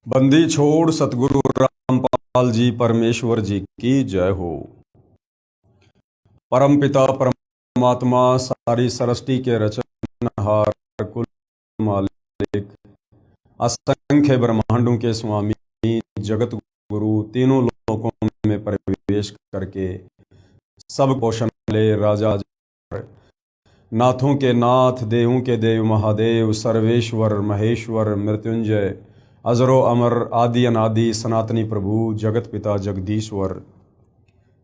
बंदी छोड़ सतगुरु रामपाल जी परमेश्वर जी की जय हो। परम पिता परमात्मा सारी सृष्टि के रचनहार, कुल मालिक, असंख्य ब्रह्मांडों के स्वामी, जगत गुरु, तीनों लोकों में प्रवेश करके सब पोषण ले राजा, नाथों के नाथ, देवों के देव, महादेव, सर्वेश्वर, महेश्वर, मृत्युंजय, अजरो अमर, आदि अनादि, सनातनी प्रभु, जगत पिता जगदीश्वर,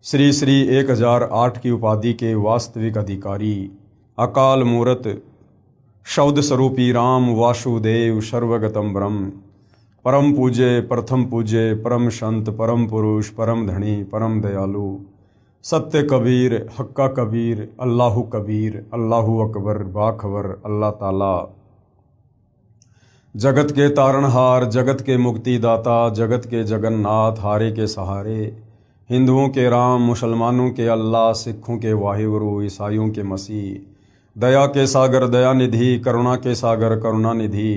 श्री श्री 1008 की उपाधि के वास्तविक अधिकारी, अकाल मूरत, शब्द स्वरूपी राम वासुदेव, सर्वगतम ब्रह्म, परम पूज्य, प्रथम पूज्य, परम संत, परम पुरुष, परम धनी, परम दयालु, सत्य कबीर, हक्का कबीर, अल्लाहु कबीर, अल्लाहु अकबर, बाखबर, अल्लाह ताला, जगत के तारणहार, जगत के मुक्तिदाता, जगत के जगन्नाथ, हारे के सहारे, हिंदुओं के राम, मुसलमानों के अल्लाह, सिखों के वाहिगुरु, ईसाइयों के मसीह, दया के सागर दयानिधि, करुणा के सागर करुणानिधि,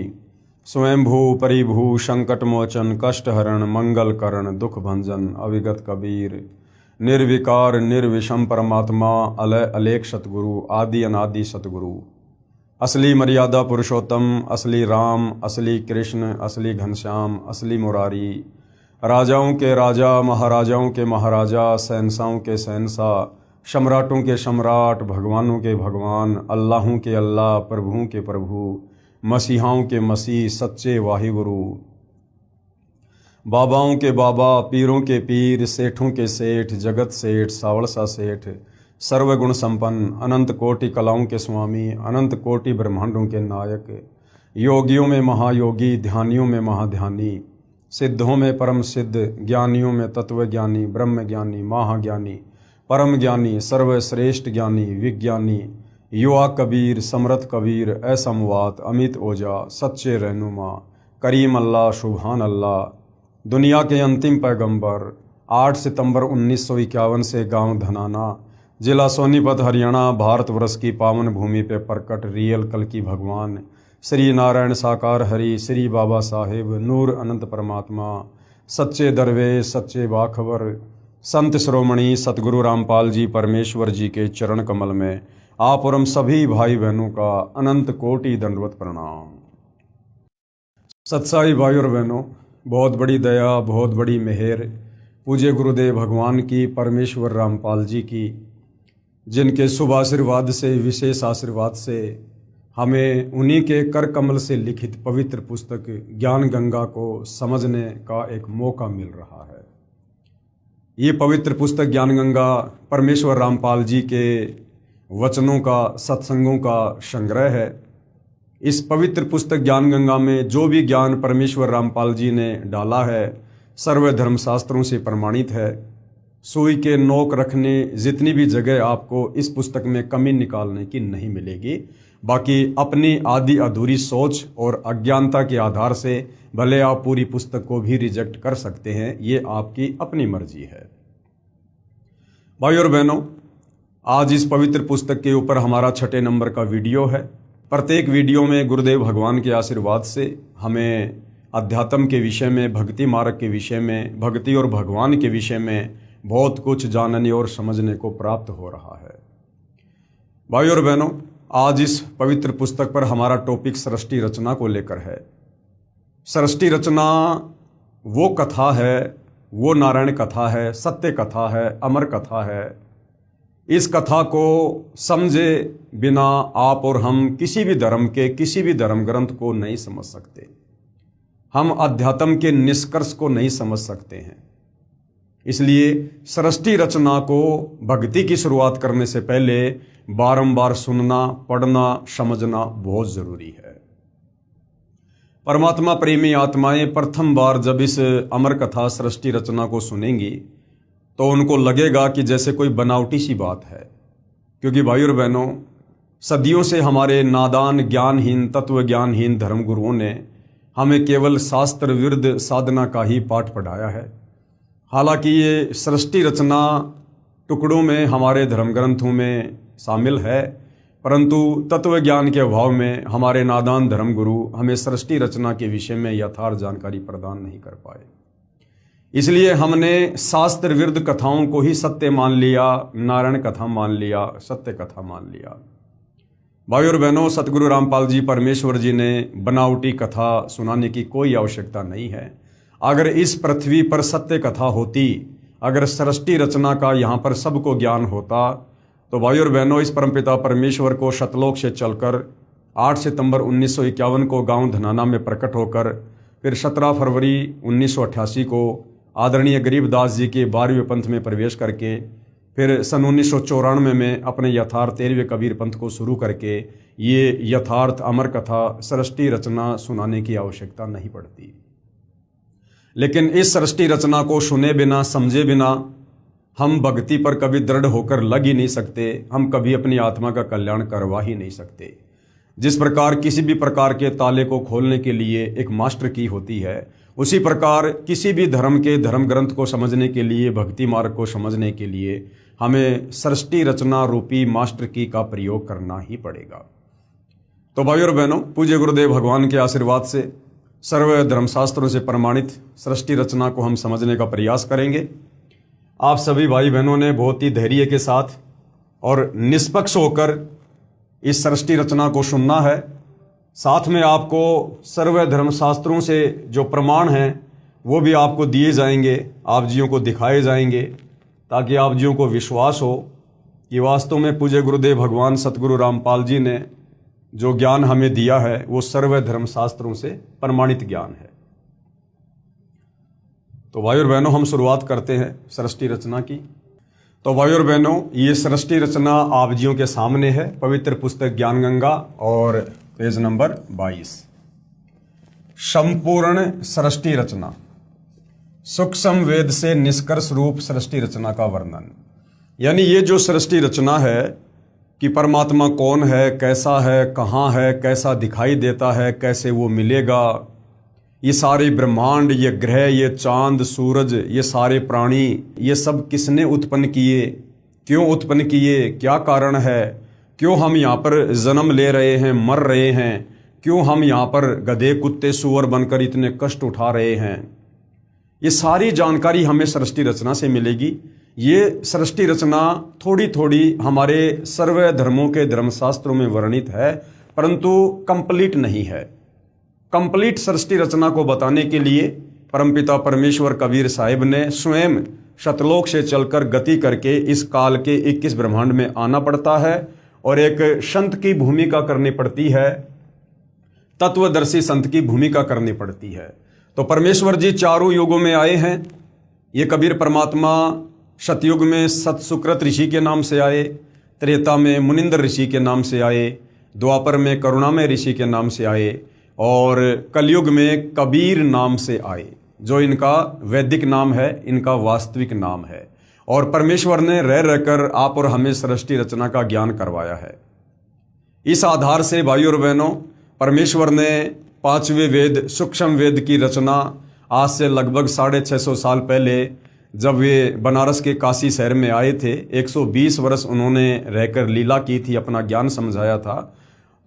स्वयंभू परिभू, संकट मोचन, कष्ट हरण, मंगल करण, दुख भंजन, अविगत कबीर, निर्विकार निर्विषम परमात्मा, अलय अलेख सतगुरु, आदि अनादि सतगुरु, असली मर्यादा पुरुषोत्तम, असली राम, असली कृष्ण, असली घनश्याम, असली मुरारी, राजाओं के राजा, महाराजाओं के महाराजा, शहंशाहों के शहंशाह, सम्राटों के सम्राट, भगवानों के भगवान, अल्लाहों के अल्लाह, प्रभुओं के प्रभु, मसीहाओं के मसीह, सच्चे वाहिगुरु, बाबाओं के बाबा, पीरों के पीर, सेठों के सेठ, जगत सेठ, सावड़सा सेठ, सर्वगुण संपन्न, अनंत कोटि कलाओं के स्वामी, अनंत कोटि ब्रह्मांडों के नायक, योगियों में महायोगी, ध्यानियों में महाध्यानी, सिद्धों में परम सिद्ध, ज्ञानियों में तत्वज्ञानी, ब्रह्म ज्ञानी, महाज्ञानी, परम ज्ञानी, सर्वश्रेष्ठ ज्ञानी, विज्ञानी, युवा कबीर, समरथ कबीर, असमवात, अमित ओझा, सच्चे रहनुमा, करीम अल्लाह, सुभान अल्लाह, दुनिया के अंतिम पैगंबर, 8 सितंबर 1951 से गांव धनाना, जिला सोनीपत, हरियाणा, भारतवर्ष की पावन भूमि पे प्रकट रियल कल की भगवान, श्री नारायण साकार हरि, श्री बाबा साहेब, नूर अनंत परमात्मा, सच्चे दरवेश, सच्चे बाखबर, संत श्रोमणी सतगुरु रामपाल जी परमेश्वर जी के चरण कमल में आप और हम सभी भाई बहनों का अनंत कोटि दंडवत प्रणाम। सत्साई भाई और बहनों, बहुत बड़ी दया, बहुत बड़ी मेहर पूज्य गुरुदेव भगवान की, परमेश्वर रामपाल जी की, जिनके शुभ आशीर्वाद से, विशेष आशीर्वाद से हमें उन्हीं के कर कमल से लिखित पवित्र पुस्तक ज्ञान गंगा को समझने का एक मौका मिल रहा है। ये पवित्र पुस्तक ज्ञान गंगा परमेश्वर रामपाल जी के वचनों का, सत्संगों का संग्रह है। इस पवित्र पुस्तक ज्ञान गंगा में जो भी ज्ञान परमेश्वर रामपाल जी ने डाला है सर्वधर्म शास्त्रों से प्रमाणित है। सुई के नोक रखने जितनी भी जगह आपको इस पुस्तक में कमी निकालने की नहीं मिलेगी। बाकी अपनी आधी अधूरी सोच और अज्ञानता के आधार से भले आप पूरी पुस्तक को भी रिजेक्ट कर सकते हैं, ये आपकी अपनी मर्जी है। भाई और बहनों, आज इस पवित्र पुस्तक के ऊपर हमारा 6 नंबर का वीडियो है। प्रत्येक वीडियो में गुरुदेव भगवान के आशीर्वाद से हमें अध्यात्म के विषय में, भक्ति मार्ग के विषय में, भक्ति और भगवान के विषय में बहुत कुछ जानने और समझने को प्राप्त हो रहा है। भाई और बहनों, आज इस पवित्र पुस्तक पर हमारा टॉपिक सृष्टि रचना को लेकर है। सृष्टि रचना वो कथा है, वो नारायण कथा है, सत्य कथा है, अमर कथा है। इस कथा को समझे बिना आप और हम किसी भी धर्म के, किसी भी धर्म ग्रंथ को नहीं समझ सकते। हम अध्यात्म के निष्कर्ष को नहीं समझ सकते हैं। इसलिए सृष्टि रचना को भक्ति की शुरुआत करने से पहले बारंबार सुनना, पढ़ना, समझना बहुत जरूरी है। परमात्मा प्रेमी आत्माएं प्रथम बार जब इस अमर कथा सृष्टि रचना को सुनेंगी तो उनको लगेगा कि जैसे कोई बनावटी सी बात है। क्योंकि भाई और बहनों, सदियों से हमारे नादान, ज्ञानहीन, तत्व ज्ञानहीन धर्म गुरुओं ने हमें केवल शास्त्र विरुद्ध साधना का ही पाठ पढ़ाया है। हालांकि ये सृष्टि रचना टुकड़ों में हमारे धर्म ग्रंथों में शामिल है, परंतु तत्व ज्ञान के अभाव में हमारे नादान धर्मगुरु हमें सृष्टि रचना के विषय में यथार्थ जानकारी प्रदान नहीं कर पाए। इसलिए हमने शास्त्र विरुद्ध कथाओं को ही सत्य मान लिया, नारायण कथा मान लिया, सत्य कथा मान लिया। भाई और बहनों, सतगुरु रामपाल जी परमेश्वर जी ने बनावटी कथा सुनाने की कोई आवश्यकता नहीं है। अगर इस पृथ्वी पर सत्य कथा होती, अगर सृष्टि रचना का यहाँ पर सबको ज्ञान होता, तो भाई और बहनों, इस परमपिता परमेश्वर को शतलोक से चलकर 8 सितंबर 1951 को गांव धनाना में प्रकट होकर फिर 17 फरवरी 1988 को आदरणीय गरीबदास जी के 12वें पंथ में प्रवेश करके फिर सन 1994 में अपने यथार्थ 13वें कबीर पंथ को शुरू करके ये यथार्थ अमर कथा सृष्टि रचना सुनाने की आवश्यकता नहीं पड़ती। लेकिन इस सृष्टि रचना को सुने बिना, समझे बिना हम भक्ति पर कभी दृढ़ होकर लग ही नहीं सकते, हम कभी अपनी आत्मा का कल्याण करवा ही नहीं सकते। जिस प्रकार किसी भी प्रकार के ताले को खोलने के लिए एक मास्टर की होती है, उसी प्रकार किसी भी धर्म के धर्म ग्रंथ को समझने के लिए, भक्ति मार्ग को समझने के लिए हमें सृष्टि रचना रूपी मास्टर की का प्रयोग करना ही पड़ेगा। तो भाई और बहनों, पूज्य गुरुदेव भगवान के आशीर्वाद से सर्व धर्मशास्त्रों से प्रमाणित सृष्टि रचना को हम समझने का प्रयास करेंगे। आप सभी भाई बहनों ने बहुत ही धैर्य के साथ और निष्पक्ष होकर इस सृष्टि रचना को सुनना है। साथ में आपको सर्व धर्मशास्त्रों से जो प्रमाण हैं वो भी आपको दिए जाएंगे, आप जियों को दिखाए जाएंगे, ताकि आप जियों को विश्वास हो कि वास्तव में पूज्य गुरुदेव भगवान सतगुरु रामपाल जी ने जो ज्ञान हमें दिया है वो सर्व धर्मशास्त्रों से प्रमाणित ज्ञान है। तो भाई और बहनों, हम शुरुआत करते हैं सृष्टि रचना की। तो भाई और बहनों, ये सृष्टि रचना आप जियों के सामने है, पवित्र पुस्तक ज्ञान गंगा और पेज नंबर 22। संपूर्ण सृष्टि रचना, सूक्ष्म वेद से निष्कर्ष रूप सृष्टि रचना का वर्णन। यानी ये जो सृष्टि रचना है कि परमात्मा कौन है, कैसा है, कहाँ है, कैसा दिखाई देता है, कैसे वो मिलेगा, ये सारे ब्रह्मांड, ये ग्रह, ये चांद, सूरज, ये सारे प्राणी, ये सब किसने उत्पन्न किए, क्यों उत्पन्न किए, क्या कारण है, क्यों हम यहाँ पर जन्म ले रहे हैं, मर रहे हैं, क्यों हम यहाँ पर गधे, कुत्ते, सूअर बनकर इतने कष्ट उठा रहे हैं, ये सारी जानकारी हमें सृष्टि रचना से मिलेगी। ये सृष्टि रचना थोड़ी थोड़ी हमारे सर्व धर्मों के धर्मशास्त्रों में वर्णित है, परंतु कंप्लीट नहीं है। कंप्लीट सृष्टि रचना को बताने के लिए परमपिता परमेश्वर कबीर साहिब ने स्वयं शतलोक से चलकर गति करके इस काल के 21 ब्रह्मांड में आना पड़ता है और एक संत की भूमिका करनी पड़ती है, तत्वदर्शी संत की भूमिका करनी पड़ती है। तो परमेश्वर जी चारों युगों में आए हैं। ये कबीर परमात्मा सतयुग में सतसुकृत ऋषि के नाम से आए, त्रेता में मुनिंदर ऋषि के नाम से आए, द्वापर में करुणामय ऋषि के नाम से आए और कलयुग में कबीर नाम से आए, जो इनका वैदिक नाम है, इनका वास्तविक नाम है। और परमेश्वर ने रह रहकर आप और हमें सृष्टि रचना का ज्ञान करवाया है। इस आधार से भाई और बहनों, परमेश्वर ने 5वें वेद सूक्ष्म वेद की रचना आज से लगभग 650 साल पहले जब वे बनारस के काशी शहर में आए थे, 120 वर्ष उन्होंने रहकर लीला की थी, अपना ज्ञान समझाया था।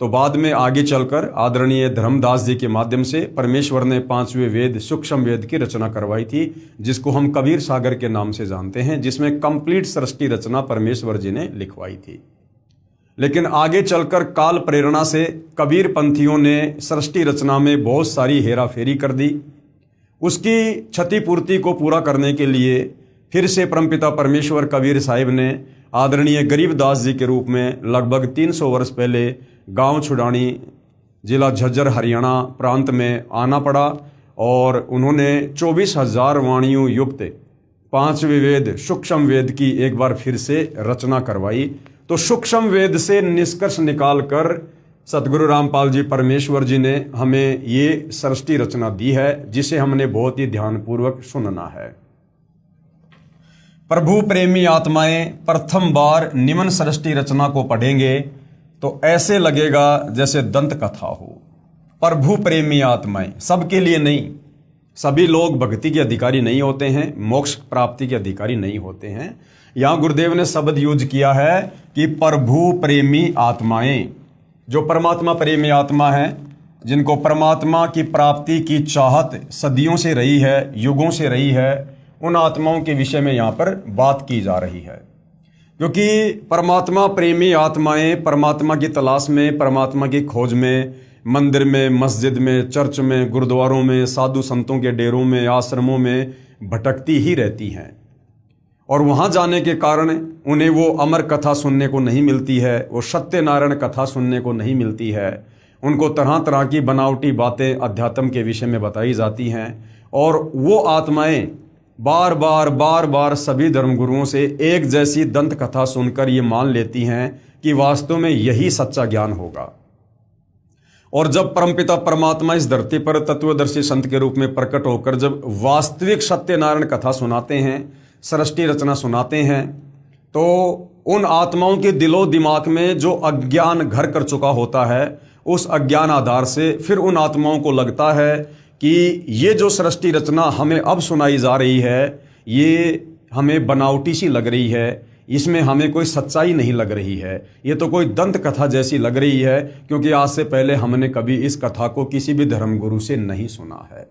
तो बाद में आगे चलकर आदरणीय धर्मदास जी के माध्यम से परमेश्वर ने 5वें वेद सूक्ष्म वेद की रचना करवाई थी, जिसको हम कबीर सागर के नाम से जानते हैं, जिसमें कंप्लीट सृष्टि रचना परमेश्वर जी ने लिखवाई थी। लेकिन आगे चलकर काल प्रेरणा से कबीर पंथियों ने सृष्टि रचना में बहुत सारी हेरा फेरी कर दी। उसकी क्षतिपूर्ति को पूरा करने के लिए फिर से परमपिता परमेश्वर कबीर साहिब ने आदरणीय गरीबदास जी के रूप में लगभग 300 वर्ष पहले गांव छुड़ानी, जिला झज्जर, हरियाणा प्रांत में आना पड़ा और उन्होंने 24,000 वाणियों युक्त 5वें वेद सूक्ष्म वेद की एक बार फिर से रचना करवाई। तो सूक्ष्म वेद से निष्कर्ष निकालकर सतगुरु रामपाल जी परमेश्वर जी ने हमें ये सृष्टि रचना दी है, जिसे हमने बहुत ही ध्यानपूर्वक सुनना है। प्रभु प्रेमी आत्माएं प्रथम बार निम्न सृष्टि रचना को पढ़ेंगे तो ऐसे लगेगा जैसे दंत कथा हो। प्रभु प्रेमी आत्माएं, सबके लिए नहीं, सभी लोग भक्ति के अधिकारी नहीं होते हैं, मोक्ष प्राप्ति के अधिकारी नहीं होते हैं। यहाँ गुरुदेव ने शब्द यूज किया है कि प्रभु प्रेमी आत्माएं, जो परमात्मा प्रेमी आत्मा है, जिनको परमात्मा की प्राप्ति की चाहत सदियों से रही है, युगों से रही है, उन आत्माओं के विषय में यहाँ पर बात की जा रही है। क्योंकि परमात्मा प्रेमी आत्माएं परमात्मा की तलाश में, परमात्मा की खोज में, मंदिर में, मस्जिद में, चर्च में, गुरुद्वारों में, साधु संतों के डेरों में, आश्रमों में भटकती ही रहती हैं। और वहाँ जाने के कारण उन्हें वो अमर कथा सुनने को नहीं मिलती है, वो सत्यनारायण कथा सुनने को नहीं मिलती है। उनको तरह तरह की बनावटी बातें अध्यात्म के विषय में बताई जाती हैं और वो आत्माएं बार बार सभी धर्मगुरुओं से एक जैसी दंत कथा सुनकर ये मान लेती हैं कि वास्तव में यही सच्चा ज्ञान होगा। और जब परमपिता परमात्मा इस धरती पर तत्वदर्शी संत के रूप में प्रकट होकर जब वास्तविक सत्यनारायण कथा सुनाते हैं, सृष्टि रचना सुनाते हैं, तो उन आत्माओं के दिलो दिमाग में जो अज्ञान घर कर चुका होता है, उस अज्ञान आधार से फिर उन आत्माओं को लगता है कि ये जो सृष्टि रचना हमें अब सुनाई जा रही है, ये हमें बनावटी सी लग रही है, इसमें हमें कोई सच्चाई नहीं लग रही है, ये तो कोई दंत कथा जैसी लग रही है, क्योंकि आज से पहले हमने कभी इस कथा को किसी भी धर्मगुरु से नहीं सुना है।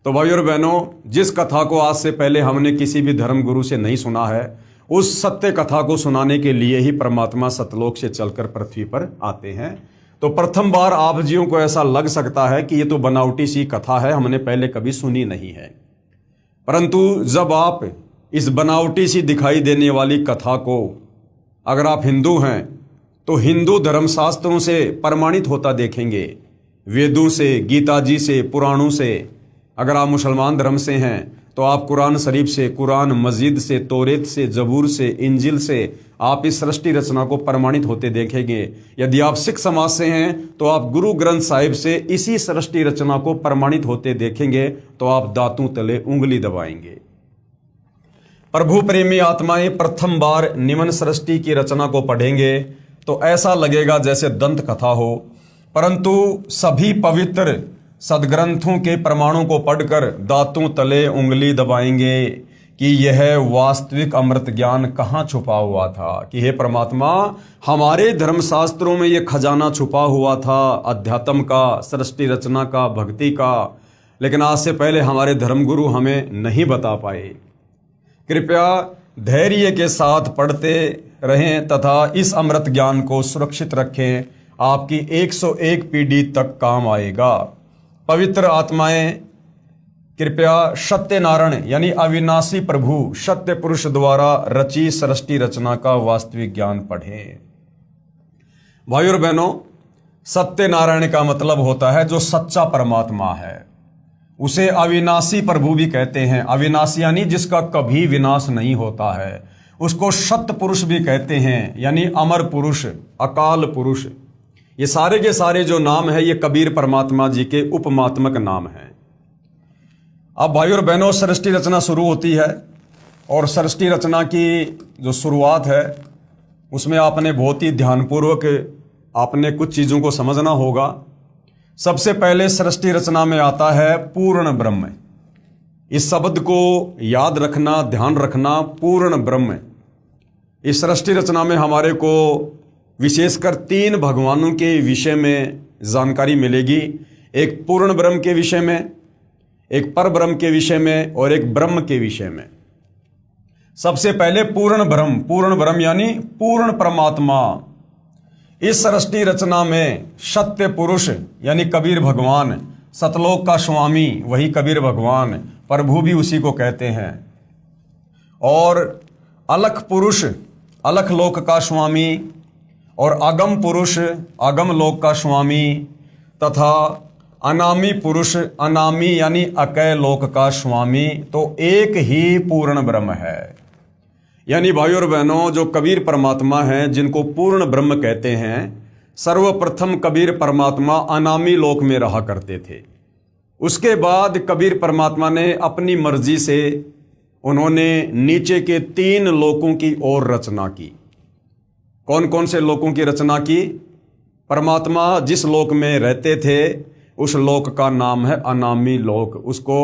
तो भाइयों और बहनों, जिस कथा को आज से पहले हमने किसी भी धर्मगुरु से नहीं सुना है, उस सत्य कथा को सुनाने के लिए ही परमात्मा सतलोक से चलकर पृथ्वी पर आते हैं। तो प्रथम बार आप जियों को ऐसा लग सकता है कि ये तो बनावटी सी कथा है, हमने पहले कभी सुनी नहीं है। परंतु जब आप इस बनावटी सी दिखाई देने वाली कथा को, अगर आप हिंदू हैं तो हिंदू धर्मशास्त्रों से प्रमाणित होता देखेंगे, वेदों से, गीता जी से, पुराणों से। अगर आप मुसलमान धर्म से हैं तो आप कुरान शरीफ से, कुरान मजीद से, तौरेत से, जबूर से, इंजिल से आप इस सृष्टि रचना को प्रमाणित होते देखेंगे। यदि आप सिख समाज से हैं तो आप गुरु ग्रंथ साहिब से इसी सृष्टि रचना को प्रमाणित होते देखेंगे, तो आप दांतों तले उंगली दबाएंगे। प्रभु प्रेमी आत्माएं प्रथम बार निमन सृष्टि की रचना को पढ़ेंगे तो ऐसा लगेगा जैसे दंत कथा हो, परंतु सभी पवित्र सदग्रंथों के प्रमाणों को पढ़कर दांतों तले उंगली दबाएंगे कि यह वास्तविक अमृत ज्ञान कहाँ छुपा हुआ था, कि हे परमात्मा, हमारे धर्मशास्त्रों में यह खजाना छुपा हुआ था अध्यात्म का, सृष्टि रचना का, भक्ति का, लेकिन आज से पहले हमारे धर्मगुरु हमें नहीं बता पाए। कृपया धैर्य के साथ पढ़ते रहें तथा इस अमृत ज्ञान को सुरक्षित रखें, आपकी 101 पीढ़ी तक काम आएगा। पवित्र आत्माएं कृपया सत्यनारायण यानी अविनाशी प्रभु सत्य पुरुष द्वारा रची सृष्टि रचना का वास्तविक ज्ञान पढ़ें। भाइयों और बहनों, सत्यनारायण का मतलब होता है जो सच्चा परमात्मा है, उसे अविनाशी प्रभु भी कहते हैं। अविनाशी यानी जिसका कभी विनाश नहीं होता है, उसको सत्य पुरुष भी कहते हैं, यानी अमर पुरुष, अकाल पुरुष। ये सारे के सारे जो नाम है ये कबीर परमात्मा जी के उपमात्मक नाम हैं। अब भाइयों और बहनों, सृष्टि रचना शुरू होती है और सृष्टि रचना की जो शुरुआत है उसमें आपने बहुत ही ध्यानपूर्वक आपने कुछ चीज़ों को समझना होगा। सबसे पहले सृष्टि रचना में आता है पूर्ण ब्रह्म। इस शब्द को याद रखना, ध्यान रखना, पूर्ण ब्रह्म। इस सृष्टि रचना में हमारे को विशेषकर 3 भगवानों के विषय में जानकारी मिलेगी। एक पूर्ण ब्रह्म के विषय में, एक पर ब्रह्म के विषय में और एक ब्रह्म के विषय में। सबसे पहले पूर्ण ब्रह्म यानी पूर्ण परमात्मा। इस सृष्टि रचना में सत्य पुरुष यानी कबीर भगवान, सतलोक का स्वामी वही कबीर भगवान, प्रभु भी उसी को कहते हैं, और अलख पुरुष अलख लोक का स्वामी, और अगम पुरुष अगम लोक का स्वामी, तथा अनामी पुरुष अनामी यानी अकय लोक का स्वामी। तो एक ही पूर्ण ब्रह्म है। यानी भाइयों और बहनों, जो कबीर परमात्मा हैं जिनको पूर्ण ब्रह्म कहते हैं, सर्वप्रथम कबीर परमात्मा अनामी लोक में रहा करते थे। उसके बाद कबीर परमात्मा ने अपनी मर्जी से उन्होंने नीचे के 3 लोकों की ओर रचना की। कौन कौन से लोकों की रचना की? परमात्मा जिस लोक में रहते थे उस लोक का नाम है अनामी लोक, उसको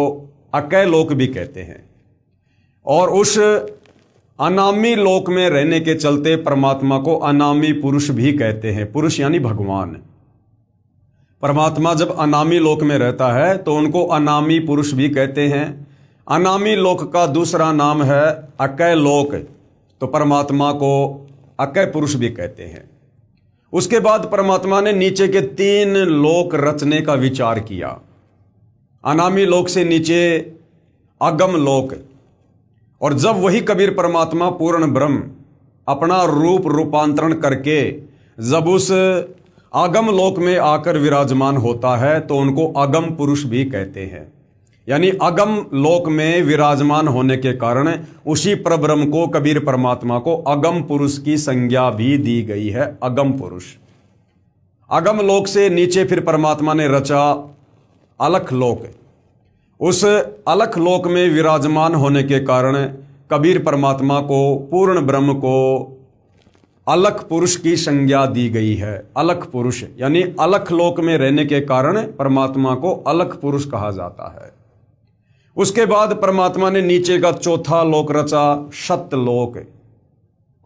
अकय लोक भी कहते हैं। और उस अनामी लोक में रहने के चलते परमात्मा को अनामी पुरुष भी कहते हैं। पुरुष यानी भगवान। परमात्मा जब अनामी लोक में रहता है तो उनको अनामी पुरुष भी कहते हैं। अनामी लोक का दूसरा नाम है अकय लोक, तो परमात्मा को अकय पुरुष भी कहते हैं। उसके बाद परमात्मा ने नीचे के 3 लोक रचने का विचार किया। अनामी लोक से नीचे अगम लोक, और जब वही कबीर परमात्मा पूर्ण ब्रह्म अपना रूप रूपांतरण करके जब उस आगम लोक में आकर विराजमान होता है तो उनको अगम पुरुष भी कहते हैं। यानी अगम लोक में विराजमान होने के कारण उसी परब्रह्म को, कबीर परमात्मा को अगम पुरुष की संज्ञा भी दी गई है, अगम पुरुष। अगम लोक से नीचे फिर परमात्मा ने रचा अलख लोक। उस अलख लोक में विराजमान होने के कारण कबीर परमात्मा को, पूर्ण ब्रह्म को अलख पुरुष की संज्ञा दी गई है। अलख पुरुष यानी अलख लोक में रहने के कारण परमात्मा को अलख पुरुष कहा जाता है। उसके बाद परमात्मा ने नीचे का चौथा लोक रचा सत्यलोक,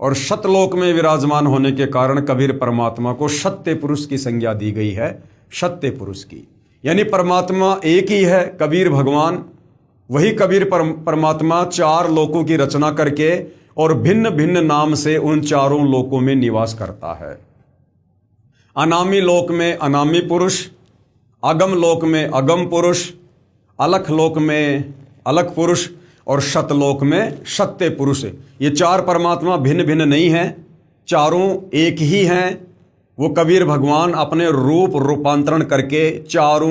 और सत्यलोक में विराजमान होने के कारण कबीर परमात्मा को सत्य पुरुष की संज्ञा दी गई है, सत्य पुरुष की। यानी परमात्मा एक ही है, कबीर भगवान। वही कबीर परमात्मा 4 लोकों की रचना करके और भिन्न भिन्न नाम से उन 4 लोकों में निवास करता है। अनामी लोक में अनामी पुरुष, अगम लोक में अगम पुरुष, अलख लोक में अलख पुरुष और सतलोक में सत्य पुरुष। ये 4 परमात्मा भिन्न भिन्न नहीं हैं, चारों एक ही हैं। वो कबीर भगवान अपने रूप रूपांतरण करके 4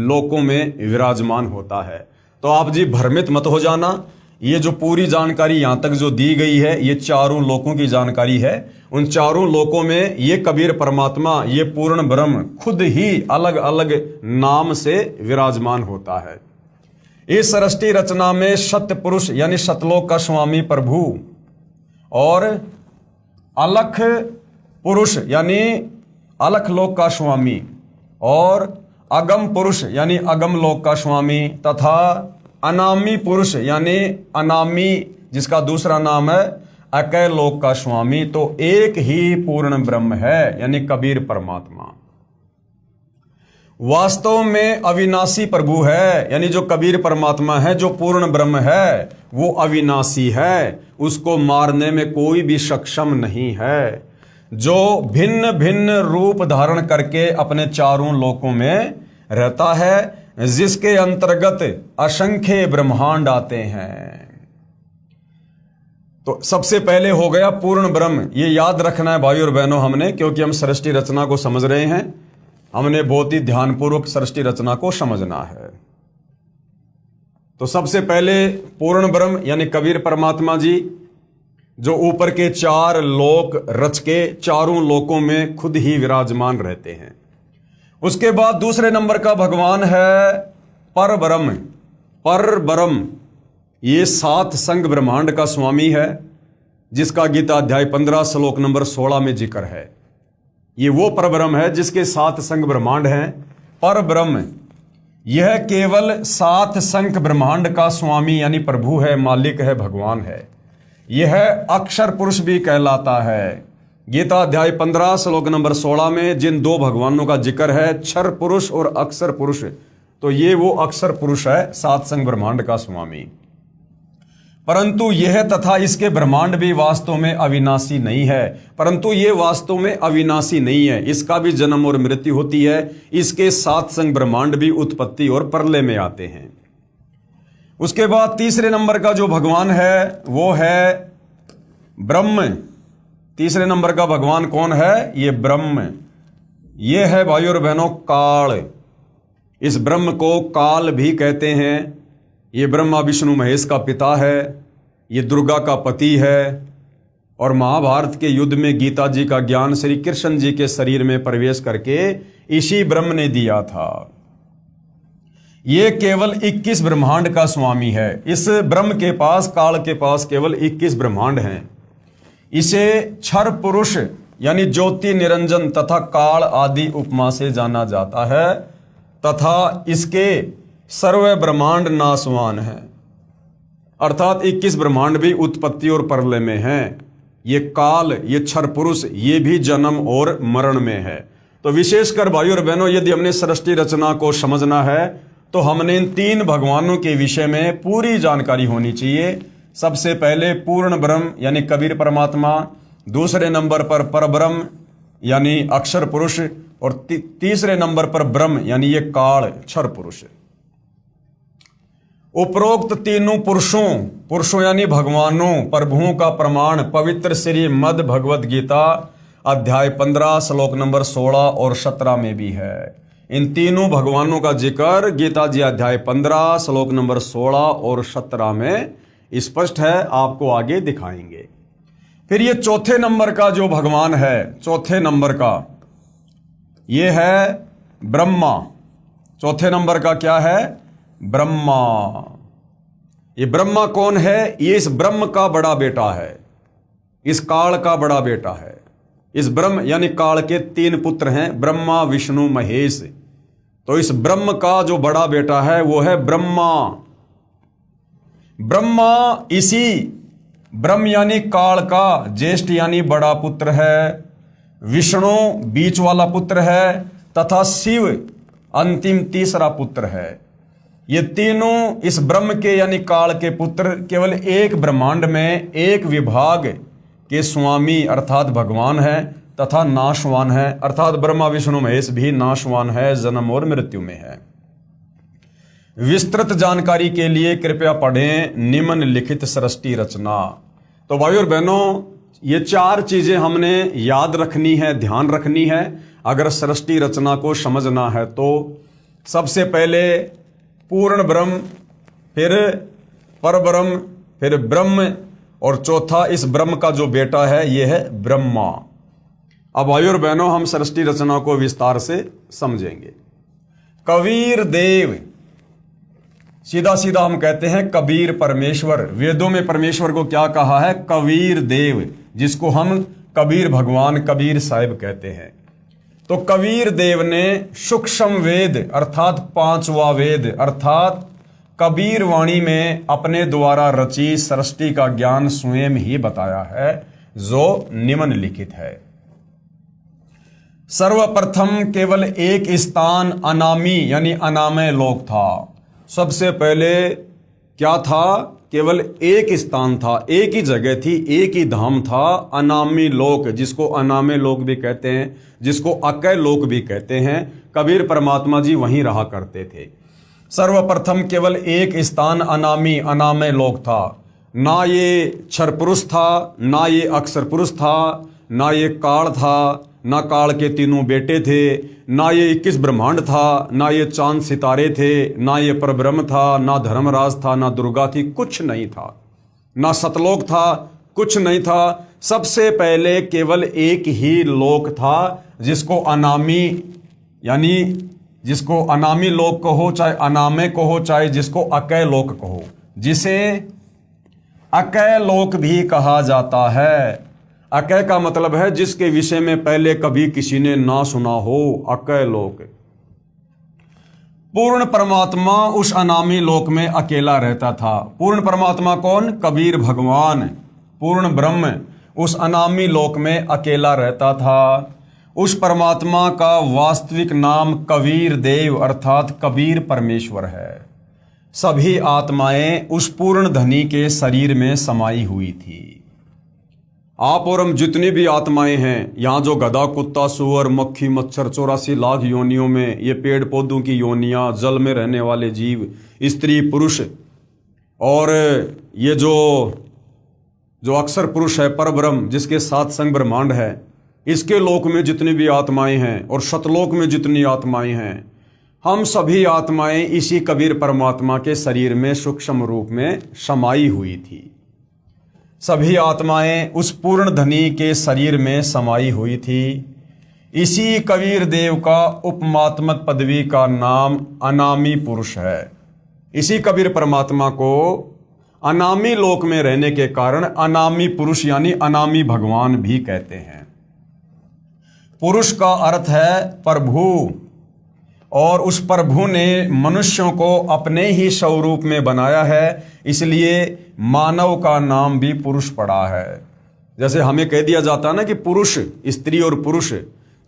लोकों में विराजमान होता है। तो आप जी भ्रमित मत हो जाना, ये जो पूरी जानकारी यहाँ तक जो दी गई है ये 4 लोकों की जानकारी है। उन 4 लोकों में ये कबीर परमात्मा, ये पूर्ण ब्रह्म खुद ही अलग अलग नाम से विराजमान होता है। इस सृष्टि रचना में सत्य पुरुष यानी सतलोक का स्वामी प्रभु और अलख पुरुष यानी अलख लोक का स्वामी और अगम पुरुष यानी अगम लोक का स्वामी तथा अनामी पुरुष यानी अनामी जिसका दूसरा नाम है अकय लोक का स्वामी, तो एक ही पूर्ण ब्रह्म है यानी कबीर परमात्मा। वास्तव में अविनाशी प्रभु है, यानी जो कबीर परमात्मा है, जो पूर्ण ब्रह्म है, वो अविनाशी है, उसको मारने में कोई भी सक्षम नहीं है। जो भिन्न भिन्न रूप धारण करके अपने 4 लोकों में रहता है, जिसके अंतर्गत असंख्य ब्रह्मांड आते हैं। तो सबसे पहले हो गया पूर्ण ब्रह्म। ये याद रखना है भाई और बहनों हमने, क्योंकि हम सृष्टि रचना को समझ रहे हैं। हमने बहुत ही ध्यानपूर्वक सृष्टि रचना को समझना है। तो सबसे पहले पूर्ण ब्रह्म यानी कबीर परमात्मा जी जो ऊपर के 4 लोक रच के 4 लोकों में खुद ही विराजमान रहते हैं। उसके बाद दूसरे नंबर का भगवान है परब्रह्म। परब्रह्म ये 7 संग ब्रह्मांड का स्वामी है, जिसका गीता अध्याय 15 श्लोक नंबर 16 में जिक्र है। ये वो परब्रह्म है जिसके 7 संग ब्रह्मांड हैं। परब्रह्म यह केवल 7 संग ब्रह्मांड का स्वामी यानी प्रभु है, मालिक है, भगवान है। यह अक्षर पुरुष भी कहलाता है। गीता अध्याय 15 श्लोक नंबर 16 में जिन 2 भगवानों का जिक्र है, क्षर पुरुष और अक्षर पुरुष, तो ये वो अक्षर पुरुष है, 7 संग ब्रह्मांड का स्वामी। परंतु यह तथा इसके ब्रह्मांड भी वास्तव में अविनाशी नहीं है। परंतु ये वास्तव में अविनाशी नहीं है, इसका भी जन्म और मृत्यु होती है। इसके 7 संग ब्रह्मांड भी उत्पत्ति और प्रलय में आते हैं। उसके बाद तीसरे नंबर का जो भगवान है वो है ब्रह्म। तीसरे नंबर का भगवान कौन है? ये ब्रह्म। ये है भाइयों और बहनों काल। इस ब्रह्म को काल भी कहते हैं। ये ब्रह्मा विष्णु महेश का पिता है, ये दुर्गा का पति है, और महाभारत के युद्ध में गीता जी का ज्ञान श्री कृष्ण जी के शरीर में प्रवेश करके इसी ब्रह्म ने दिया था। ये केवल 21 ब्रह्मांड का स्वामी है। इस ब्रह्म के पास, काल के पास केवल 21 ब्रह्मांड हैं। इसे क्षर पुरुष यानी ज्योति निरंजन तथा काल आदि उपमा से जाना जाता है तथा इसके सर्व ब्रह्मांड नाशवान है, अर्थात 21 ब्रह्मांड भी उत्पत्ति और प्रलय में हैं। ये काल, ये क्षर पुरुष, ये भी जन्म और मरण में है। तो विशेषकर भाइयों और बहनों, यदि हमने सृष्टि रचना को समझना है तो हमने इन 3 भगवानों के विषय में पूरी जानकारी होनी चाहिए। सबसे पहले पूर्ण ब्रह्म यानी कबीर परमात्मा, दूसरे नंबर पर परब्रह्म यानी अक्षर पुरुष, और तीसरे नंबर पर ब्रह्म यानी ये काल क्षर पुरुष। उपरोक्त तीनों पुरुषों यानी भगवानों, प्रभुओं का प्रमाण पवित्र श्रीमद् भगवद गीता अध्याय 15 श्लोक नंबर 16 और 17 में भी है। इन तीनों भगवानों का जिक्र गीता जी अध्याय 15 श्लोक नंबर 16 और 17 में स्पष्ट है, आपको आगे दिखाएंगे। फिर ये चौथे नंबर का जो भगवान है, चौथे नंबर का ये है ब्रह्मा। चौथे नंबर का क्या है? ब्रह्मा। ये ब्रह्मा कौन है? ये इस ब्रह्म का बड़ा बेटा है, इस काल का बड़ा बेटा है। इस ब्रह्म यानी काल के 3 पुत्र हैं, ब्रह्मा विष्णु महेश। तो इस ब्रह्म का जो बड़ा बेटा है वो है ब्रह्मा। ब्रह्मा इसी ब्रह्म यानी काल का ज्येष्ठ यानी बड़ा पुत्र है, विष्णु बीच वाला पुत्र है, तथा शिव अंतिम तीसरा पुत्र है। ये तीनों इस ब्रह्म के यानी काल के पुत्र केवल एक ब्रह्मांड में एक विभाग के स्वामी अर्थात भगवान है, तथा नाशवान है, अर्थात ब्रह्मा विष्णु महेश भी नाशवान है, जन्म और मृत्यु में है। विस्तृत जानकारी के लिए कृपया पढ़ें निम्नलिखित सृष्टि रचना। तो भाइयों और बहनों, ये 4 चीजें हमने याद रखनी है, ध्यान रखनी है अगर सृष्टि रचना को समझना है तो। सबसे पहले पूर्ण ब्रह्म, फिर परब्रह्म, फिर ब्रह्म, और चौथा इस ब्रह्म का जो बेटा है ये है ब्रह्मा। अब भाइयों और बहनों, हम सृष्टि रचना को विस्तार से समझेंगे। कबीर देव, सीधा सीधा हम कहते हैं कबीर परमेश्वर। वेदों में परमेश्वर को क्या कहा है? कबीर देव, जिसको हम कबीर भगवान, कबीर साहिब कहते हैं। तो कबीर देव ने सूक्ष्म वेद अर्थात 5वां वेद अर्थात कबीर वाणी में अपने द्वारा रची सृष्टि का ज्ञान स्वयं ही बताया है, जो निम्नलिखित है। सर्वप्रथम केवल एक स्थान अनामी यानी अनामय लोक था। सबसे पहले क्या था? केवल एक स्थान था, एक ही जगह थी, एक ही धाम था, अनामी लोक, जिसको अनामय लोक भी कहते हैं, जिसको अकय लोक भी कहते हैं। कबीर परमात्मा जी वहीं रहा करते थे। सर्वप्रथम केवल एक स्थान अनामी अनामय लोक था। ना ये क्षर पुरुष था, ना ये अक्षर पुरुष था, ना ये काल था, ना काल के तीनों बेटे थे, ना ये 21 ब्रह्मांड था, ना ये चांद सितारे थे, ना ये परब्रह्म था, ना धर्मराज था, ना दुर्गा थी, कुछ नहीं था। ना सतलोक था, कुछ नहीं था। सबसे पहले केवल एक ही लोक था, जिसको अनामी यानी जिसको अनामी लोक कहो, चाहे अनामे कहो, चाहे जिसको अकय लोक कहो, जिसे अकय लोक भी कहा जाता है। अकय का मतलब है जिसके विषय में पहले कभी किसी ने ना सुना हो, अकय लोक। पूर्ण परमात्मा उस अनामी लोक में अकेला रहता था। पूर्ण परमात्मा कौन? कबीर भगवान। पूर्ण ब्रह्म उस अनामी लोक में अकेला रहता था। उस परमात्मा का वास्तविक नाम कबीर देव अर्थात कबीर परमेश्वर है। सभी आत्माएं उस पूर्ण धनी के शरीर में समाई हुई थी। आप और हम जितनी भी आत्माएं हैं, यहाँ जो गधा, कुत्ता, सुअर, मक्खी, मच्छर, 84 लाख योनियों में, ये पेड़ पौधों की योनियाँ, जल में रहने वाले जीव, स्त्री पुरुष, और ये जो अक्षर पुरुष है परब्रह्म, जिसके 7 संग ब्रह्मांड है, इसके लोक में जितनी भी आत्माएं हैं और शतलोक में जितनी आत्माएं हैं, हम सभी आत्माएं इसी कबीर परमात्मा के शरीर में सूक्ष्म रूप में समाई हुई थी। सभी आत्माएं उस पूर्ण धनी के शरीर में समाई हुई थी। इसी कबीर देव का उपमात्मक पदवी का नाम अनामी पुरुष है। इसी कबीर परमात्मा को अनामी लोक में रहने के कारण अनामी पुरुष यानी अनामी भगवान भी कहते हैं। पुरुष का अर्थ है प्रभु, और उस प्रभु ने मनुष्यों को अपने ही स्वरूप में बनाया है, इसलिए मानव का नाम भी पुरुष पड़ा है। जैसे हमें कह दिया जाता है ना कि पुरुष, स्त्री और पुरुष,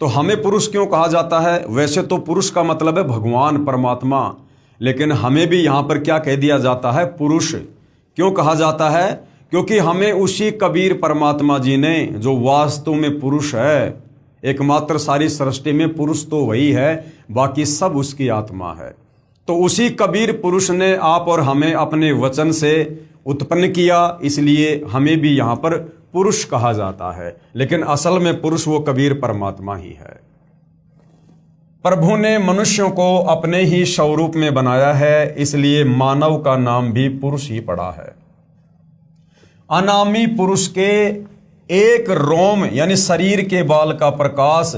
तो हमें पुरुष क्यों कहा जाता है? वैसे तो पुरुष का मतलब है भगवान परमात्मा, लेकिन हमें भी यहाँ पर क्या कह दिया जाता है? पुरुष। क्यों कहा जाता है? क्योंकि हमें उसी कबीर परमात्मा जी ने, जो वास्तव में पुरुष है, एकमात्र सारी सृष्टि में पुरुष तो वही है, बाकी सब उसकी आत्मा है, तो उसी कबीर पुरुष ने आप और हमें अपने वचन से उत्पन्न किया, इसलिए हमें भी यहाँ पर पुरुष कहा जाता है। लेकिन असल में पुरुष वो कबीर परमात्मा ही है। प्रभु ने मनुष्यों को अपने ही स्वरूप में बनाया है, इसलिए मानव का नाम भी पुरुष ही पड़ा है। अनामी पुरुष के एक रोम यानी शरीर के बाल का प्रकाश,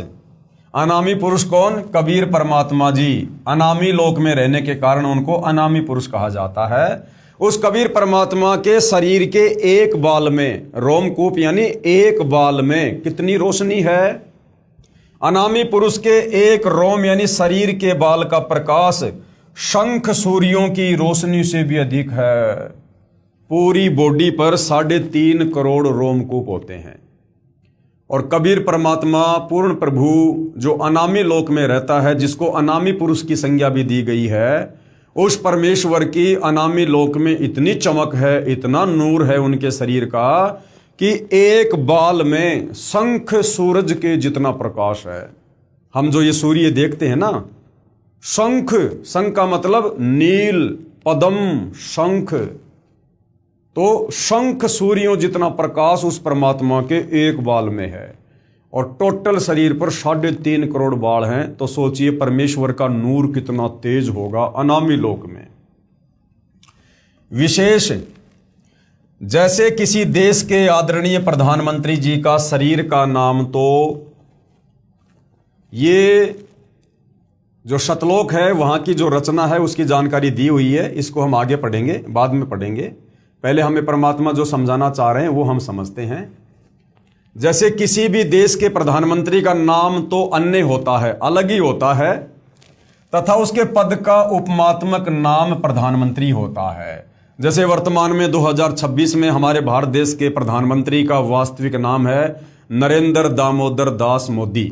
अनामी पुरुष कौन? कबीर परमात्मा जी। अनामी लोक में रहने के कारण उनको अनामी पुरुष कहा जाता है। उस कबीर परमात्मा के शरीर के एक बाल में, रोमकूप यानी एक बाल में कितनी रोशनी है? अनामी पुरुष के एक रोम यानी शरीर के बाल का प्रकाश शंख सूर्यों की रोशनी से भी अधिक है। पूरी बॉडी पर 3.5 करोड़ रोमकूप होते हैं। और कबीर परमात्मा पूर्ण प्रभु जो अनामी लोक में रहता है, जिसको अनामी पुरुष की संज्ञा भी दी गई है, उस परमेश्वर की अनामी लोक में इतनी चमक है, इतना नूर है उनके शरीर का, कि एक बाल में शंख सूरज के जितना प्रकाश है। हम जो ये सूर्य देखते हैं ना, शंख, शंख का मतलब नील, पद्म, शंख, तो शंख सूर्यों जितना प्रकाश उस परमात्मा के एक बाल में है। और टोटल शरीर पर 3.5 करोड़ बाल हैं, तो सोचिए परमेश्वर का नूर कितना तेज होगा अनामी लोक में। विशेष, जैसे किसी देश के आदरणीय प्रधानमंत्री जी का शरीर का नाम, तो ये जो शतलोक है वहां की जो रचना है उसकी जानकारी दी हुई है। इसको हम आगे पढ़ेंगे, बाद में पढ़ेंगे। पहले हमें परमात्मा जो समझाना चाह रहे हैं वो हम समझते हैं। जैसे किसी भी देश के प्रधानमंत्री का नाम तो अन्य होता है, अलग ही होता है, तथा उसके पद का उपमात्मक नाम प्रधानमंत्री होता है। जैसे वर्तमान में 2026 में हमारे भारत देश के प्रधानमंत्री का वास्तविक नाम है नरेंद्र दामोदर दास मोदी,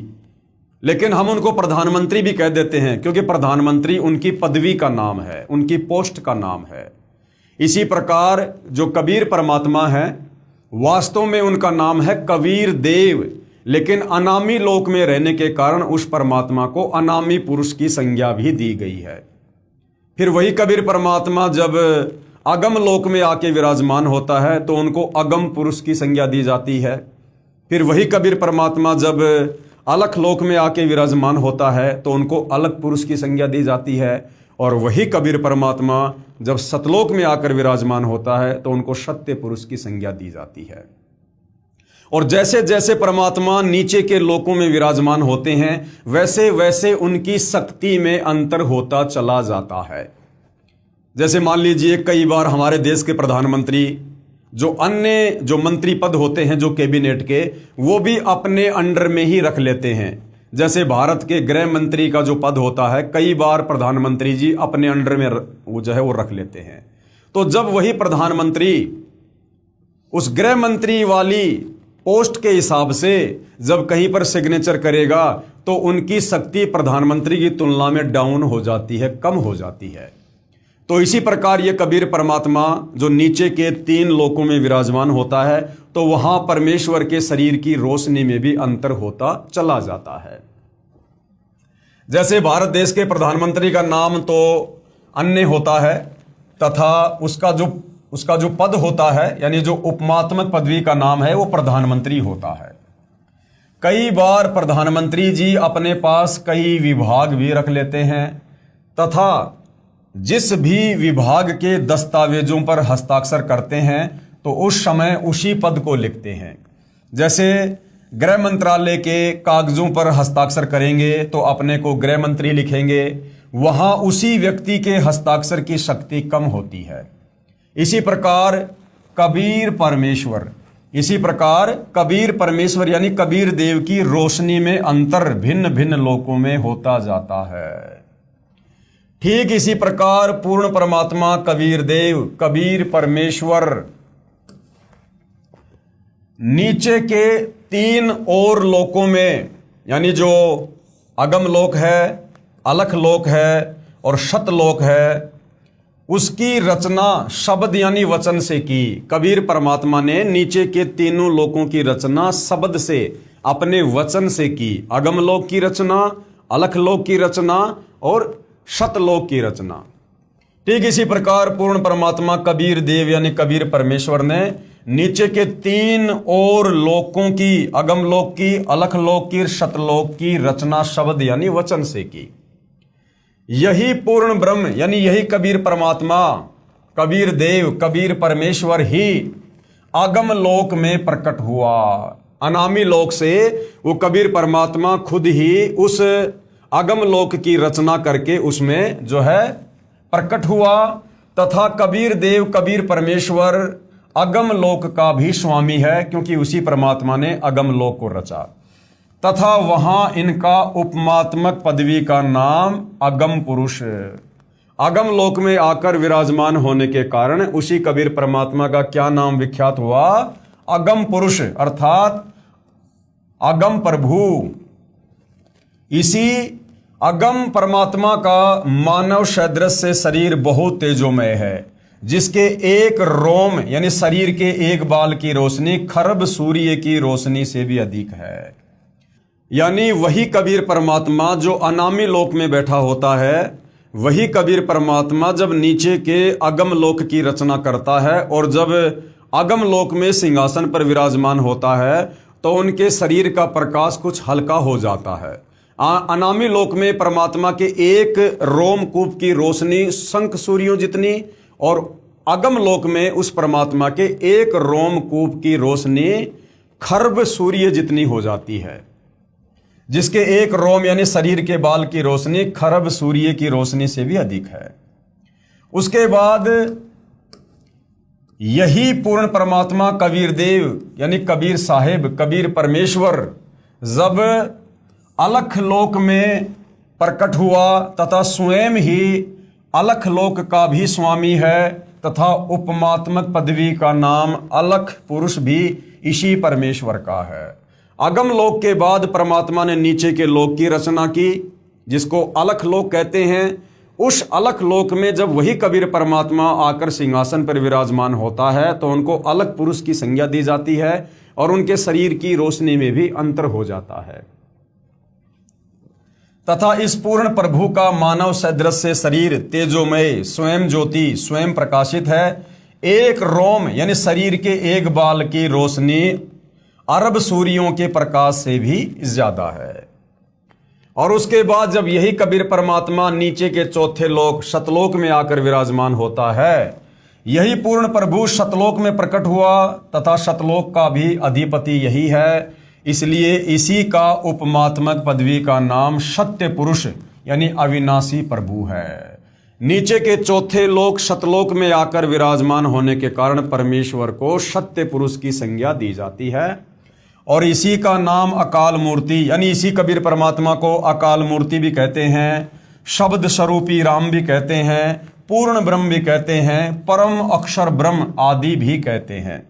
लेकिन हम उनको प्रधानमंत्री भी कह देते हैं, क्योंकि प्रधानमंत्री उनकी पदवी का नाम है, उनकी पोस्ट का नाम है। इसी प्रकार जो कबीर परमात्मा है, वास्तव में उनका नाम है कबीर देव, लेकिन अनामी लोक में रहने के कारण उस परमात्मा को अनामी पुरुष की संज्ञा भी दी गई है। फिर वही कबीर परमात्मा जब अगम लोक में आके विराजमान होता है तो उनको अगम पुरुष की संज्ञा दी जाती है। फिर वही कबीर परमात्मा जब अलख लोक में आके विराजमान होता है तो उनको अलग पुरुष की संज्ञा दी जाती है। और वही कबीर परमात्मा जब सतलोक में आकर विराजमान होता है तो उनको सत्य पुरुष की संज्ञा दी जाती है। और जैसे जैसे परमात्मा नीचे के लोकों में विराजमान होते हैं, वैसे वैसे उनकी शक्ति में अंतर होता चला जाता है। जैसे मान लीजिए कई बार हमारे देश के प्रधानमंत्री जो अन्य जो मंत्री पद होते हैं जो कैबिनेट के, वो भी अपने अंडर में ही रख लेते हैं। जैसे भारत के गृह मंत्री का जो पद होता है, कई बार प्रधानमंत्री जी अपने अंडर में वो जो है वो रख लेते हैं। तो जब वही प्रधानमंत्री उस गृह मंत्री वाली पोस्ट के हिसाब से जब कहीं पर सिग्नेचर करेगा तो उनकी शक्ति प्रधानमंत्री की तुलना में डाउन हो जाती है, कम हो जाती है। तो इसी प्रकार ये कबीर परमात्मा जो नीचे के 3 लोकों में विराजमान होता है, तो वहां परमेश्वर के शरीर की रोशनी में भी अंतर होता चला जाता है। जैसे भारत देश के प्रधानमंत्री का नाम तो अन्य होता है, तथा उसका जो पद होता है यानी जो उपमात्मक पदवी का नाम है वो प्रधानमंत्री होता है। कई बार प्रधानमंत्री जी अपने पास कई विभाग भी रख लेते हैं, तथा जिस भी विभाग के दस्तावेजों पर हस्ताक्षर करते हैं तो उस समय उसी पद को लिखते हैं। जैसे गृह मंत्रालय के कागजों पर हस्ताक्षर करेंगे तो अपने को गृह मंत्री लिखेंगे, वहां उसी व्यक्ति के हस्ताक्षर की शक्ति कम होती है। इसी प्रकार कबीर परमेश्वर यानी कबीर देव की रोशनी में अंतर भिन्न भिन्न लोकों में होता जाता है। ठीक इसी प्रकार पूर्ण परमात्मा कबीर देव, कबीर परमेश्वर नीचे के 3 और लोकों में, यानी जो अगम लोक है, अलख लोक है और शतलोक है, उसकी रचना शब्द यानी वचन से की। कबीर परमात्मा ने नीचे के 3 लोकों की रचना शब्द से, अपने वचन से की। अगम लोक की रचना, अलख लोक की रचना और शतलोक की रचना। ठीक इसी प्रकार पूर्ण परमात्मा कबीर देव यानी कबीर परमेश्वर ने नीचे के 3 और लोकों की, अगम लोक की, अलख लोक की, शतलोक की रचना शब्द यानी वचन से की। यही पूर्ण ब्रह्म यानी यही कबीर परमात्मा, कबीर देव, कबीर परमेश्वर ही आगम लोक में प्रकट हुआ। अनामी लोक से वो कबीर परमात्मा खुद ही उस आगम लोक की रचना करके उसमें जो है प्रकट हुआ, तथा कबीर देव, कबीर परमेश्वर अगम लोक का भी स्वामी है, क्योंकि उसी परमात्मा ने अगम लोक को रचा। तथा वहां इनका उपमात्मक पदवी का नाम अगम पुरुष, अगम लोक में आकर विराजमान होने के कारण उसी कबीर परमात्मा का क्या नाम विख्यात हुआ? अगम पुरुष, अर्थात अगम प्रभु। इसी अगम परमात्मा का मानव सदृश से शरीर बहुत तेजोमय है, जिसके एक रोम यानी शरीर के एक बाल की रोशनी खरब सूर्य की रोशनी से भी अधिक है। यानी वही कबीर परमात्मा जो अनामी लोक में बैठा होता है, वही कबीर परमात्मा जब नीचे के अगम लोक की रचना करता है और जब अगम लोक में सिंहासन पर विराजमान होता है तो उनके शरीर का प्रकाश कुछ हल्का हो जाता है। अनामी लोक में परमात्मा के एक रोमकूप की रोशनी शंख सूर्यों जितनी, और अगम लोक में उस परमात्मा के एक रोमकूप की रोशनी खरब सूर्य जितनी हो जाती है, जिसके एक रोम यानी शरीर के बाल की रोशनी खरब सूर्य की रोशनी से भी अधिक है। उसके बाद यही पूर्ण परमात्मा कबीर देव यानी कबीर साहेब, कबीर परमेश्वर जब अलख लोक में प्रकट हुआ तथा स्वयं ही अलख लोक का भी स्वामी है, तथा उपमात्मक पदवी का नाम अलख पुरुष भी इसी परमेश्वर का है। अगम लोक के बाद परमात्मा ने नीचे के लोक की रचना की, जिसको अलख लोक कहते हैं। उस अलख लोक में जब वही कबीर परमात्मा आकर सिंहासन पर विराजमान होता है तो उनको अलख पुरुष की संज्ञा दी जाती है और उनके शरीर की रोशनी में भी अंतर हो जाता है। तथा इस पूर्ण प्रभु का मानव सदृश से शरीर तेजोमय, स्वयं ज्योति, स्वयं प्रकाशित है। एक रोम यानी शरीर के एक बाल की रोशनी अरब सूर्यों के प्रकाश से भी ज्यादा है। और उसके बाद जब यही कबीर परमात्मा नीचे के चौथे लोक शतलोक में आकर विराजमान होता है, यही पूर्ण प्रभु शतलोक में प्रकट हुआ तथा शतलोक का भी अधिपति यही है। इसलिए इसी का उपमात्मक पदवी का नाम सत्य पुरुष यानी अविनाशी प्रभु है। नीचे के चौथे लोक शतलोक में आकर विराजमान होने के कारण परमेश्वर को सत्य पुरुष की संज्ञा दी जाती है। और इसी का नाम अकाल मूर्ति यानी इसी कबीर परमात्मा को अकाल मूर्ति भी कहते हैं, शब्द स्वरूपी राम भी कहते हैं, पूर्ण ब्रह्म भी कहते हैं, परम अक्षर ब्रह्म आदि भी कहते हैं।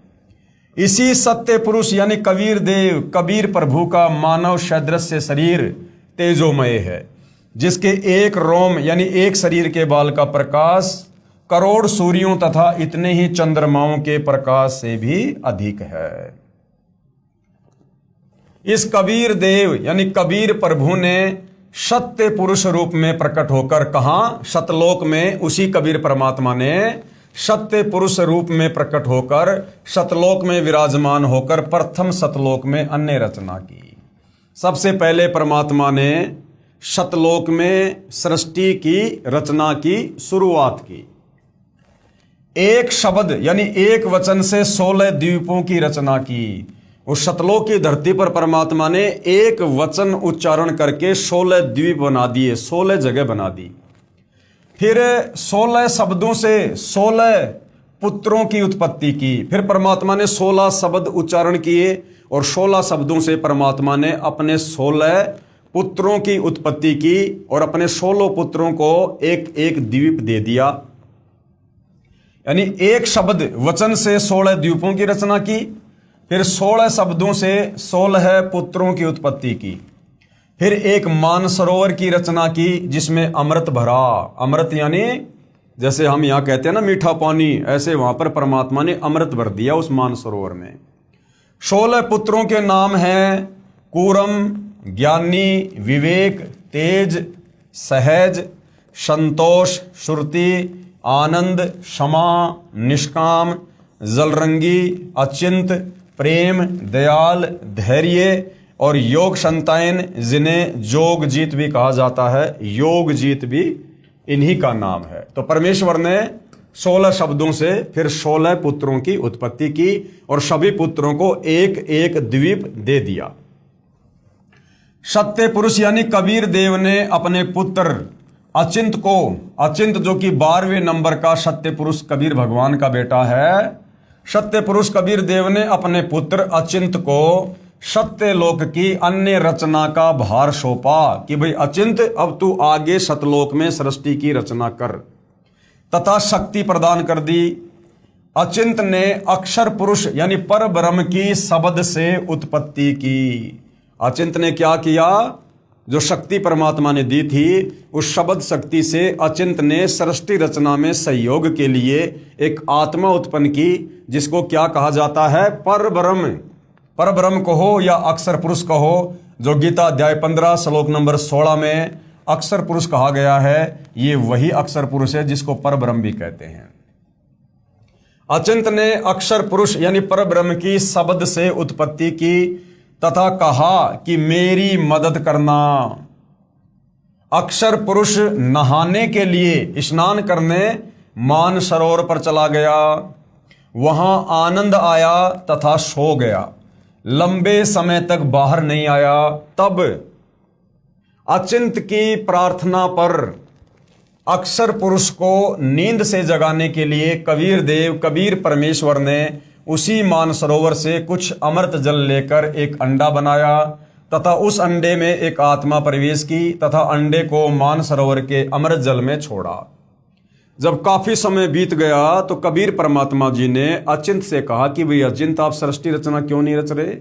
इसी सत्य पुरुष यानी कबीर देव, कबीर प्रभु का मानव सदृश से शरीर तेजोमय है, जिसके एक रोम यानी एक शरीर के बाल का प्रकाश करोड़ सूर्यों तथा इतने ही चंद्रमाओं के प्रकाश से भी अधिक है। इस कबीर देव यानी कबीर प्रभु ने सत्य पुरुष रूप में प्रकट होकर कहां? शतलोक में उसी कबीर परमात्मा ने सत्य पुरुष रूप में प्रकट होकर शतलोक में विराजमान होकर प्रथम शतलोक में अन्य रचना की। सबसे पहले परमात्मा ने शतलोक में सृष्टि की रचना की शुरुआत की। एक शब्द यानी एक वचन से 16 द्वीपों की रचना की। उस शतलोक की धरती पर परमात्मा ने एक वचन उच्चारण करके 16 द्वीप बना दिए, 16 जगह बना दी। फिर 16 शब्दों से 16 पुत्रों की उत्पत्ति की। फिर परमात्मा ने 16 शब्द उच्चारण किए और 16 शब्दों से परमात्मा ने अपने 16 पुत्रों की उत्पत्ति की और अपने 16 पुत्रों को एक एक द्वीप दे दिया। यानी एक शब्द वचन से 16 द्वीपों की रचना की, फिर 16 शब्दों से 16 पुत्रों की उत्पत्ति की, फिर एक मानसरोवर की रचना की जिसमें अमृत भरा। अमृत यानी जैसे हम यहाँ कहते हैं ना मीठा पानी, ऐसे वहां पर परमात्मा ने अमृत भर दिया उस मानसरोवर में। 16 पुत्रों के नाम हैं कूरम, ज्ञानी, विवेक, तेज, सहज, संतोष, श्रुति, आनंद, क्षमा, निष्काम, जलरंगी, अचिंत, प्रेम, दयाल, धैर्य और योग संतायन, जिन्हें योग जीत भी कहा जाता है। योग जीत भी इन्हीं का नाम है। तो परमेश्वर ने 16 शब्दों से फिर 16 पुत्रों की उत्पत्ति की और सभी पुत्रों को एक एक द्वीप दे दिया। सत्य पुरुष यानी कबीर देव ने अपने पुत्र अचिंत को, अचिंत जो कि 12वें नंबर का सत्य पुरुष कबीर भगवान का बेटा है, सत्य पुरुष कबीर देव ने अपने पुत्र अचिंत को सत्य लोक की अन्य रचना का भार सौंपा कि भाई अचिंत अब तू आगे सतलोक में सृष्टि की रचना कर, तथा शक्ति प्रदान कर दी। अचिंत ने अक्षर पुरुष यानी पर ब्रह्म की शब्द से उत्पत्ति की। अचिंत ने क्या किया? जो शक्ति परमात्मा ने दी थी उस शब्द शक्ति से अचिंत ने सृष्टि रचना में सहयोग के लिए एक आत्मा उत्पन्न की, जिसको क्या कहा जाता है? पर ब्रह्म। पर ब्रह्म कहो या अक्षर पुरुष कहो, जो गीता अध्याय 15 श्लोक नंबर 16 में अक्षर पुरुष कहा गया है, ये वही अक्षर पुरुष है जिसको पर ब्रह्म भी कहते हैं। अचिंत ने अक्षर पुरुष यानी पर ब्रह्म की शब्द से उत्पत्ति की तथा कहा कि मेरी मदद करना। अक्षर पुरुष नहाने के लिए स्नान करने मानसरोवर पर चला गया, वहां आनंद आया तथा सो गया, लंबे समय तक बाहर नहीं आया। तब अचिंत की प्रार्थना पर अक्षर पुरुष को नींद से जगाने के लिए कबीर देव, कबीर परमेश्वर ने उसी मानसरोवर से कुछ अमृत जल लेकर एक अंडा बनाया तथा उस अंडे में एक आत्मा प्रवेश की तथा अंडे को मानसरोवर के अमृत जल में छोड़ा। जब काफी समय बीत गया तो कबीर परमात्मा जी ने अचिंत से कहा कि भाई अचिंत, आप सृष्टि रचना क्यों नहीं रच रहे?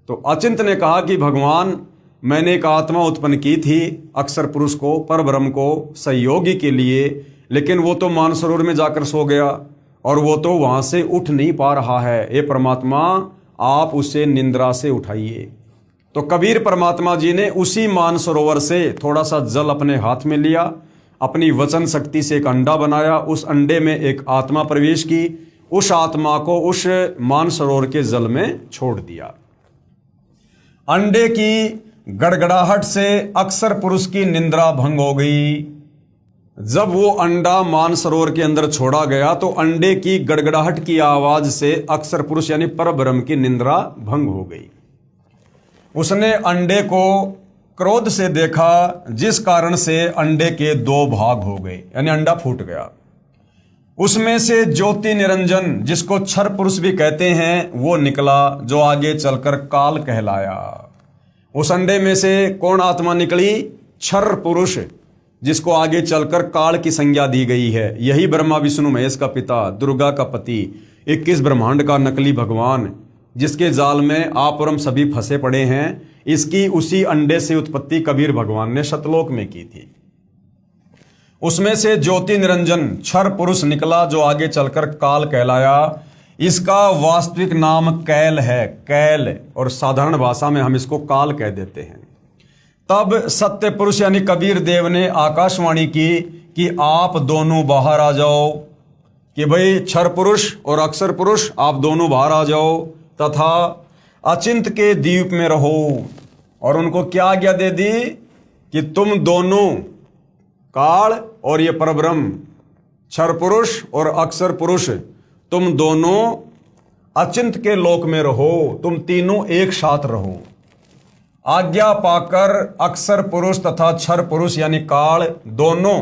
तो अचिंत ने कहा कि भगवान, मैंने एक आत्मा उत्पन्न की थी अक्षर पुरुष को, पर ब्रह्म को सहयोगी के लिए, लेकिन वो तो मानसरोवर में जाकर सो गया और वो तो वहां से उठ नहीं पा रहा है। ये परमात्मा, आप उसे निंद्रा से उठाइए। तो कबीर परमात्मा जी ने उसी मानसरोवर से थोड़ा सा जल अपने हाथ में लिया, अपनी वचन शक्ति से एक अंडा बनाया, उस अंडे में एक आत्मा प्रवेश की, उस आत्मा को उस मानसरोवर के जल में छोड़ दिया। अंडे की गड़गड़ाहट से अक्षर पुरुष की निंद्रा भंग हो गई। जब वो अंडा मानसरोवर के अंदर छोड़ा गया तो अंडे की गड़गड़ाहट की आवाज से अक्षर पुरुष यानी परब्रह्म की निंद्रा भंग हो गई। उसने अंडे को क्रोध से देखा, जिस कारण से अंडे के 2 भाग हो गए, यानी अंडा फूट गया। उसमें से ज्योति निरंजन, जिसको क्षर पुरुष भी कहते हैं, वो निकला, जो आगे चलकर काल कहलाया। उस अंडे में से कौन आत्मा निकली? क्षर पुरुष, जिसको आगे चलकर काल की संज्ञा दी गई है। यही ब्रह्मा विष्णु महेश का पिता, दुर्गा का पति, 21 ब्रह्मांड का नकली भगवान, जिसके जाल में आप और हम सभी फंसे पड़े हैं, इसकी उसी अंडे से उत्पत्ति कबीर भगवान ने सतलोक में की थी। उसमें से ज्योति निरंजन क्षर पुरुष निकला, जो आगे चलकर काल कहलाया। इसका वास्तविक नाम कैल है, कैल, और साधारण भाषा में हम इसको काल कह देते हैं। तब सत्य पुरुष यानी कबीर देव ने आकाशवाणी की कि आप दोनों बाहर आ जाओ, कि भाई क्षर पुरुष और अक्षर पुरुष आप दोनों बाहर आ जाओ तथा अचिंत के द्वीप में रहो। और उनको क्या आज्ञा दे दी कि तुम दोनों, काल और ये परब्रह्म, क्षर पुरुष और अक्षर पुरुष, तुम दोनों अचिंत के लोक में रहो, तुम तीनों एक साथ रहो। आज्ञा पाकर अक्षर पुरुष तथा क्षर पुरुष यानी काल दोनों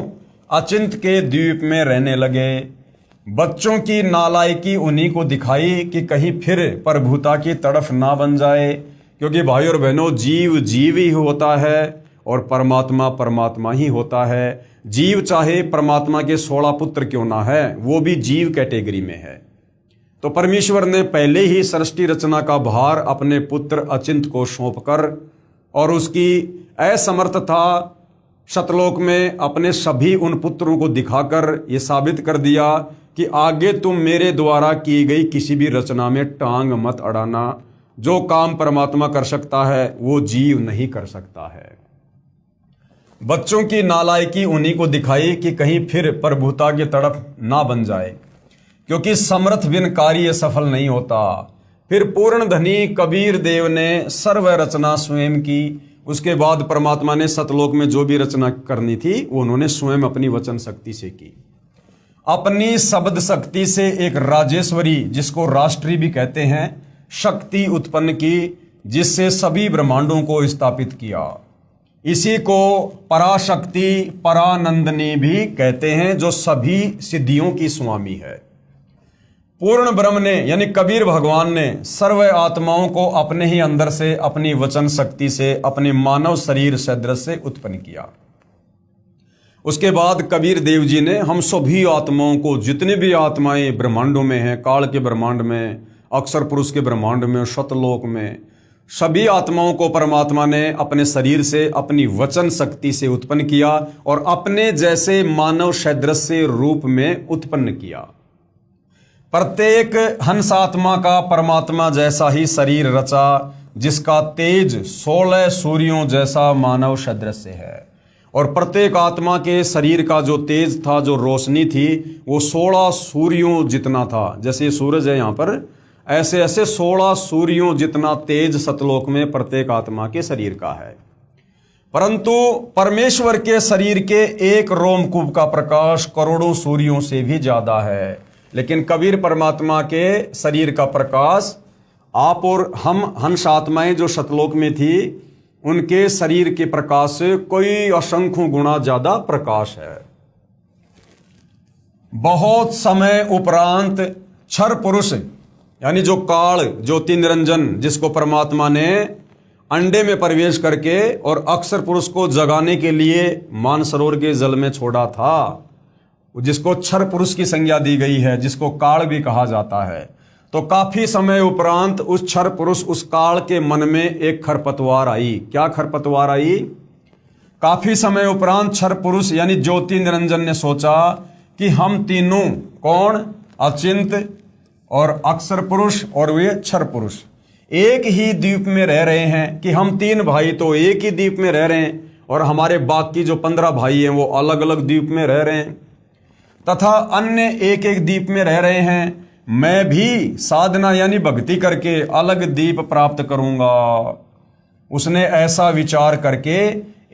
अचिंत के द्वीप में रहने लगे। बच्चों की नालायकी उन्हीं को दिखाई कि कहीं फिर प्रभुता की तड़फ ना बन जाए, क्योंकि भाई और बहनों, जीव जीव ही होता है और परमात्मा परमात्मा ही होता है। जीव चाहे परमात्मा के 16 पुत्र क्यों ना है, वो भी जीव कैटेगरी में है। तो परमेश्वर ने पहले ही सृष्टि रचना का भार अपने पुत्र अचिंत को सौंपकर और उसकी असमर्थता शतलोक में अपने सभी उन पुत्रों को दिखाकर ये साबित कर दिया कि आगे तुम मेरे द्वारा की गई किसी भी रचना में टांग मत अड़ाना। जो काम परमात्मा कर सकता है वो जीव नहीं कर सकता है। बच्चों की नालायकी उन्हीं को दिखाई कि कहीं फिर प्रभुता की तरफ ना बन जाए, क्योंकि समर्थ बिन कार्य सफल नहीं होता। फिर पूर्ण धनी कबीर देव ने सर्व रचना स्वयं की। उसके बाद परमात्मा ने सतलोक में जो भी रचना करनी थी वो उन्होंने स्वयं अपनी वचन शक्ति से की। अपनी शब्द शक्ति से एक राजेश्वरी, जिसको राष्ट्री भी कहते हैं, शक्ति उत्पन्न की, जिससे सभी ब्रह्मांडों को स्थापित किया। इसी को पराशक्ति परानंदनी भी कहते हैं, जो सभी सिद्धियों की स्वामी है। पूर्ण ब्रह्म ने यानी कबीर भगवान ने सर्व आत्माओं को अपने ही अंदर से अपनी वचन शक्ति से अपने मानव शरीर सदृश से उत्पन्न किया। उसके बाद कबीर देव जी ने हम सभी आत्माओं को, जितने भी आत्माएं ब्रह्मांडों में हैं, काल के ब्रह्मांड में, अक्षर पुरुष के ब्रह्मांड में, शतलोक में, सभी आत्माओं को परमात्मा ने अपने शरीर से अपनी वचन शक्ति से उत्पन्न किया और अपने जैसे मानव सदृश से रूप में उत्पन्न किया। प्रत्येक हंस आत्मा का परमात्मा जैसा ही शरीर रचा, जिसका तेज 16 सूर्यों जैसा मानव सदृश है। और प्रत्येक आत्मा के शरीर का जो तेज था, जो रोशनी थी, वो 16 सूर्यों जितना था। जैसे सूरज है यहाँ पर, ऐसे ऐसे 16 सूर्यों जितना तेज सतलोक में प्रत्येक आत्मा के शरीर का है। परंतु परमेश्वर के शरीर के एक रोमकूप का प्रकाश करोड़ों सूर्यों से भी ज्यादा है। लेकिन कबीर परमात्मा के शरीर का प्रकाश, आप और हम हंस आत्माएं जो सतलोक में थी, उनके शरीर के प्रकाश से कोई असंख्य गुना ज्यादा प्रकाश है। बहुत समय उपरांत क्षर पुरुष यानी जो काल ज्योति निरंजन, जिसको परमात्मा ने अंडे में प्रवेश करके और अक्षर पुरुष को जगाने के लिए मानसरोवर के जल में छोड़ा था, जिसको क्षर पुरुष की संज्ञा दी गई है, जिसको काल भी कहा जाता है। तो काफी समय उपरांत उस क्षर पुरुष, उस काल के मन में एक खरपतवार आई। क्या खरपतवार आई? काफी समय उपरांत क्षर पुरुष यानी ज्योति निरंजन ने सोचा कि हम तीनों, कौन? अचिंत और अक्षर पुरुष और वे क्षर पुरुष, एक ही द्वीप में रह रहे हैं। कि हम 3 भाई तो एक ही द्वीप में रह रहे हैं और हमारे बाकी जो 15 भाई हैं वो अलग अलग द्वीप में रह रहे हैं, तथा अन्य एक एक द्वीप में रह रहे हैं। मैं भी साधना यानी भक्ति करके अलग द्वीप प्राप्त करूंगा। उसने ऐसा विचार करके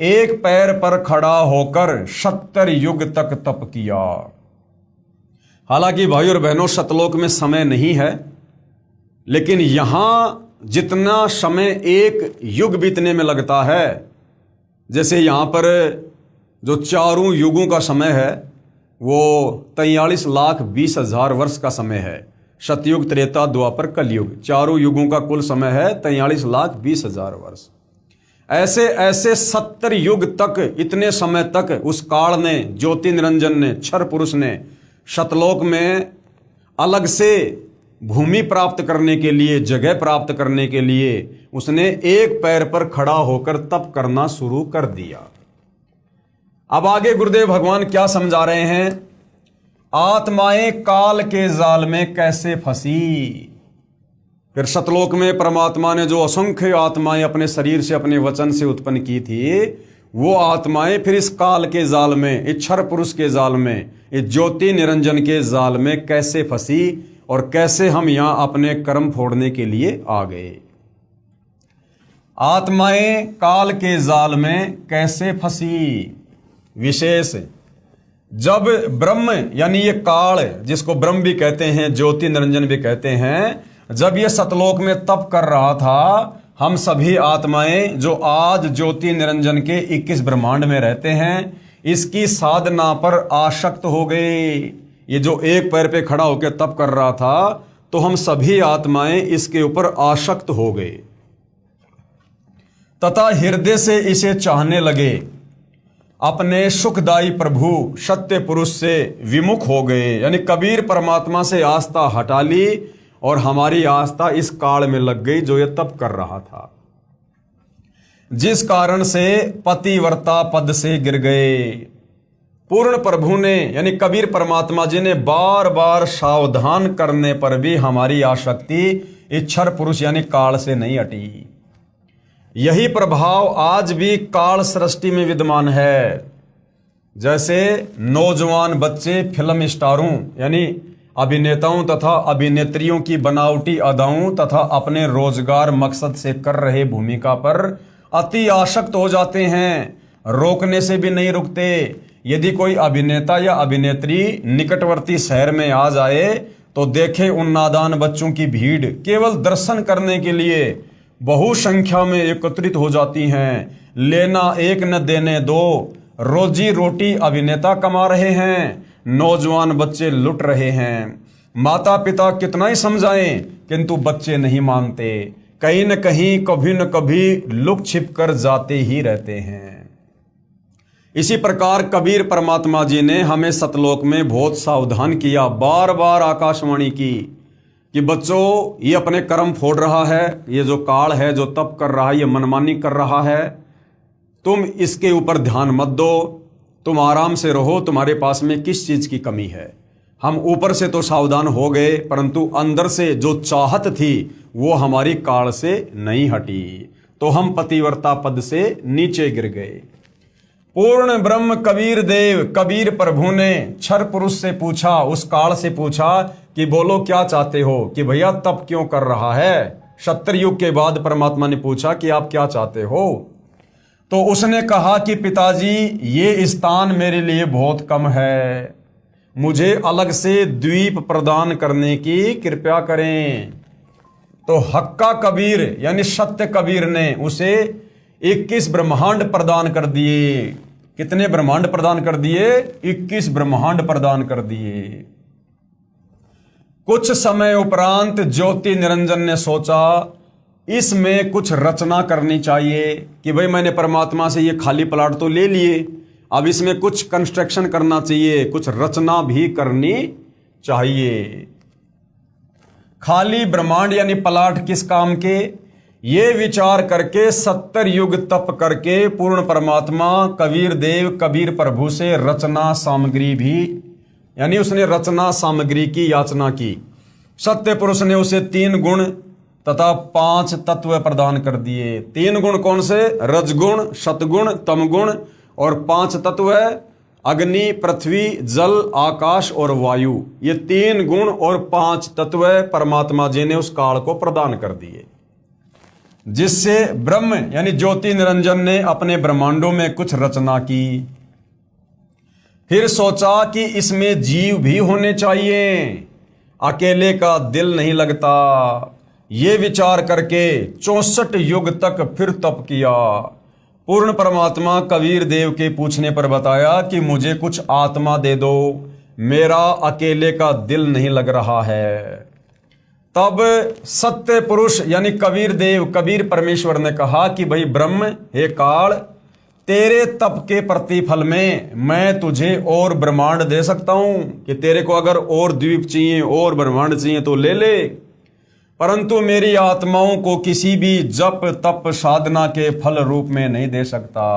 एक पैर पर खड़ा होकर 70 युग तक तप किया। हालांकि भाई और बहनों, सतलोक में समय नहीं है, लेकिन यहां जितना समय एक युग बीतने में लगता है, जैसे यहां पर जो चारों युगों का समय है वो 43,20,000 वर्ष का समय है। सतयुग, त्रेता, द्वापर, कलयुग, चारों युगों का कुल समय है 43,20,000 वर्ष। ऐसे ऐसे 70 युग तक, इतने समय तक उस काल ने, ज्योति निरंजन ने, क्षर पुरुष ने सतलोक में अलग से भूमि प्राप्त करने के लिए, जगह प्राप्त करने के लिए उसने एक पैर पर खड़ा होकर तप करना शुरू कर दिया। अब आगे गुरुदेव भगवान क्या समझा रहे हैं? आत्माएं काल के जाल में कैसे फंसी। फिर सतलोक में परमात्मा ने जो असंख्य आत्माएं अपने शरीर से, अपने वचन से उत्पन्न की थी, वो आत्माएं फिर इस काल के जाल में, इस क्षर पुरुष के जाल में, इस ज्योति निरंजन के जाल में कैसे फंसी और कैसे हम यहां अपने कर्म फोड़ने के लिए आ गए। आत्माएं काल के जाल में कैसे फंसी? विशेष जब ब्रह्म यानी ये काल, जिसको ब्रह्म भी कहते हैं, ज्योति निरंजन भी कहते हैं, जब ये सतलोक में तप कर रहा था, हम सभी आत्माएं जो आज ज्योति निरंजन के 21 ब्रह्मांड में रहते हैं, इसकी साधना पर आसक्त हो गए। ये जो एक पैर पे खड़ा होकर तप कर रहा था, तो हम सभी आत्माएं इसके ऊपर आसक्त हो गए। तथा हृदय से इसे चाहने लगे, अपने सुखदायी प्रभु सत्य पुरुष से विमुख हो गए। यानी कबीर परमात्मा से आस्था हटा ली और हमारी आस्था इस काल में लग गई जो ये तप कर रहा था, जिस कारण से पतिव्रता पद से गिर गए। पूर्ण प्रभु ने यानी कबीर परमात्मा जी ने बार बार सावधान करने पर भी हमारी आसक्ति इच्छर पुरुष यानी काल से नहीं हटी। यही प्रभाव आज भी काल सृष्टि में विद्यमान है। जैसे नौजवान बच्चे फिल्म स्टारों यानी अभिनेताओं तथा अभिनेत्रियों की बनावटी अदाओं तथा अपने रोजगार मकसद से कर रहे भूमिका पर अति आसक्त हो जाते हैं, रोकने से भी नहीं रुकते। यदि कोई अभिनेता या अभिनेत्री निकटवर्ती शहर में आ जाए तो देखे उन नादान बच्चों की भीड़ केवल दर्शन करने के लिए बहु संख्या में एकत्रित हो जाती हैं। लेना एक न देने दो, रोजी रोटी अभिनेता कमा रहे हैं, नौजवान बच्चे लुट रहे हैं। माता पिता कितना ही समझाएं किंतु बच्चे नहीं मानते, कहीं न कहीं कभी न कभी लुक छिप कर जाते ही रहते हैं। इसी प्रकार कबीर परमात्मा जी ने हमें सतलोक में बहुत सावधान किया, बार बार आकाशवाणी की कि बच्चों ये अपने कर्म फोड़ रहा है, ये जो काल है जो तप कर रहा है, ये मनमानी कर रहा है, तुम इसके ऊपर ध्यान मत दो, तुम आराम से रहो, तुम्हारे पास में किस चीज की कमी है। हम ऊपर से तो सावधान हो गए परंतु अंदर से जो चाहत थी वो हमारी काल से नहीं हटी, तो हम पतिव्रता पद से नीचे गिर गए। पूर्ण ब्रह्म कबीर देव कबीर प्रभु ने क्षर पुरुष से पूछा, उस काल से पूछा कि बोलो क्या चाहते हो, कि भैया तप क्यों कर रहा है। सत्तर के बाद परमात्मा ने पूछा कि आप क्या चाहते हो, तो उसने कहा कि पिताजी ये स्थान मेरे लिए बहुत कम है, मुझे अलग से द्वीप प्रदान करने की कृपया करें। तो हक्का कबीर यानी सत्य कबीर ने उसे 21 ब्रह्मांड प्रदान कर दिए। कितने ब्रह्मांड प्रदान कर दिए? 21 ब्रह्मांड प्रदान कर दिए। कुछ समय उपरांत ज्योति निरंजन ने सोचा इसमें कुछ रचना करनी चाहिए कि भाई मैंने परमात्मा से ये खाली प्लाट तो ले लिए, अब इसमें कुछ कंस्ट्रक्शन करना चाहिए, कुछ रचना भी करनी चाहिए। खाली ब्रह्मांड यानी प्लाट किस काम के, ये विचार करके 70 युग तप करके पूर्ण परमात्मा कबीर देव कबीर प्रभु से रचना सामग्री भी यानी उसने रचना सामग्री की याचना की। सत्य पुरुष ने उसे 3 गुण तथा 5 तत्व प्रदान कर दिए। 3 गुण कौन से? रजगुण, सतगुण, तमगुण और 5 तत्व है अग्नि, पृथ्वी, जल, आकाश और वायु। ये 3 गुण और 5 तत्व परमात्मा जी ने उस काल को प्रदान कर दिए, जिससे ब्रह्म यानी ज्योति निरंजन ने अपने ब्रह्मांडों में कुछ रचना की। फिर सोचा कि इसमें जीव भी होने चाहिए, अकेले का दिल नहीं लगता। ये विचार करके 64 युग तक फिर तप किया। पूर्ण परमात्मा कबीर देव के पूछने पर बताया कि मुझे कुछ आत्मा दे दो, मेरा अकेले का दिल नहीं लग रहा है। तब सत्य पुरुष यानी कबीर देव कबीर परमेश्वर ने कहा कि भाई ब्रह्म, हे काल, तेरे तप के प्रतिफल में मैं तुझे और ब्रह्मांड दे सकता हूं कि तेरे को अगर और द्वीप चाहिए और ब्रह्मांड चाहिए तो ले ले, परंतु मेरी आत्माओं को किसी भी जप तप साधना के फल रूप में नहीं दे सकता।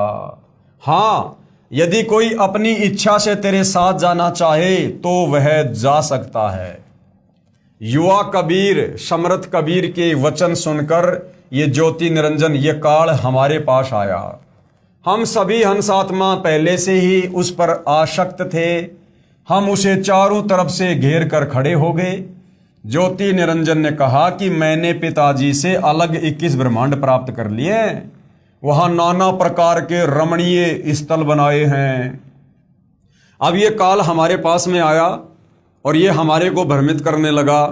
हाँ, यदि कोई अपनी इच्छा से तेरे साथ जाना चाहे तो वह जा सकता है। युवा कबीर समर्थ कबीर के वचन सुनकर ये ज्योति निरंजन ये काल हमारे पास आया। हम सभी हंसात्मा पहले से ही उस पर आसक्त थे, हम उसे चारों तरफ से घेर कर खड़े हो गए। ज्योति निरंजन ने कहा कि मैंने पिताजी से अलग 21 ब्रह्मांड प्राप्त कर लिए, वहां नाना प्रकार के रमणीय स्थल बनाए हैं। अब ये काल हमारे पास में आया और ये हमारे को भ्रमित करने लगा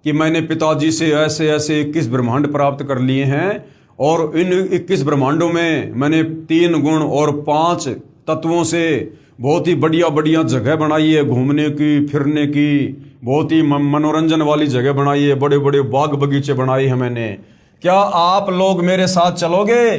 कि मैंने पिताजी से ऐसे ऐसे 21 ब्रह्मांड प्राप्त कर लिए हैं और इन 21 ब्रह्मांडों में मैंने 3 गुण और 5 तत्वों से बहुत ही बढ़िया बढ़िया जगह बनाई है, घूमने की फिरने की बहुत ही मनोरंजन वाली जगह बनाई है, बड़े बड़े बाग बगीचे बनाए हैं मैंने। क्या आप लोग मेरे साथ चलोगे?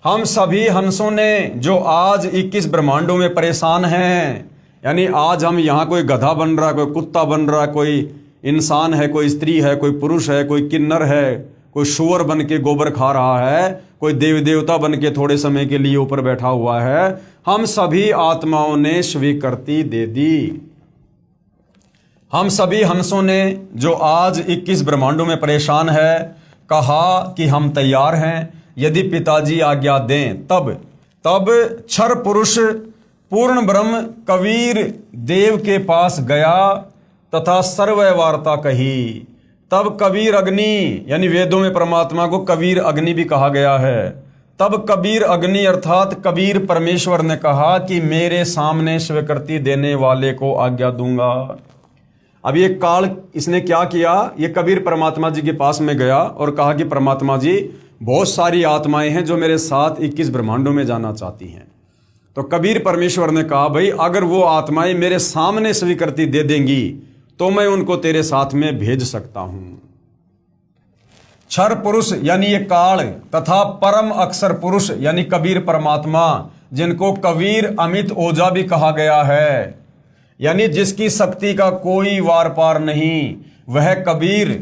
हम सभी हंसों ने जो आज 21 ब्रह्मांडों में परेशान हैं, यानी आज हम यहाँ कोई गधा बन रहा, कोई कुत्ता बन रहा, कोई इंसान है, कोई स्त्री है, कोई पुरुष है, कोई किन्नर है, कोई शुअर बन के गोबर खा रहा है, कोई देवी देवता बन के थोड़े समय के लिए ऊपर बैठा हुआ है, हम सभी आत्माओं ने स्वीकृति दे दी। हम सभी हंसों ने जो आज 21 ब्रह्मांडों में परेशान है, कहा कि हम तैयार हैं, यदि पिताजी आज्ञा दें तब क्षर पुरुष पूर्ण ब्रह्म कबीर देव के पास गया तथा सर्वय वार्ता कही। तब कबीर अग्नि, यानी वेदों में परमात्मा को कबीर अग्नि भी कहा गया है, तब कबीर अग्नि अर्थात कबीर परमेश्वर ने कहा कि मेरे सामने स्वीकृति देने वाले को आज्ञा दूंगा। अब ये काल इसने क्या किया, ये कबीर परमात्मा जी के पास में गया और कहा कि परमात्मा जी, बहुत सारी आत्माएं हैं जो मेरे साथ 21 ब्रह्मांडों में जाना चाहती हैं। तो कबीर परमेश्वर ने कहा, भाई अगर वो आत्माएं मेरे सामने स्वीकृति दे देंगी तो मैं उनको तेरे साथ में भेज सकता हूं। क्षर पुरुष यानी ये काल तथा परम अक्षर पुरुष यानी कबीर परमात्मा, जिनको कबीर अमित ओझा भी कहा गया है, यानी जिसकी शक्ति का कोई वार पार नहीं, वह कबीर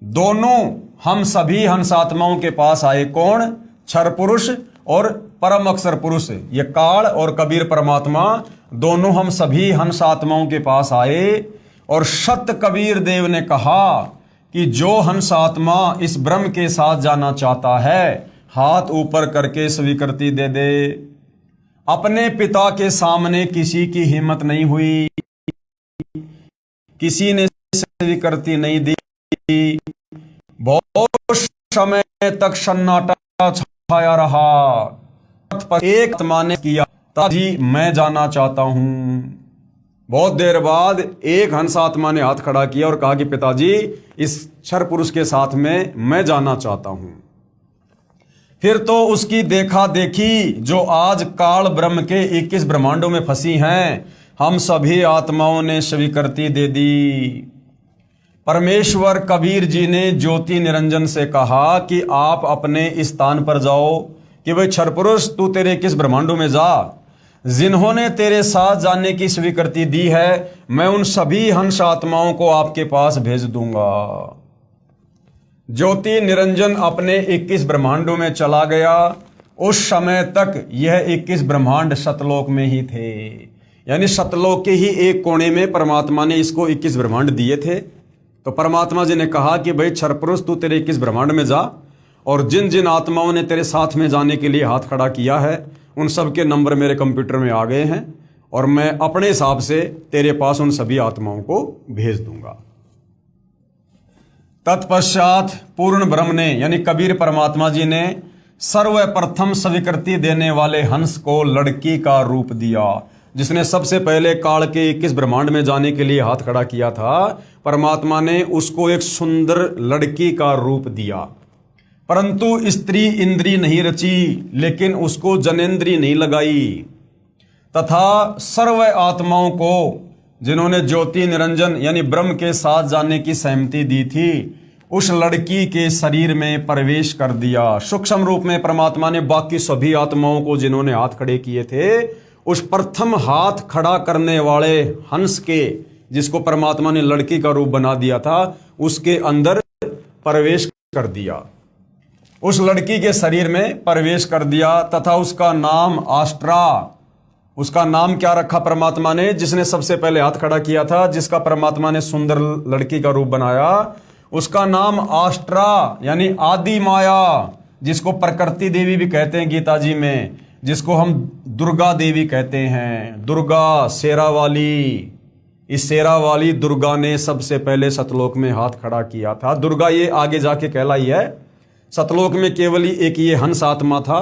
दोनों हम सभी हंसात्माओं के पास आए। कौन? क्षर पुरुष और परम अक्षर पुरुष, ये काल और कबीर परमात्मा दोनों हम सभी हंसात्माओं के पास आए और सत कबीर देव ने कहा कि जो हंसात्मा इस ब्रह्म के साथ जाना चाहता है, हाथ ऊपर करके स्वीकृति दे दे। अपने पिता के सामने किसी की हिम्मत नहीं हुई, किसी ने स्वीकृति नहीं दी। बहुत समय तक सन्नाटा छाया रहा। एक आत्मा ने किया, ताजी मैं जाना चाहता हूं। बहुत देर बाद एक हंस आत्मा ने हाथ खड़ा किया और कहा कि पिताजी, इस क्षर पुरुष के साथ में मैं जाना चाहता हूं। फिर तो उसकी देखा देखी जो आज काल ब्रह्म के 21 ब्रह्मांडों में फंसी हैं, हम सभी आत्माओं ने स्वीकृति दे दी। परमेश्वर कबीर जी ने ज्योति निरंजन से कहा कि आप अपने स्थान पर जाओ, कि भाई क्षर पुरुष तू तेरे 21 ब्रह्मांडों में जा। जिन्होंने तेरे साथ जाने की स्वीकृति दी है, मैं उन सभी हंस आत्माओं को आपके पास भेज दूंगा। ज्योति निरंजन अपने 21 ब्रह्मांडों में चला गया। उस समय तक यह 21 ब्रह्मांड सतलोक में ही थे, यानी सतलोक के ही एक कोने में परमात्मा ने इसको 21 ब्रह्मांड दिए थे। तो परमात्मा जी ने कहा कि भाई क्षर पुरुष तू तेरे 21 ब्रह्मांड में जा, और जिन जिन आत्माओं ने तेरे साथ में जाने के लिए हाथ खड़ा किया है, उन सब के नंबर मेरे कंप्यूटर में आ गए हैं और मैं अपने हिसाब से तेरे पास उन सभी आत्माओं को भेज दूंगा। तत्पश्चात पूर्ण ब्रह्म ने यानी कबीर परमात्मा जी ने सर्वप्रथम स्वीकृति देने वाले हंस को लड़की का रूप दिया। जिसने सबसे पहले काल के 21 ब्रह्मांड में जाने के लिए हाथ खड़ा किया था, परमात्मा ने उसको एक सुंदर लड़की का रूप दिया। परंतु स्त्री इंद्री नहीं रची, लेकिन उसको जनेंद्री नहीं लगाई। तथा सर्व आत्माओं को जिन्होंने ज्योति निरंजन यानी ब्रह्म के साथ जाने की सहमति दी थी, उस लड़की के शरीर में प्रवेश कर दिया। सूक्ष्म रूप में परमात्मा ने बाकी सभी आत्माओं को जिन्होंने हाथ खड़े किए थे, उस प्रथम हाथ खड़ा करने वाले हंस के, जिसको परमात्मा ने लड़की का रूप बना दिया था, उसके अंदर प्रवेश कर दिया, उस लड़की के शरीर में प्रवेश कर दिया। तथा उसका नाम आस्ट्रा, उसका नाम क्या रखा परमात्मा ने? जिसने सबसे पहले हाथ खड़ा किया था, जिसका परमात्मा ने सुंदर लड़की का रूप बनाया, उसका नाम आस्ट्रा यानी आदि माया, जिसको प्रकृति देवी भी कहते हैं गीता जी में, जिसको हम दुर्गा देवी कहते हैं। दुर्गा शेरा वाली, इस शेरा वाली दुर्गा ने सबसे पहले सतलोक में हाथ खड़ा किया था। दुर्गा ये आगे जाके कहलाई है। सतलोक में केवल ही एक ये हंस आत्मा था,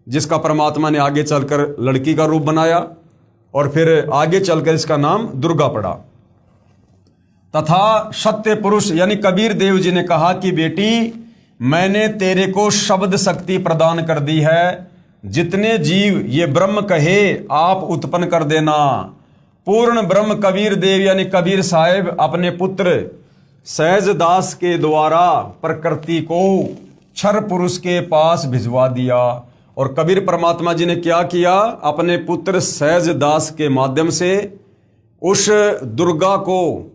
जिसका परमात्मा ने आगे चलकर लड़की का रूप बनाया और फिर आगे चलकर इसका नाम दुर्गा पड़ा। तथा सत्य पुरुष यानी कबीर देव जी ने कहा कि बेटी, मैंने तेरे को शब्द शक्ति प्रदान कर दी है। जितने जीव ये ब्रह्म कहे आप उत्पन्न कर देना। पूर्ण ब्रह्म कबीर देव यानी कबीर साहेब अपने पुत्र सहजदास के द्वारा प्रकृति को क्षर पुरुष के पास भिजवा दिया और कबीर परमात्मा जी ने क्या किया, अपने पुत्र सहज दास के माध्यम से उस दुर्गा को,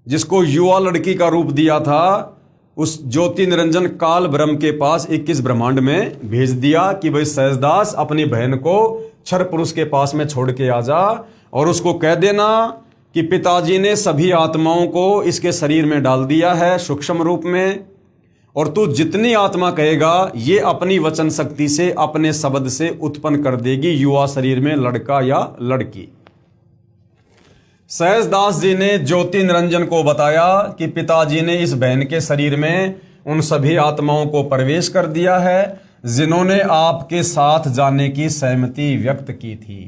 जिसको युवा लड़की का रूप दिया था, उस ज्योति निरंजन काल ब्रह्म के पास 21 ब्रह्मांड में भेज दिया कि भाई सहजदास अपनी बहन को क्षर पुरुष के पास में छोड़ के आ जा और उसको कह देना कि पिताजी ने सभी आत्माओं को इसके शरीर में डाल दिया है सूक्ष्म रूप में, और तू जितनी आत्मा कहेगा ये अपनी वचन शक्ति से, अपने शब्द से उत्पन्न कर देगी युवा शरीर में लड़का या लड़की। सहजदास जी ने ज्योति निरंजन को बताया कि पिताजी ने इस बहन के शरीर में उन सभी आत्माओं को प्रवेश कर दिया है जिन्होंने आपके साथ जाने की सहमति व्यक्त की थी,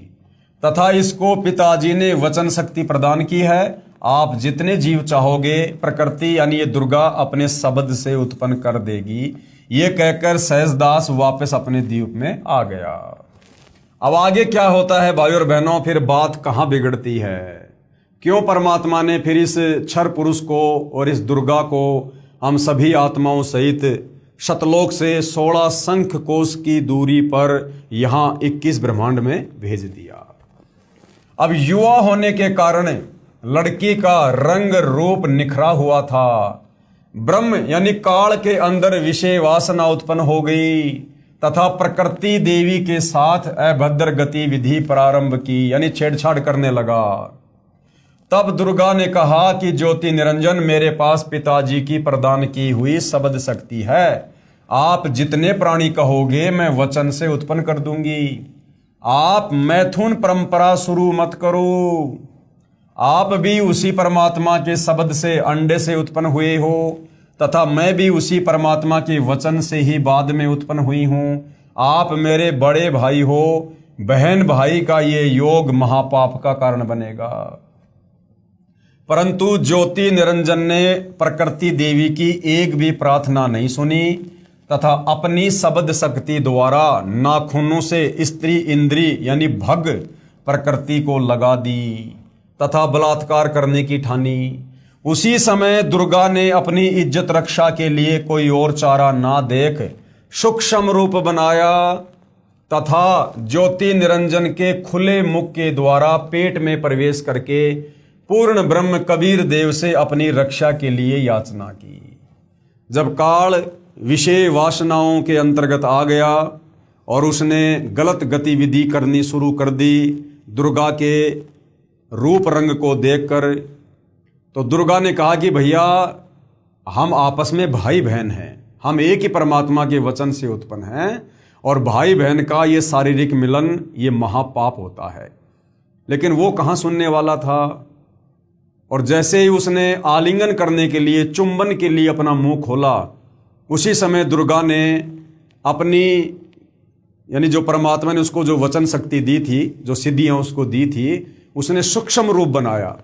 तथा इसको पिताजी ने वचन शक्ति प्रदान की है। आप जितने जीव चाहोगे प्रकृति यानी ये दुर्गा अपने शब्द से उत्पन्न कर देगी। ये कहकर सहजदास वापस अपने द्वीप में आ गया। अब आगे क्या होता है भाइयों और बहनों, फिर बात कहां बिगड़ती है, क्यों परमात्मा ने फिर इस क्षर पुरुष को और इस दुर्गा को हम सभी आत्माओं सहित शतलोक से 16 शंख कोश की दूरी पर यहां 21 ब्रह्मांड में भेज दिया। अब युवा होने के कारण लड़की का रंग रूप निखरा हुआ था। ब्रह्म यानी काल के अंदर विषय वासना उत्पन्न हो गई तथा प्रकृति देवी के साथ अभद्र गतिविधि प्रारंभ की, यानी छेड़छाड़ करने लगा। तब दुर्गा ने कहा कि ज्योति निरंजन, मेरे पास पिताजी की प्रदान की हुई शब्द शक्ति है, आप जितने प्राणी कहोगे मैं वचन से उत्पन्न कर दूंगी। आप मैथुन परंपरा शुरू मत करो, आप भी उसी परमात्मा के शब्द से, अंडे से उत्पन्न हुए हो तथा मैं भी उसी परमात्मा के वचन से ही बाद में उत्पन्न हुई हूं। आप मेरे बड़े भाई हो, बहन भाई का ये योग महापाप का कारण बनेगा। परंतु ज्योति निरंजन ने प्रकृति देवी की एक भी प्रार्थना नहीं सुनी तथा अपनी शब्द शक्ति द्वारा नाखूनों से स्त्री इंद्री यानी भग प्रकृति को लगा दी तथा बलात्कार करने की ठानी। उसी समय दुर्गा ने अपनी इज्जत रक्षा के लिए कोई और चारा ना देख सूक्ष्म रूप बनाया तथा ज्योति निरंजन के खुले मुख के द्वारा पेट में प्रवेश करके पूर्ण ब्रह्म कबीर देव से अपनी रक्षा के लिए याचना की। जब काल विषय वासनाओं के अंतर्गत आ गया और उसने गलत गतिविधि करनी शुरू कर दी दुर्गा के रूप रंग को देखकर, तो दुर्गा ने कहा कि भैया हम आपस में भाई बहन हैं, हम एक ही परमात्मा के वचन से उत्पन्न हैं और भाई बहन का ये शारीरिक मिलन ये महापाप होता है। लेकिन वो कहाँ सुनने वाला था। और जैसे ही उसने आलिंगन करने के लिए, चुंबन के लिए अपना मुंह खोला, उसी समय दुर्गा ने अपनी यानी जो परमात्मा ने उसको जो वचन शक्ति दी थी, जो सिद्धियां उसको दी थी, उसने सूक्ष्म रूप बनाया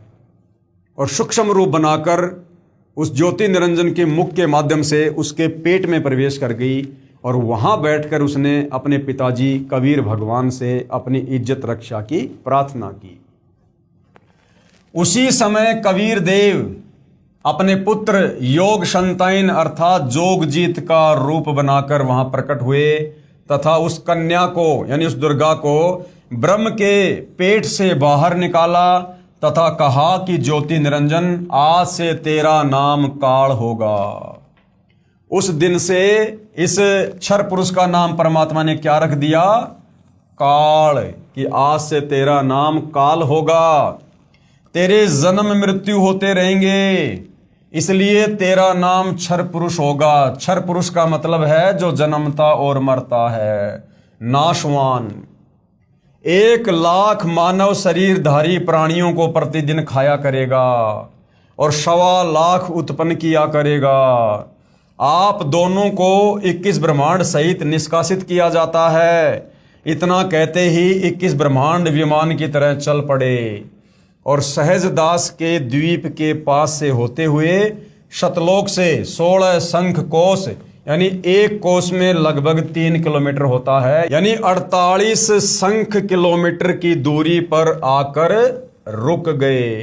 और सूक्ष्म रूप बनाकर उस ज्योति निरंजन के मुख के माध्यम से उसके पेट में प्रवेश कर गई और वहां बैठकर उसने अपने पिताजी कबीर भगवान से अपनी इज्जत रक्षा की प्रार्थना की। उसी समय कबीर देव अपने पुत्र योग संताइन अर्थात जोगजीत का रूप बनाकर वहां प्रकट हुए तथा उस कन्या को यानी उस दुर्गा को ब्रह्म के पेट से बाहर निकाला तथा कहा कि ज्योति निरंजन, आज से तेरा नाम काल होगा। उस दिन से इस क्षर पुरुष का नाम परमात्मा ने क्या रख दिया? काल, कि आज से तेरा नाम काल होगा। तेरे जन्म मृत्यु होते रहेंगे, इसलिए तेरा नाम क्षर पुरुष होगा। क्षर पुरुष का मतलब है जो जन्मता और मरता है, नाशवान। 1,00,000 मानव शरीरधारी प्राणियों को प्रतिदिन खाया करेगा और 1,25,00,000 उत्पन्न किया करेगा। आप दोनों को 21 ब्रह्मांड सहित निष्कासित किया जाता है। इतना कहते ही 21 ब्रह्मांड विमान की तरह चल पड़े और सहजदास के द्वीप के पास से होते हुए शतलोक से 16 शंख कोश यानी एक कोस में लगभग 3 किलोमीटर होता है, यानी 48 शंख किलोमीटर की दूरी पर आकर रुक गए।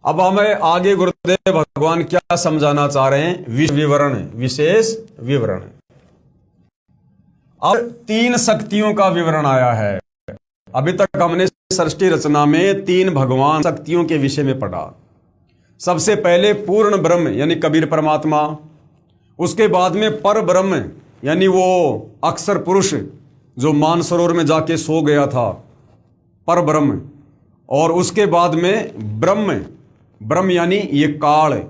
अब हमें आगे गुरुदेव भगवान क्या समझाना चाह रहे हैं? विवरण, विशेष विवरण। अब तीन शक्तियों का विवरण आया है। अभी तक हमने सृष्टि रचना में तीन भगवान शक्तियों के विषय में पढ़ा। सबसे पहले पूर्ण ब्रह्म यानी कबीर परमात्मा, उसके बाद में पर ब्रह्म यानी वो अक्षर पुरुष जो मानसरोवर में जाके सो गया था, पर ब्रह्म, और उसके बाद में ब्रह्म यानी ये काल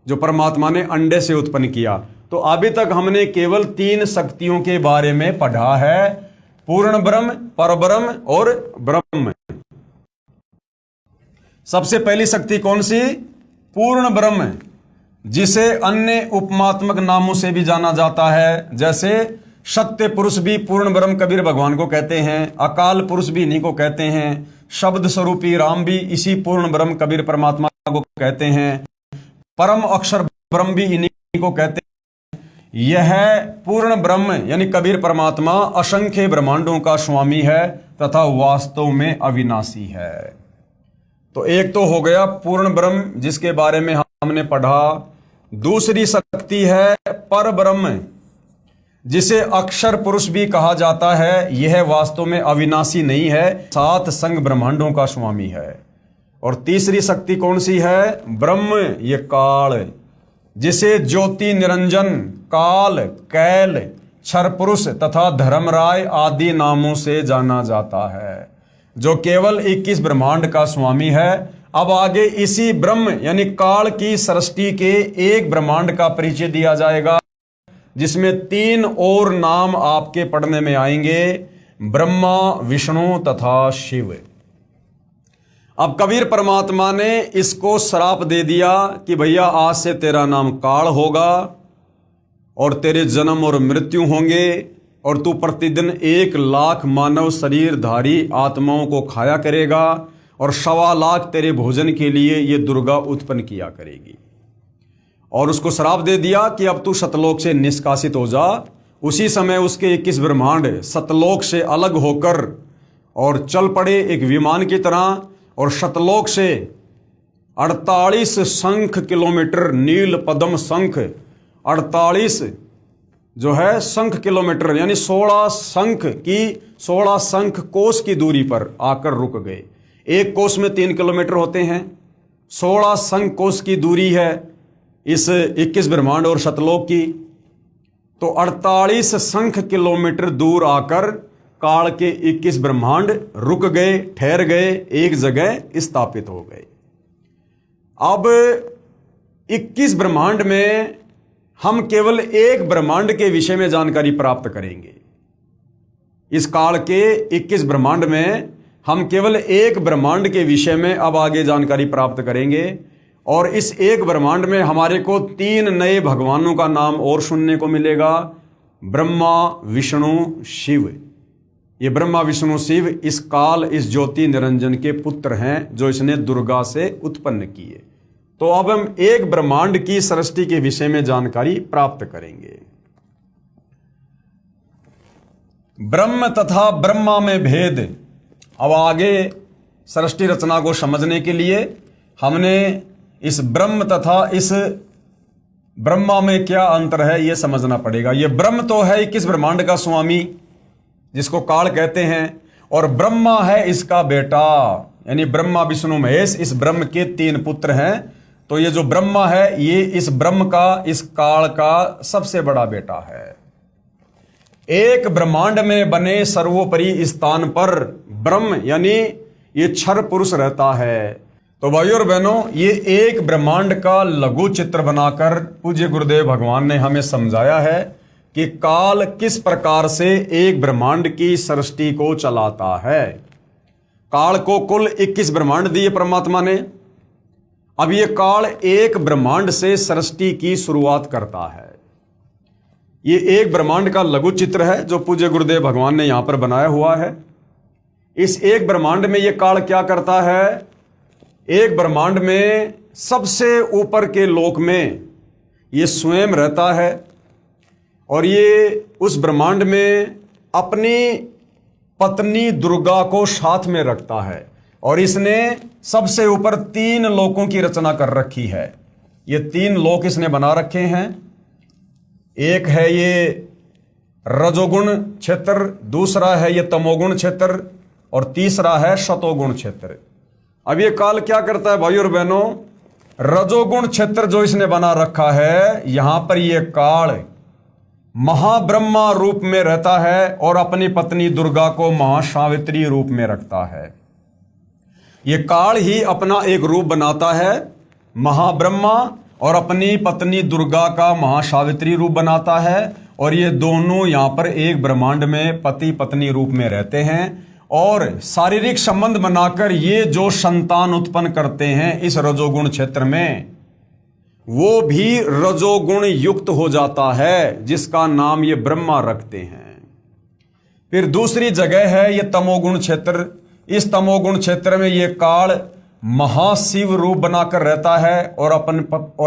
जो परमात्मा ने अंडे से उत्पन्न किया। तो अभी तक हमने केवल तीन शक्तियों के बारे में पढ़ा है, पूर्ण ब्रह्म, पर ब्रह्म और ब्रह्म। सबसे पहली शक्ति कौन सी? पूर्ण ब्रह्म, जिसे अन्य उपमात्मक नामों से भी जाना जाता है। जैसे सत्य पुरुष भी पूर्ण ब्रह्म कबीर भगवान को कहते हैं, अकाल पुरुष भी इन्हीं को कहते हैं, शब्द स्वरूपी राम भी इसी पूर्ण ब्रह्म कबीर परमात्मा को कहते हैं, परम अक्षर ब्रह्म भी इन्हीं को कहते हैं। यह पूर्ण ब्रह्म यानी कबीर परमात्मा असंख्य ब्रह्मांडों का स्वामी है तथा वास्तव में अविनाशी है। तो एक तो हो गया पूर्ण ब्रह्म जिसके बारे में हमने पढ़ा। दूसरी शक्ति है पर ब्रह्म, जिसे अक्षर पुरुष भी कहा जाता है। यह वास्तव में अविनाशी नहीं है, सात संग ब्रह्मांडों का स्वामी है। और तीसरी शक्ति कौन सी है? ब्रह्म, ये काल, जिसे ज्योति निरंजन, काल, कैल, क्षर पुरुष तथा धर्मराय आदि नामों से जाना जाता है, जो केवल 21 ब्रह्मांड का स्वामी है। अब आगे इसी ब्रह्म यानी काल की सृष्टि के एक ब्रह्मांड का परिचय दिया जाएगा, जिसमें तीन और नाम आपके पढ़ने में आएंगे, ब्रह्मा, विष्णु तथा शिव। अब कबीर परमात्मा ने इसको श्राप दे दिया कि भैया आज से तेरा नाम काल होगा और तेरे जन्म और मृत्यु होंगे और तू प्रतिदिन 1 लाख मानव शरीरधारी आत्माओं को खाया करेगा और 1.25 लाख तेरे भोजन के लिए ये दुर्गा उत्पन्न किया करेगी। और उसको श्राप दे दिया कि अब तू सतलोक से निष्कासित हो जा। उसी समय उसके 21 ब्रह्मांड सतलोक से अलग होकर और चल पड़े एक विमान की तरह, और सतलोक से 48 शंख किलोमीटर, नील पद्म शंख 48 जो है शंख किलोमीटर यानी 16 शंख कोस की दूरी पर आकर रुक गए। एक कोस में 3 किलोमीटर होते हैं, 16 शंख कोस की दूरी है इस 21 ब्रह्मांड और सतलोक की। तो 48 शंख किलोमीटर दूर आकर काल के 21 ब्रह्मांड रुक गए, ठहर गए, एक जगह स्थापित हो गए। अब 21 ब्रह्मांड में हम केवल एक ब्रह्मांड के विषय में जानकारी प्राप्त करेंगे। इस काल के 21 ब्रह्मांड में हम केवल एक ब्रह्मांड के विषय में अब आगे जानकारी प्राप्त करेंगे। और इस एक ब्रह्मांड में हमारे को 3 नए भगवानों का नाम और सुनने को मिलेगा, ब्रह्मा, विष्णु, शिव। ये ब्रह्मा, विष्णु, शिव इस काल, इस ज्योति निरंजन के पुत्र हैं जो इसने दुर्गा से उत्पन्न किए। तो अब हम एक ब्रह्मांड की सृष्टि के विषय में जानकारी प्राप्त करेंगे। ब्रह्म तथा ब्रह्मा में भेद। अब आगे सृष्टि रचना को समझने के लिए हमने इस ब्रह्म तथा इस ब्रह्मा में क्या अंतर है यह समझना पड़ेगा। यह ब्रह्म तो है 21 ब्रह्मांड का स्वामी जिसको काल कहते हैं, और ब्रह्मा है इसका बेटा, यानी ब्रह्मा, विष्णु, महेश इस ब्रह्म के 3 पुत्र हैं। तो ये जो ब्रह्मा है ये इस ब्रह्म का, इस काल का सबसे बड़ा बेटा है। एक ब्रह्मांड में बने सर्वोपरि स्थान पर ब्रह्म यानी ये क्षर पुरुष रहता है। तो भाइयों और बहनों, ये एक ब्रह्मांड का लघु चित्र बनाकर पूज्य गुरुदेव भगवान ने हमें समझाया है कि काल किस प्रकार से एक ब्रह्मांड की सृष्टि को चलाता है। काल को कुल 21 ब्रह्मांड दिए परमात्मा ने। अब ये काल एक ब्रह्मांड से सृष्टि की शुरुआत करता है। ये एक ब्रह्मांड का लघु चित्र है जो पूज्य गुरुदेव भगवान ने यहां पर बनाया हुआ है। इस एक ब्रह्मांड में ये काल क्या करता है? एक ब्रह्मांड में सबसे ऊपर के लोक में ये स्वयं रहता है और ये उस ब्रह्मांड में अपनी पत्नी दुर्गा को साथ में रखता है। और इसने सबसे ऊपर 3 लोकों की रचना कर रखी है। ये 3 लोक इसने बना रखे हैं। एक है ये रजोगुण क्षेत्र, दूसरा है ये तमोगुण क्षेत्र और तीसरा है शतोगुण क्षेत्र। अब ये काल क्या करता है भाइयों और बहनों, रजोगुण क्षेत्र जो इसने बना रखा है, यहां पर ये काल महाब्रह्मा रूप में रहता है और अपनी पत्नी दुर्गा को महासावित्री रूप में रखता है। ये काल ही अपना एक रूप बनाता है महाब्रह्मा और अपनी पत्नी दुर्गा का महासावित्री रूप बनाता है, और ये दोनों यहां पर एक ब्रह्मांड में पति पत्नी रूप में रहते हैं और शारीरिक संबंध बनाकर ये जो संतान उत्पन्न करते हैं इस रजोगुण क्षेत्र में, वो भी रजोगुण युक्त हो जाता है, जिसका नाम ये ब्रह्मा रखते हैं। फिर दूसरी जगह है ये तमोगुण क्षेत्र। इस तमोगुण क्षेत्र में ये काल महाशिव रूप बनाकर रहता है और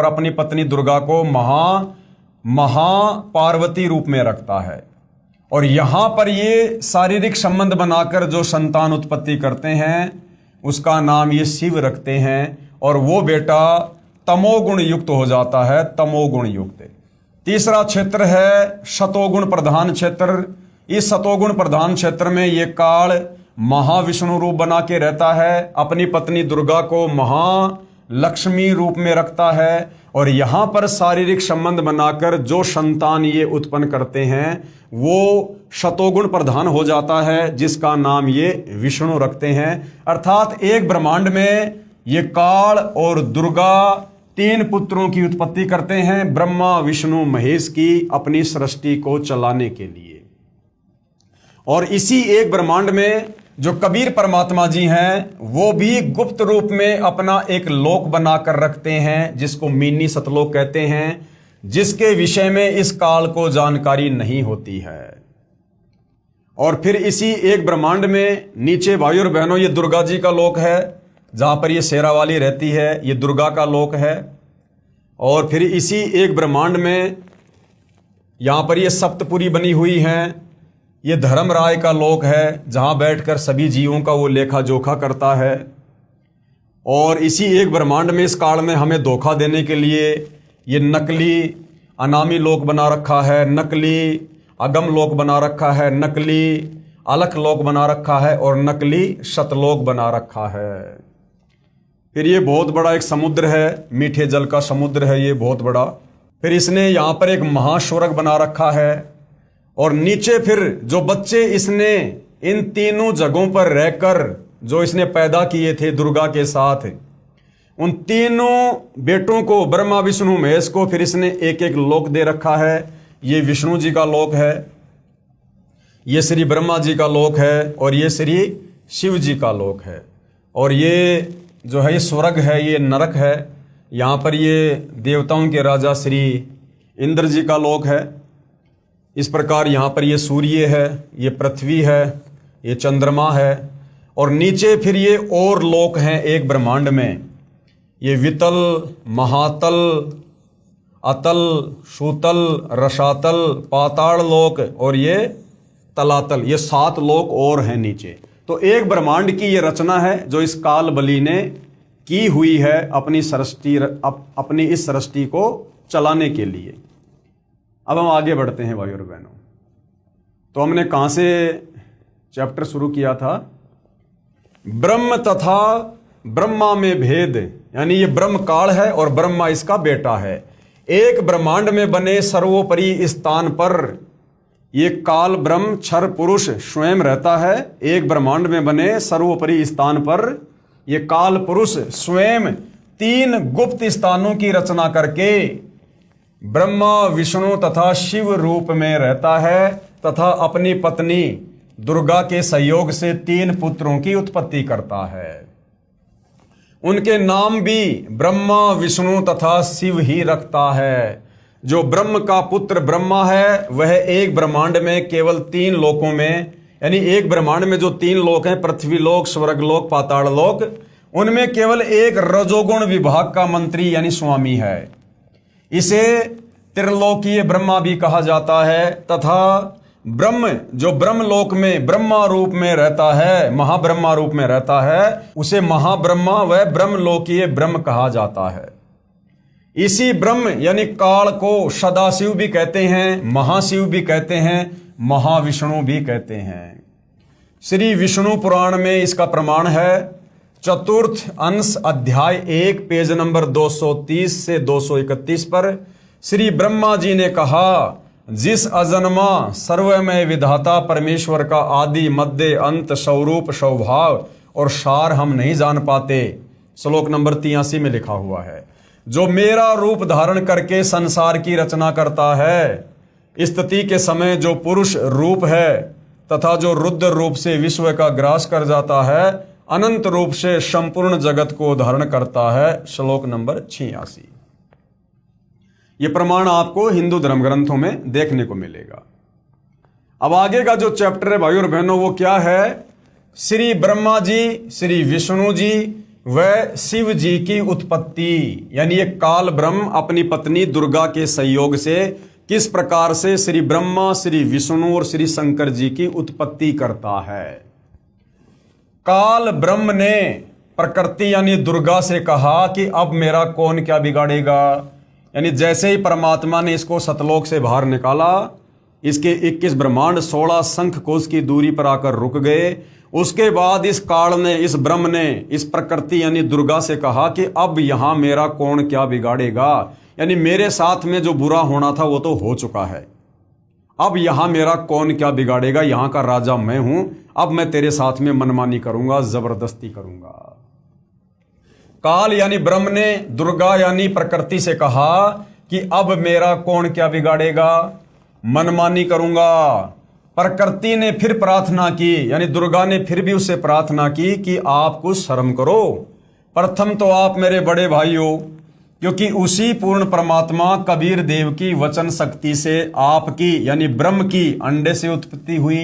अपनी पत्नी दुर्गा को महापार्वती रूप में रखता है, और यहां पर ये शारीरिक संबंध बनाकर जो संतान उत्पत्ति करते हैं उसका नाम ये शिव रखते हैं, और वो बेटा तमोगुण युक्त हो जाता है, तमोगुण युक्त। तीसरा क्षेत्र है शतोगुण प्रधान क्षेत्र। इस शतोगुण प्रधान क्षेत्र में ये काल महाविष्णु रूप बना के रहता है, अपनी पत्नी दुर्गा को महालक्ष्मी रूप में रखता है, और यहां पर शारीरिक संबंध बनाकर जो संतान ये उत्पन्न करते हैं वो शतोगुण प्रधान हो जाता है, जिसका नाम ये विष्णु रखते हैं। अर्थात एक ब्रह्मांड में ये काल और दुर्गा तीन पुत्रों की उत्पत्ति करते हैं, ब्रह्मा विष्णु महेश की, अपनी सृष्टि को चलाने के लिए। और इसी एक ब्रह्मांड में जो कबीर परमात्मा जी हैं वो भी गुप्त रूप में अपना एक लोक बनाकर रखते हैं, जिसको मिनी सतलोक कहते हैं, जिसके विषय में इस काल को जानकारी नहीं होती है। और फिर इसी एक ब्रह्मांड में नीचे भाइयों और बहनों ये दुर्गा जी का लोक है, जहां पर ये शेरा वाली रहती है, ये दुर्गा का लोक है। और फिर इसी एक ब्रह्मांड में यहां पर ये सप्तपुरी बनी हुई हैं, ये धर्मराय का लोक है, जहां बैठकर सभी जीवों का वो लेखा जोखा करता है। और इसी एक ब्रह्मांड में इस काल में हमें धोखा देने के लिए ये नकली अनामी लोक बना रखा है, नकली अगम लोक बना रखा है, नकली अलख लोक बना रखा है और नकली शतलोक बना रखा है। फिर ये बहुत बड़ा एक समुद्र है, मीठे जल का समुद्र है ये बहुत बड़ा। फिर इसने यहाँ पर एक महास्वर्ग बना रखा है, और नीचे फिर जो बच्चे इसने इन तीनों जगहों पर रहकर जो इसने पैदा किए थे दुर्गा के साथ, उन तीनों बेटों को ब्रह्मा विष्णु महेश को फिर इसने एक एक लोक दे रखा है। ये विष्णु जी का लोक है, ये श्री ब्रह्मा जी का लोक है, और ये श्री शिव जी का लोक है। और ये जो है ये स्वर्ग है, ये नरक है। यहाँ पर ये देवताओं के राजा श्री इंद्र जी का लोक है। इस प्रकार यहाँ पर ये सूर्य है, ये पृथ्वी है, ये चंद्रमा है, और नीचे फिर ये और लोक हैं एक ब्रह्मांड में, ये वितल, महातल, अतल, सूतल, रसातल, पाताल लोक और ये तलातल, ये 7 लोक और हैं नीचे। तो एक ब्रह्मांड की ये रचना है जो इस काल बलि ने की हुई है अपनी सृष्टि, अपनी इस सृष्टि को चलाने के लिए। अब हम आगे बढ़ते हैं भाइयों और बहनों। तो हमने कहां से चैप्टर शुरू किया था? ब्रह्म तथा ब्रह्मा में भेद, यानी ये ब्रह्म काल है और ब्रह्मा इसका बेटा है। एक ब्रह्मांड में बने सर्वोपरि स्थान पर ये काल ब्रह्म क्षर पुरुष स्वयं रहता है। एक ब्रह्मांड में बने सर्वोपरि स्थान पर ये काल पुरुष स्वयं 3 गुप्त स्थानों की रचना करके ब्रह्मा विष्णु तथा शिव रूप में रहता है, तथा अपनी पत्नी दुर्गा के सहयोग से 3 पुत्रों की उत्पत्ति करता है। उनके नाम भी ब्रह्मा विष्णु तथा शिव ही रखता है। जो ब्रह्म का पुत्र ब्रह्मा है वह एक ब्रह्मांड में केवल 3 लोकों में, यानी एक ब्रह्मांड में जो 3 लोक हैं, पृथ्वी लोक, स्वर्ग लोक, पाताल लोक, उनमें केवल एक रजोगुण विभाग का मंत्री यानी स्वामी है। इसे त्रिलोकीय ब्रह्मा भी कहा जाता है। तथा ब्रह्म जो ब्रह्मलोक में ब्रह्मा रूप में रहता है, महाब्रह्मा रूप में रहता है, उसे महाब्रह्मा व ब्रह्मलोकीय ब्रह्म कहा जाता है। इसी ब्रह्म यानी काल को सदाशिव भी कहते हैं, महाशिव भी कहते हैं, महाविष्णु भी कहते हैं। श्री विष्णु पुराण में इसका प्रमाण है। चतुर्थ अंश अध्याय 1 पेज नंबर 230 से 231 पर श्री ब्रह्मा जी ने कहा, जिस अजन्मा सर्वमय विधाता परमेश्वर का आदि मध्य अंत स्वरूप स्वभाव और सार हम नहीं जान पाते। श्लोक नंबर 83 में लिखा हुआ है। जो मेरा रूप धारण करके संसार की रचना करता है, स्थिति के समय जो पुरुष रूप है तथा जो रुद्र रूप से विश्व का ग्रास कर जाता है, अनंत रूप से संपूर्ण जगत को धारण करता है। श्लोक नंबर 86। यह प्रमाण आपको हिंदू धर्म ग्रंथों में देखने को मिलेगा। अब आगे का जो चैप्टर है भाई और बहनों, वो क्या है? श्री ब्रह्मा जी, श्री विष्णु जी व शिव जी की उत्पत्ति, यानी ये काल ब्रह्म अपनी पत्नी दुर्गा के सहयोग से किस प्रकार से श्री ब्रह्मा, श्री विष्णु और श्री शंकर जी की उत्पत्ति करता है। काल ब्रह्म ने प्रकृति यानी दुर्गा से कहा कि अब मेरा कौन क्या बिगाड़ेगा। यानी जैसे ही परमात्मा ने इसको सतलोक से बाहर निकाला, इसके 21 ब्रह्मांड 16 शंख कोश की दूरी पर आकर रुक गए। उसके बाद इस काल ने, इस ब्रह्म ने इस प्रकृति यानी दुर्गा से कहा कि अब यहां मेरा कौन क्या बिगाड़ेगा। यानी मेरे साथ में जो बुरा होना था वो तो हो चुका है, अब यहां मेरा कौन क्या बिगाड़ेगा। यहां का राजा मैं हूं, अब मैं तेरे साथ में मनमानी करूंगा, जबरदस्ती करूंगा। काल यानी ब्रह्म ने दुर्गा यानी प्रकृति से कहा कि अब मेरा कौन क्या बिगाड़ेगा, मनमानी करूंगा। प्रकृति ने फिर प्रार्थना की, यानी दुर्गा ने फिर भी उससे प्रार्थना की कि आप कुछ शर्म करो। प्रथम तो आप मेरे बड़े भाई हो, क्योंकि उसी पूर्ण परमात्मा कबीर देव की वचन शक्ति से आपकी यानी ब्रह्म की अंडे से उत्पत्ति हुई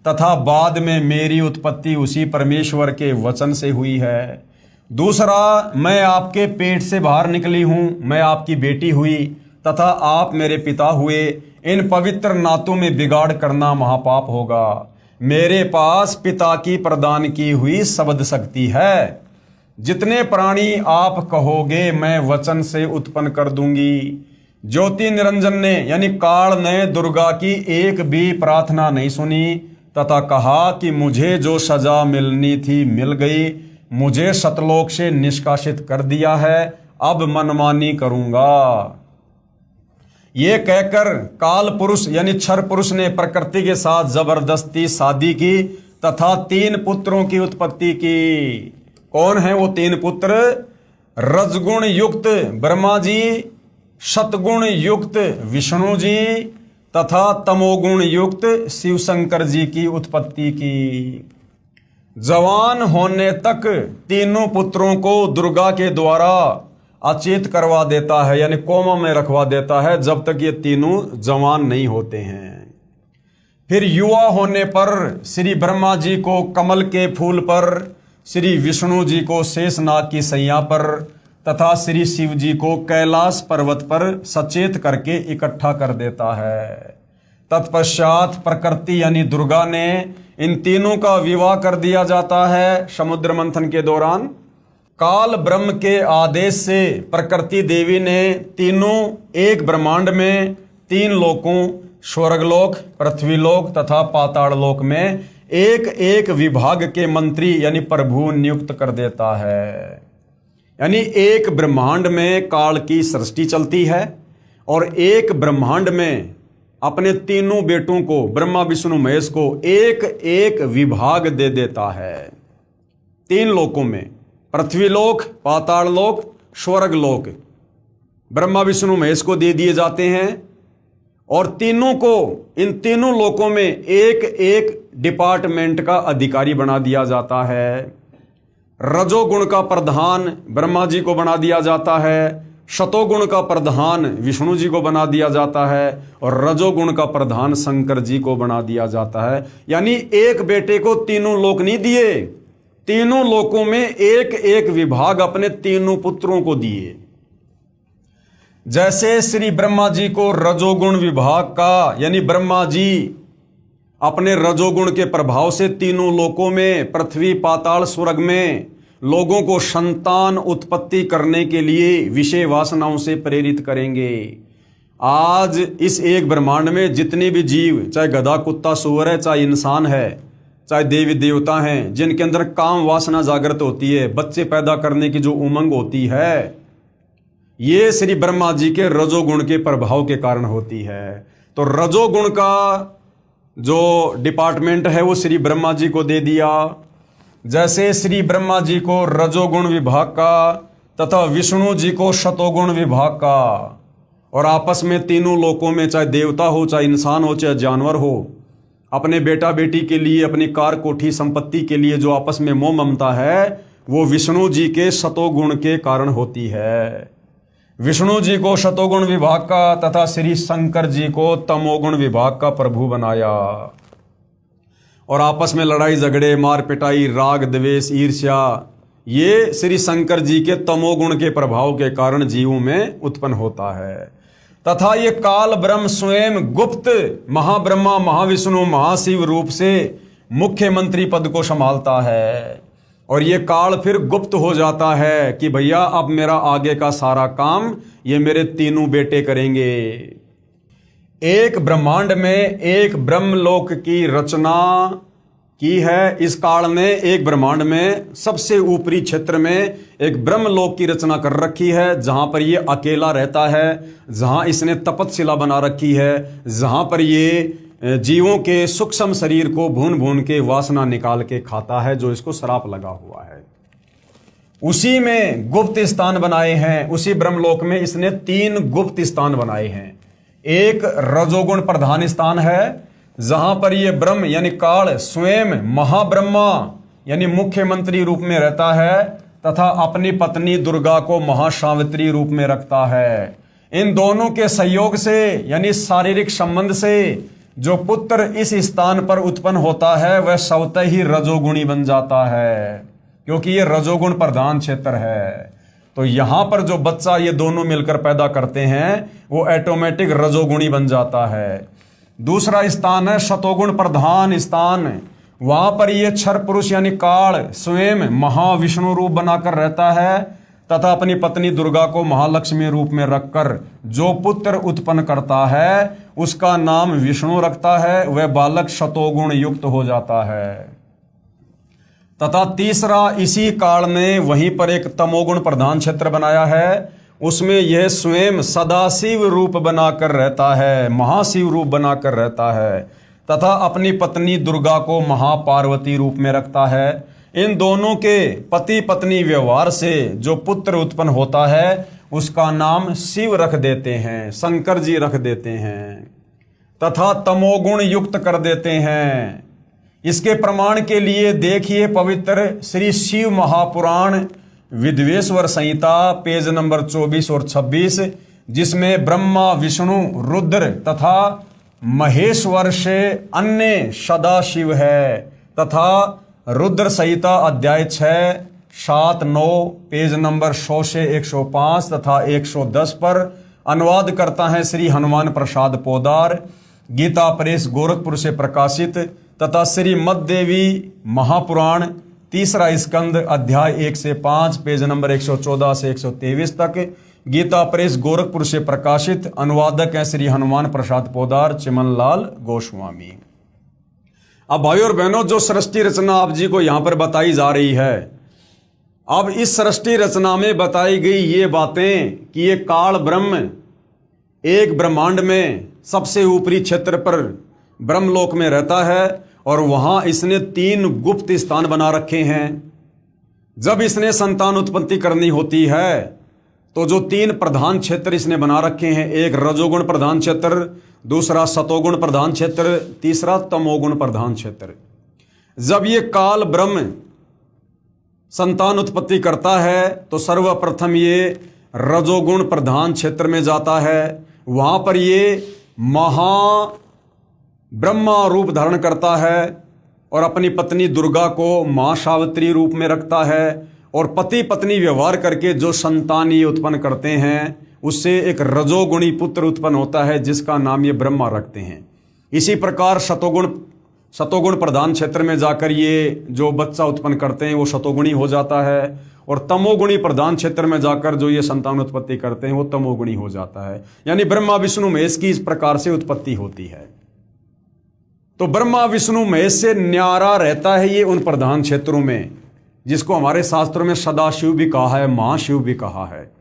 तथा बाद में मेरी उत्पत्ति उसी परमेश्वर के वचन से हुई है। दूसरा, मैं आपके पेट से बाहर निकली हूं, मैं आपकी बेटी हुई तथा आप मेरे पिता हुए। इन पवित्र नातों में बिगाड़ करना महापाप होगा। मेरे पास पिता की प्रदान की हुई शब्द शक्ति है। जितने प्राणी आप कहोगे मैं वचन से उत्पन्न कर दूंगी। ज्योति निरंजन ने यानी काल ने दुर्गा की एक भी प्रार्थना नहीं सुनी तथा कहा कि मुझे जो सजा मिलनी थी मिल गई, मुझे सतलोक से निष्कासित कर दिया है, अब मनमानी करूंगा। ये कहकर काल पुरुष यानी क्षर पुरुष ने प्रकृति के साथ जबरदस्ती शादी की तथा 3 पुत्रों की उत्पत्ति की। कौन है वो 3 पुत्र? रजगुण युक्त ब्रह्मा जी, सतगुण युक्त विष्णु जी तथा तमोगुण युक्त शिव शंकर जी की उत्पत्ति की। जवान होने तक तीनों पुत्रों को दुर्गा के द्वारा अचेत करवा देता है, यानी कोमा में रखवा देता है जब तक ये तीनों जवान नहीं होते हैं। फिर युवा होने पर श्री ब्रह्मा जी को कमल के फूल पर, श्री विष्णु जी को शेषनाग की सैया पर तथा श्री शिव जी को कैलाश पर्वत पर सचेत करके इकट्ठा कर देता है। तत्पश्चात प्रकृति यानी दुर्गा ने इन तीनों का विवाह कर दिया जाता है समुद्र मंथन के दौरान। काल ब्रह्म के आदेश से प्रकृति देवी ने तीनों एक ब्रह्मांड में 3 लोकों स्वर्गलोक, पृथ्वीलोक तथा पाताल लोक में एक एक विभाग के मंत्री यानी प्रभु नियुक्त कर देता है। यानी एक ब्रह्मांड में काल की सृष्टि चलती है और एक ब्रह्मांड में अपने तीनों बेटों को ब्रह्मा विष्णु महेश को एक एक विभाग दे देता है। 3 लोकों में पृथ्वीलोक, पाताल लोक, स्वर्गलोक ब्रह्मा विष्णु महेश को दे दिए जाते हैं और तीनों को इन तीनों लोकों में एक एक डिपार्टमेंट का अधिकारी बना दिया जाता है। रजोगुण का प्रधान ब्रह्मा जी को बना दिया जाता है, शतोगुण का प्रधान विष्णु जी को बना दिया जाता है और रजोगुण का प्रधान शंकर जी को बना दिया जाता है। यानी एक बेटे को तीनों लोक नहीं दिए, तीनों लोकों में एक एक विभाग अपने तीनों पुत्रों को दिए। जैसे श्री ब्रह्मा जी को रजोगुण विभाग का यानी ब्रह्मा जी अपने रजोगुण के प्रभाव से तीनों लोकों में पृथ्वी, पाताल, स्वर्ग में लोगों को संतान उत्पत्ति करने के लिए विषय वासनाओं से प्रेरित करेंगे आज इस एक ब्रह्मांड में जितने भी जीव, चाहे गधा कुत्ता सूअर है, चाहे इंसान है, चाहे देवी देवता हैं, जिनके अंदर काम वासना जागृत होती है, बच्चे पैदा करने की जो उमंग होती है, ये श्री ब्रह्मा जी के रजोगुण के प्रभाव के कारण होती है। तो रजोगुण का जो डिपार्टमेंट है वो श्री ब्रह्मा जी को दे दिया। जैसे श्री ब्रह्मा जी को रजोगुण विभाग का तथा विष्णु जी को शतोगुण विभाग का, और आपस में तीनों लोकों में, चाहे देवता हो, चाहे इंसान हो, चाहे जानवर हो, अपने बेटा बेटी के लिए, अपनी कार कोठी संपत्ति के लिए जो आपस में मोह ममता है, वो विष्णु जी के शतोगुण के कारण होती है। विष्णु जी को शतोगुण विभाग का तथा श्री शंकर जी को तमोगुण विभाग का प्रभु बनाया, और आपस में लड़ाई झगड़े, मार पिटाई, राग द्वेष, ईर्ष्या, ये श्री शंकर जी के तमोगुण के प्रभाव के कारण जीवों में उत्पन्न होता है। तथा ये काल ब्रह्म स्वयं गुप्त महाब्रह्मा, महाविष्णु, महाशिव रूप से मुख्यमंत्री पद को संभालता है, और ये काल फिर गुप्त हो जाता है कि भैया अब मेरा आगे का सारा काम ये मेरे तीनों बेटे करेंगे। एक ब्रह्मांड में एक ब्रह्मलोक की रचना की है इस काल ने। एक ब्रह्मांड में सबसे ऊपरी क्षेत्र में एक ब्रह्मलोक की रचना कर रखी है, जहां पर ये अकेला रहता है, जहां इसने तपतशिला बना रखी है, जहां पर ये जीवों के सूक्ष्म शरीर को भून भून के वासना निकाल के खाता है, जो इसको श्राप लगा हुआ है। उसी में गुप्त स्थान बनाए हैं। उसी ब्रह्मलोक में इसने 3 गुप्त स्थान बनाए हैं। एक रजोगुण प्रधान स्थान है, जहां पर ये ब्रह्म यानी काल स्वयं महाब्रह्मा यानी मुख्यमंत्री रूप में रहता है, तथा अपनी पत्नी दुर्गा को महासावित्री रूप में रखता है। इन दोनों के सहयोग से यानी शारीरिक संबंध से जो पुत्र इस स्थान पर उत्पन्न होता है, वह स्वतः ही रजोगुणी बन जाता है, क्योंकि ये रजोगुण प्रधान क्षेत्र है। तो यहां पर जो बच्चा ये दोनों मिलकर पैदा करते हैं, वो ऑटोमेटिक रजोगुणी बन जाता है। दूसरा स्थान है शतोगुण प्रधान स्थान। वहां पर ये क्षर पुरुष यानी काल स्वयं महाविष्णु रूप बनाकर रहता है, तथा अपनी पत्नी दुर्गा को महालक्ष्मी रूप में रखकर जो पुत्र उत्पन्न करता है, उसका नाम विष्णु रखता है। वह बालक शतोगुण युक्त हो जाता है। तथा तीसरा, इसी काल ने वहीं पर एक तमोगुण प्रधान क्षेत्र बनाया है। उसमें यह स्वयं सदाशिव रूप बनाकर रहता है, महाशिव रूप बनाकर रहता है, तथा अपनी पत्नी दुर्गा को महापार्वती रूप में रखता है। इन दोनों के पति पत्नी व्यवहार से जो पुत्र उत्पन्न होता है, उसका नाम शिव रख देते हैं, शंकर जी रख देते हैं, तथा तमोगुण युक्त कर देते हैं। इसके प्रमाण के लिए देखिए पवित्र श्री शिव महापुराण विद्वेश्वर संहिता पेज नंबर 24 और 26, जिसमें ब्रह्मा, विष्णु, रुद्र तथा महेश्वर से अन्य सदाशिव है, तथा रुद्र संहिता अध्याय 6, 7, 9 पेज नंबर 100 से 105 तथा 110 पर अनुवाद करता है श्री हनुमान प्रसाद पोदार, गीता प्रेस गोरखपुर से प्रकाशित, तथा श्री मद्देवी महापुराण तीसरा स्कंद अध्याय 1 से 5 पेज नंबर 114 से 123 तक, गीता प्रेस गोरखपुर से प्रकाशित। अनुवादक है श्री हनुमान प्रसाद पोदार, चिमनलाल गोस्वामी। अब भाई और बहनों, जो सृष्टि रचना आप जी को यहां पर बताई जा रही है, अब इस सृष्टि रचना में बताई गई ये बातें कि ये काल ब्रह्म एक ब्रह्मांड में सबसे ऊपरी क्षेत्र पर ब्रह्मलोक में रहता है, और वहां इसने 3 गुप्त स्थान बना रखे हैं। जब इसने संतान उत्पत्ति करनी होती है, तो जो 3 प्रधान क्षेत्र इसने बना रखे हैं, एक रजोगुण प्रधान क्षेत्र, दूसरा सतोगुण प्रधान क्षेत्र, तीसरा तमोगुण प्रधान क्षेत्र। जब ये काल ब्रह्म संतान उत्पत्ति करता है, तो सर्वप्रथम ये रजोगुण प्रधान क्षेत्र में जाता है। वहां पर ये महा ब्रह्मा रूप धारण करता है, और अपनी पत्नी दुर्गा को महासावित्री रूप में रखता है, और पति पत्नी व्यवहार करके जो संतान ये उत्पन्न करते हैं, उससे एक रजोगुणी पुत्र उत्पन्न होता है, जिसका नाम ये ब्रह्मा रखते हैं। इसी प्रकार शतोगुण प्रधान क्षेत्र में जाकर ये जो बच्चा उत्पन्न करते हैं, वो शतोगुणी हो जाता है, और तमोगुणी प्रधान क्षेत्र में जाकर जो ये संतान उत्पत्ति करते हैं वो तमोगुणी हो जाता है। यानी ब्रह्मा विष्णु महेश की इस प्रकार से उत्पत्ति होती है। तो ब्रह्मा विष्णु महेश से न्यारा रहता है ये उन प्रधान क्षेत्रों में, जिसको हमारे शास्त्रों में सदाशिव भी कहा है, महाशिव भी कहा है।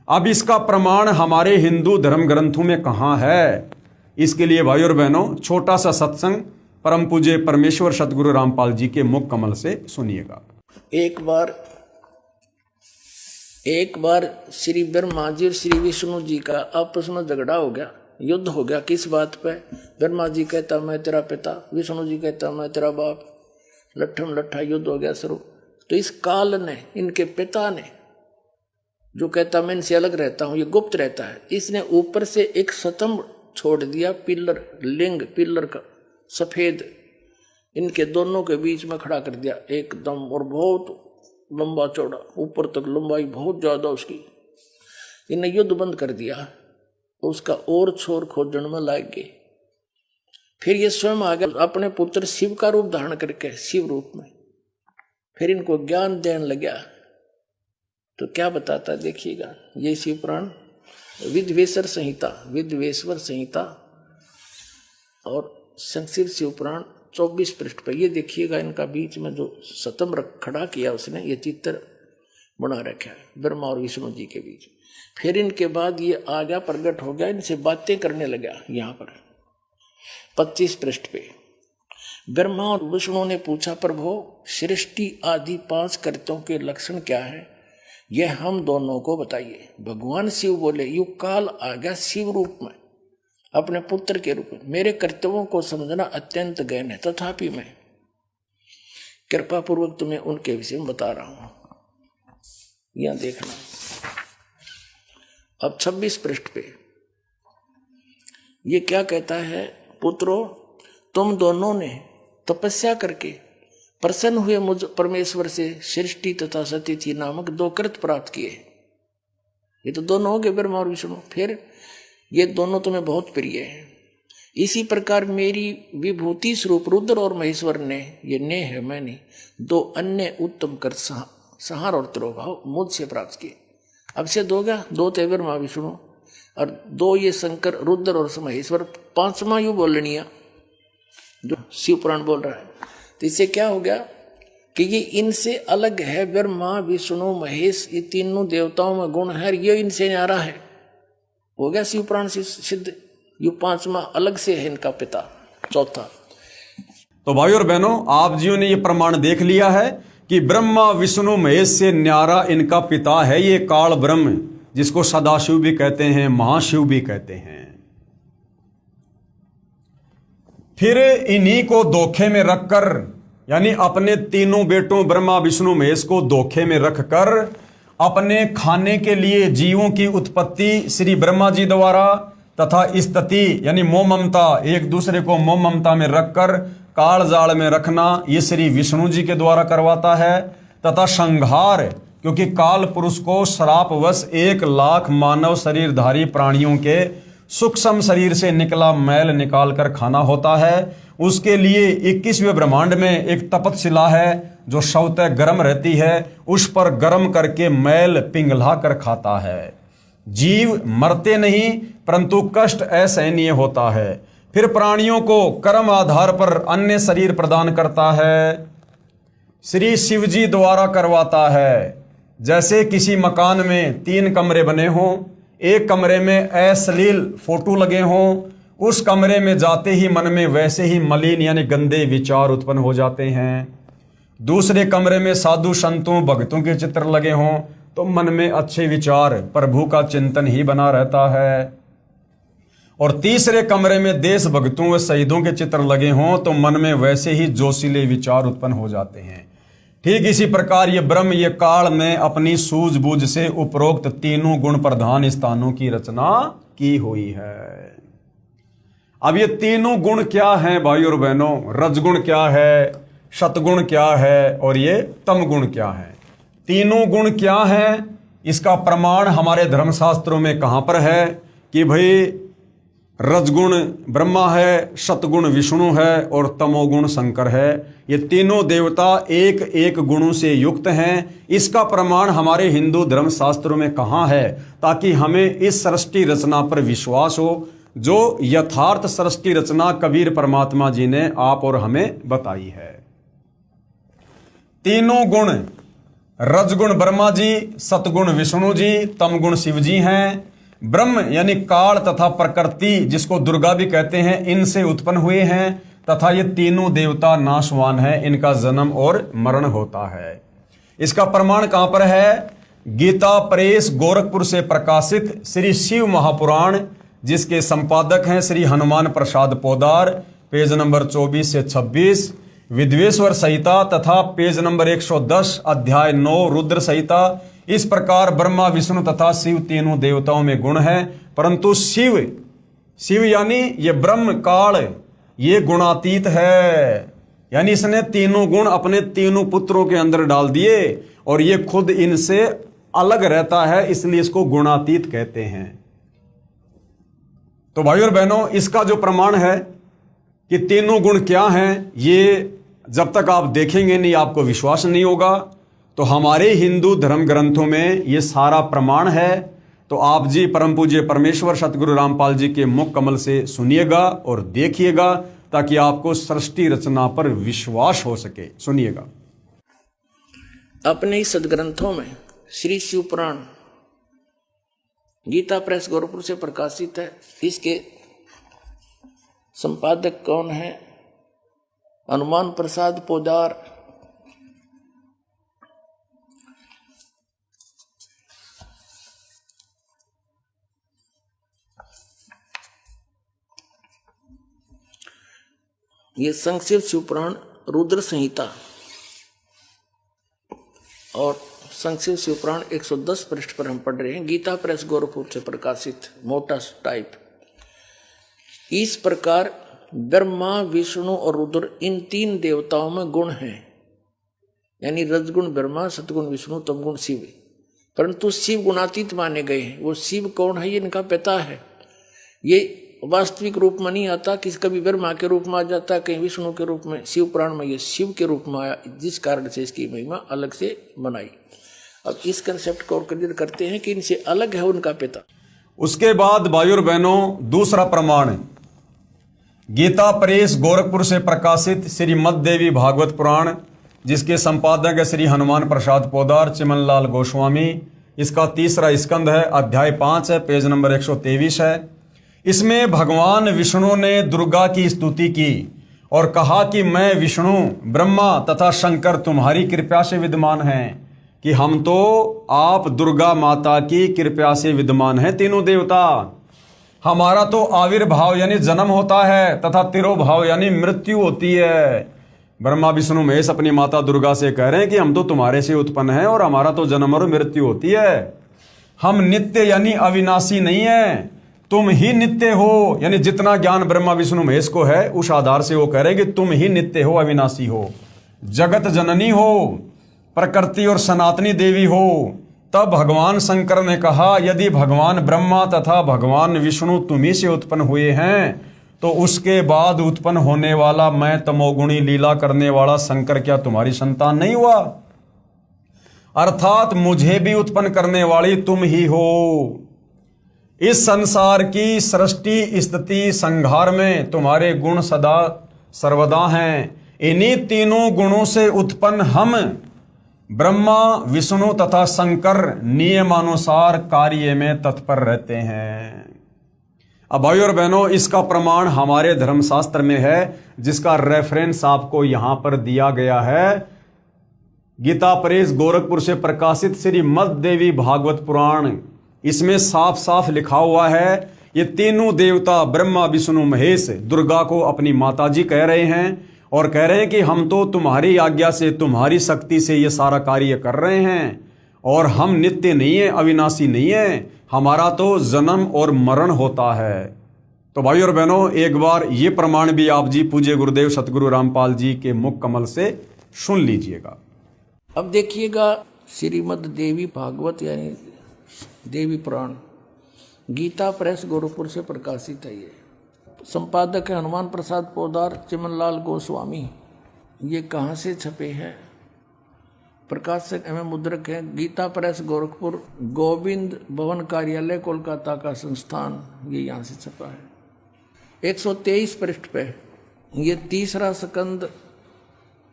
अब इसका प्रमाण हमारे हिंदू धर्म ग्रंथों में कहाँ है, इसके लिए भाई और बहनों छोटा सा सत्संग परम पूज्य परमेश्वर सतगुरु रामपाल जी के मुख कमल से सुनिएगा। एक बार श्री ब्रह्मा जी और श्री विष्णु जी का आपस में झगड़ा हो गया, युद्ध हो गया। किस बात पे? ब्रह्मा जी कहता मैं तेरा पिता, विष्णु जी कहता मैं तेरा बाप। लट्ठम लट्ठा युद्ध हो गया शुरू। तो इस काल ने, इनके पिता ने, जो कहता मैं इनसे अलग रहता हूं, ये गुप्त रहता है, इसने ऊपर से एक स्तंभ छोड़ दिया, पिलर, लिंग पिलर का सफेद, इनके दोनों के बीच में खड़ा कर दिया एकदम, और बहुत लंबा चौड़ा, ऊपर तक लंबाई बहुत ज्यादा उसकी। इन्हें युद्ध बंद कर दिया, उसका और छोर खोजने में लग गए। फिर ये स्वयं आ गया अपने पुत्र शिव का रूप धारण करके, शिव रूप में, फिर इनको ज्ञान देने लगा। तो क्या बताता देखिएगा, ये शिव पुराण विद्वेश्वर संहिता और संक्षिप्त शिव पुराण 24 पृष्ठ पर। ये देखिएगा, इनका बीच में जो स्तंभ खड़ा किया उसने, ये चित्र बना रखा है ब्रह्मा और विष्णु जी के बीच। फिर इनके बाद ये आ गया, प्रकट हो गया, इनसे बातें करने लगा। यहाँ पर 25 पृष्ठ पे ब्रह्मा और विष्णु ने पूछा, प्रभु सृष्टि आदि 5 कर्तों के लक्षण क्या है, यह हम दोनों को बताइए। भगवान शिव बोले, युग काल आ गया शिव रूप में, अपने पुत्र के रूप में। मेरे कर्तव्यों को समझना अत्यंत गहन है, तथापि मैं कृपा पूर्वक तुम्हें उनके विषय में बता रहा हूं। यहां देखना, अब 26 पृष्ठ पे ये क्या कहता है, पुत्रों तुम दोनों ने तपस्या करके प्रसन्न हुए मुझ परमेश्वर से सृष्टि तथा सतिथि नामक 2 कृत प्राप्त किए। ये तो दोनों हो गए, ब्रह्मा और विष्णु। फिर ये दोनों तुम्हें बहुत प्रिय हैं। इसी प्रकार मेरी विभूति स्वरूप रुद्र और महेश्वर ने, ये ने है मैंने, 2 अन्य उत्तम कर संहार और तिरोभाव मुझसे प्राप्त किए। अब से 2 गया, 2 थे ब्रह्मा विष्णु और 2 ये शंकर रुद्र और महेश्वर, 5वां यू बोलनिया जो शिव पुराण बोल रहा है। तो इससे क्या हो गया कि ये इनसे अलग है। ब्रह्मा विष्णु महेश ये तीनों देवताओं में गुण है, ये इनसे न्यारा है। हो गया शिव पुराण से सिद्ध। यू 5वां अलग से है इनका पिता, चौथा। तो भाई और बहनों, आप जियों ने ये प्रमाण देख लिया है कि ब्रह्मा विष्णु महेश से न्यारा इनका पिता है ये काल ब्रह्म, जिसको सदाशिव भी कहते हैं, महाशिव भी कहते हैं। फिर इन्हीं को धोखे में रखकर, यानी अपने तीनों बेटों ब्रह्मा विष्णु महेश को धोखे में रखकर अपने खाने के लिए जीवों की उत्पत्ति श्री ब्रह्मा जी द्वारा तथा स्थिति यानी मोह ममता, एक दूसरे को मोह ममता में रखकर काल जाल में रखना, ये श्री विष्णु जी के द्वारा करवाता है। तथा संहार, क्योंकि काल पुरुष को श्रापवश 1 लाख मानव शरीरधारी प्राणियों के सूक्ष्म शरीर से निकला मैल निकाल कर खाना होता है। उसके लिए 21वें ब्रह्मांड में एक तपतशिला है जो स्वतः गर्म रहती है, उस पर गर्म करके मैल पिघला कर खाता है। जीव मरते नहीं परंतु कष्ट असहनीय होता है। फिर प्राणियों को कर्म आधार पर अन्य शरीर प्रदान करता है, श्री शिव जी द्वारा करवाता है। जैसे किसी मकान में 3 कमरे बने हों, एक कमरे में अश्लील फोटो लगे हों, उस कमरे में जाते ही मन में वैसे ही मलिन यानी गंदे विचार उत्पन्न हो जाते हैं। दूसरे कमरे में साधु संतों भक्तों के चित्र लगे हों तो मन में अच्छे विचार, प्रभु का चिंतन ही बना रहता है। और तीसरे कमरे में देश भक्तों व शहीदों के चित्र लगे हों तो मन में वैसे ही जोशीले विचार उत्पन्न हो जाते हैं। ठीक इसी प्रकार ये ब्रह्म, ये काल ने अपनी सूझबूझ से उपरोक्त तीनों गुण प्रधान स्थानों की रचना की हुई है। अब ये तीनों गुण क्या हैं भाई और बहनों? रजगुण क्या है, सतगुण क्या है और ये तम गुण क्या है? तीनों गुण क्या हैं? इसका प्रमाण हमारे धर्मशास्त्रों में कहां पर है कि भाई रजगुण ब्रह्मा है, सतगुण विष्णु है और तमोगुण शंकर है। ये तीनों देवता एक एक गुणों से युक्त हैं। इसका प्रमाण हमारे हिंदू धर्म शास्त्रों में कहाँ है, ताकि हमें इस सृष्टि रचना पर विश्वास हो, जो यथार्थ सृष्टि रचना कबीर परमात्मा जी ने आप और हमें बताई है। तीनों गुण, रजगुण ब्रह्मा जी, सतगुण विष्णु जी, तमगुण शिव जी हैं। ब्रह्म यानी काल तथा प्रकृति, जिसको दुर्गा भी कहते हैं, इनसे उत्पन्न हुए हैं तथा ये तीनों देवता नाशवान हैं, इनका जन्म और मरण होता है। इसका प्रमाण कहां पर है? गीता प्रेस गोरखपुर से प्रकाशित श्री शिव महापुराण, जिसके संपादक हैं श्री हनुमान प्रसाद पोदार, पेज नंबर 24 से 26, विद्वेश्वर संहिता तथा पेज नंबर 110, अध्याय 9 रुद्र संहिता। इस प्रकार ब्रह्मा विष्णु तथा शिव तीनों देवताओं में गुण है, परंतु शिव यानी ये ब्रह्म काल, ये गुणातीत है। यानी इसने तीनों गुण अपने तीनों पुत्रों के अंदर डाल दिए और ये खुद इनसे अलग रहता है, इसलिए इसको गुणातीत कहते हैं। तो भाइयों और बहनों, इसका जो प्रमाण है कि तीनों गुण क्या हैं, ये जब तक आप देखेंगे नहीं आपको विश्वास नहीं होगा। तो हमारे हिंदू धर्म ग्रंथों में ये सारा प्रमाण है। तो आप जी परम पूज्य परमेश्वर सतगुरु रामपाल जी के मुख कमल से सुनिएगा और देखिएगा, ताकि आपको सृष्टि रचना पर विश्वास हो सके। सुनिएगा। अपने इस सदग्रंथों में श्री शिव पुराण गीता प्रेस गोरखपुर से प्रकाशित है। इसके संपादक कौन है? हनुमान प्रसाद पोदार। ये संक्षिप्त शिवपुराण रुद्र संहिता और संक्षिप्त शिवपुराण 110 पृष्ठ पर हम पढ़ रहे हैं। गीता प्रेस गोरखपुर से प्रकाशित मोटा टाइप। इस प्रकार ब्रह्मा विष्णु और रुद्र इन तीन देवताओं में गुण हैं, यानी रजगुण ब्रह्मा, सतगुण विष्णु, तमगुण शिव। परंतु शिव गुणातीत माने गए हैं। वो शिव कौन है? ये इनका पिता है। ये वास्तविक रूप में नहीं आता, किसी कभी ब्रह्मा के रूप में आ जाता है, कहीं विष्णु के रूप में। शिव पुराण में ये शिव के रूप में आया, जिस कारण से इसकी महिमा अलग से बनाई। अब इस कंसेप्ट को और क्लियर करते हैं कि इनसे अलग है उनका पिता। उसके बाद भाइयों और बहनों, दूसरा प्रमाण गीता प्रेस गोरखपुर से प्रकाशित श्रीमद देवी भागवत पुराण, जिसके संपादक है श्री हनुमान प्रसाद पोदार, चिमनलाल गोस्वामी। इसका तीसरा स्कंद है, अध्याय 5 है, पेज नंबर 123 है। इसमें भगवान विष्णु ने दुर्गा की स्तुति की और कहा कि मैं विष्णु, ब्रह्मा तथा शंकर तुम्हारी कृपा से विद्यमान हैं, कि हम तो आप दुर्गा माता की कृपा से विद्यमान हैं तीनों देवता। हमारा तो आविर्भाव यानी जन्म होता है तथा तिरोभाव यानी मृत्यु होती है। ब्रह्मा विष्णु महेश अपनी माता दुर्गा से कह रहे हैं कि हम तो तुम्हारे से उत्पन्न हैं और हमारा तो जन्म और मृत्यु होती है। हम नित्य यानी अविनाशी नहीं है, तुम ही नित्य हो। यानी जितना ज्ञान ब्रह्मा विष्णु महेश को है, उस आधार से वो कह रहे हैं कि तुम ही नित्य हो, अविनाशी हो, जगत जननी हो, प्रकृति और सनातनी देवी हो। तब भगवान शंकर ने कहा, यदि भगवान ब्रह्मा तथा भगवान विष्णु तुम्ही से उत्पन्न हुए हैं, तो उसके बाद उत्पन्न होने वाला मैं तमोगुणी लीला करने वाला शंकर क्या तुम्हारी संतान नहीं हुआ? अर्थात मुझे भी उत्पन्न करने वाली तुम ही हो। इस संसार की सृष्टि स्थिति संहार में तुम्हारे गुण सदा सर्वदा हैं। इन्हीं तीनों गुणों से उत्पन्न हम ब्रह्मा विष्णु तथा शंकर नियमानुसार कार्य में तत्पर रहते हैं। अब भाइयों और बहनों, इसका प्रमाण हमारे धर्मशास्त्र में है, जिसका रेफरेंस आपको यहां पर दिया गया है। गीता प्रेस गोरखपुर से प्रकाशित श्रीमद देवी भागवत पुराण, इसमें साफ साफ लिखा हुआ है, ये तीनों देवता ब्रह्मा विष्णु महेश दुर्गा को अपनी माताजी कह रहे हैं और कह रहे हैं कि हम तो तुम्हारी आज्ञा से, तुम्हारी शक्ति से ये सारा कार्य कर रहे हैं और हम नित्य नहीं है, अविनाशी नहीं है, हमारा तो जन्म और मरण होता है। तो भाइयों और बहनों, एक बार ये प्रमाण भी आप जी पूज्य गुरुदेव सतगुरु रामपाल जी के मुख कमल से सुन लीजिएगा। अब देखिएगा श्रीमद देवी भागवत यानी देवी पुराण, गीता प्रेस गोरखपुर से प्रकाशित है। ये संपादक है हनुमान प्रसाद पोदार, चिमनलाल गोस्वामी। ये कहाँ से छपे हैं? प्रकाशक एवं मुद्रक है गीता प्रेस गोरखपुर, गोविंद भवन कार्यालय कोलकाता का संस्थान, ये यहाँ से छपा है। 123 पृष्ठ पे ये तीसरा स्कंद।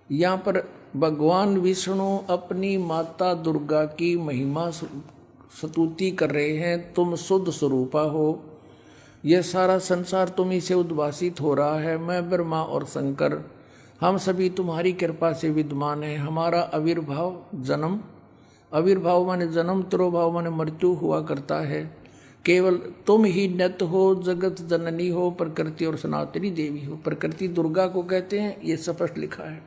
यहाँ पर भगवान विष्णु अपनी माता दुर्गा की महिमा स्तुति कर रहे हैं। तुम शुद्ध स्वरूपा हो, यह सारा संसार तुम्ही से उद्भासित हो रहा है। मैं ब्रह्मा और शंकर हम सभी तुम्हारी कृपा से विद्यमान है। हमारा आविर्भाव जन्म, आविर्भाव माने जन्म, तिरोभाव माने मृत्यु हुआ करता है। केवल तुम ही नित्य हो, जगत जननी हो, प्रकृति और सनातनी देवी हो। प्रकृति दुर्गा को कहते हैं, ये स्पष्ट लिखा है।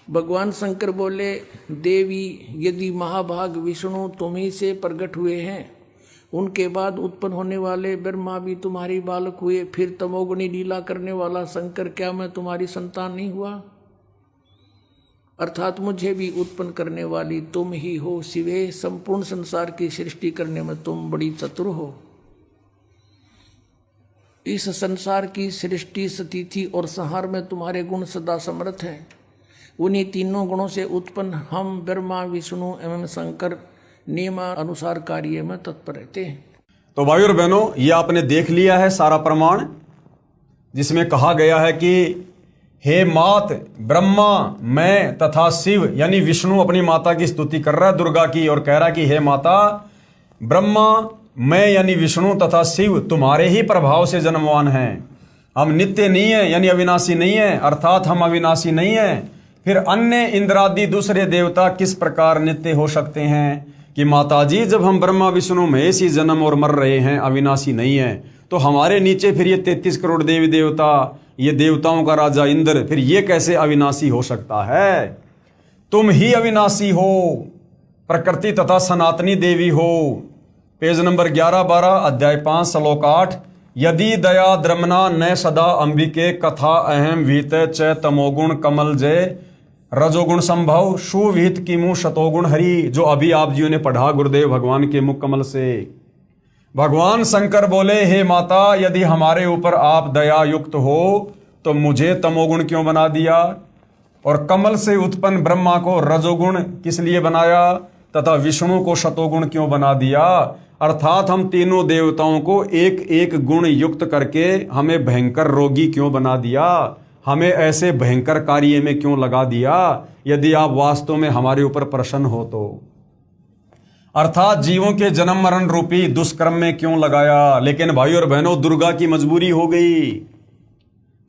भगवान शंकर बोले, देवी यदि महाभाग विष्णु तुम्ही से प्रकट हुए हैं, उनके बाद उत्पन्न होने वाले ब्रह्मा भी तुम्हारी बालक हुए, फिर तमोगुणी लीला करने वाला शंकर क्या मैं तुम्हारी संतान नहीं हुआ? अर्थात मुझे भी उत्पन्न करने वाली तुम ही हो। शिवे, संपूर्ण संसार की सृष्टि करने में तुम बड़ी चतुर हो। इस संसार की सृष्टि, स्थिति और संहार में तुम्हारे गुण सदा समर्थ हैं। उन्हीं तीनों गुणों से उत्पन्न हम ब्रह्मा, विष्णु एवं शंकर नियमानुसार कार्य में तत्पर रहते हैं। तो भाई और बहनों, ये आपने देख लिया है सारा प्रमाण, जिसमें कहा गया है कि हे मात, ब्रह्मा, मैं तथा शिव यानी विष्णु अपनी माता की स्तुति कर रहा है दुर्गा की, और कह रहा है कि हे माता, ब्रह्मा, मैं यानी विष्णु तथा शिव तुम्हारे ही प्रभाव से जन्मवान हैं। हम नित्य नहीं है यानी अविनाशी नहीं है, अर्थात हम अविनाशी नहीं है। फिर अन्य इंद्रादि दूसरे देवता किस प्रकार नित्य हो सकते हैं कि माताजी, जब हम ब्रह्मा विष्णु महेश ही जन्म और मर रहे हैं, अविनाशी नहीं है, तो हमारे नीचे फिर ये 33 करोड़ देवी देवता, ये देवताओं का राजा इंद्र, फिर ये कैसे अविनाशी हो सकता है? तुम ही अविनाशी हो, प्रकृति तथा सनातनी देवी हो। पेज नंबर 11-12 अध्याय 5 श्लोक 8। यदि दया द्रमना न सदा अंबिके कथा अहम विहित च तमोगुण कमल जय रजोगुण संभव सुविहित किमु शतोगुण हरि। जो अभी आप जियों ने पढ़ा गुरुदेव भगवान के मुख कमल से। भगवान शंकर बोले, हे माता, यदि हमारे ऊपर आप दया युक्त हो तो मुझे तमोगुण क्यों बना दिया, और कमल से उत्पन्न ब्रह्मा को रजोगुण किस लिए बनाया, तथा विष्णु को शतोगुण क्यों बना दिया? अर्थात हम तीनों देवताओं को एक एक गुण युक्त करके हमें भयंकर रोगी क्यों बना दिया, हमें ऐसे भयंकर कार्य में क्यों लगा दिया, यदि आप वास्तव में हमारे ऊपर प्रसन्न हो तो? अर्थात जीवों के जन्म मरण रूपी दुष्कर्म में क्यों लगाया? लेकिन भाई और बहनों, दुर्गा की मजबूरी हो गई,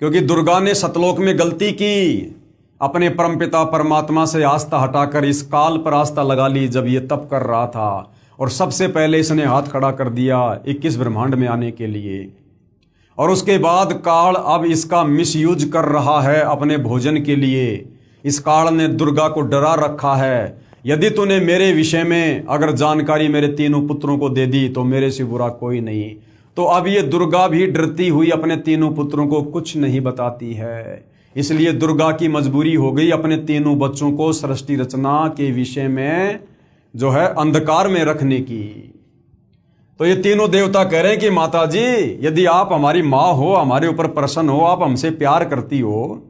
क्योंकि दुर्गा ने सतलोक में गलती की, अपने परमपिता परमात्मा से आस्था हटाकर इस काल पर आस्था लगा ली जब ये तप कर रहा था, और सबसे पहले इसने हाथ खड़ा कर दिया 21 ब्रह्मांड में आने के लिए। और उसके बाद काल अब इसका मिसयूज कर रहा है अपने भोजन के लिए। इस काल ने दुर्गा को डरा रखा है, यदि तूने मेरे विषय में अगर जानकारी मेरे तीनों पुत्रों को दे दी तो मेरे से बुरा कोई नहीं। तो अब ये दुर्गा भी डरती हुई अपने तीनों पुत्रों को कुछ नहीं बताती है। इसलिए दुर्गा की मजबूरी हो गई अपने तीनों बच्चों को सृष्टि रचना के विषय में जो है अंधकार में रखने की। तो ये तीनों देवता कह रहे हैं कि माता जी, यदि आप हमारी माँ हो, हमारे ऊपर प्रसन्न हो, आप हमसे प्यार करती हो,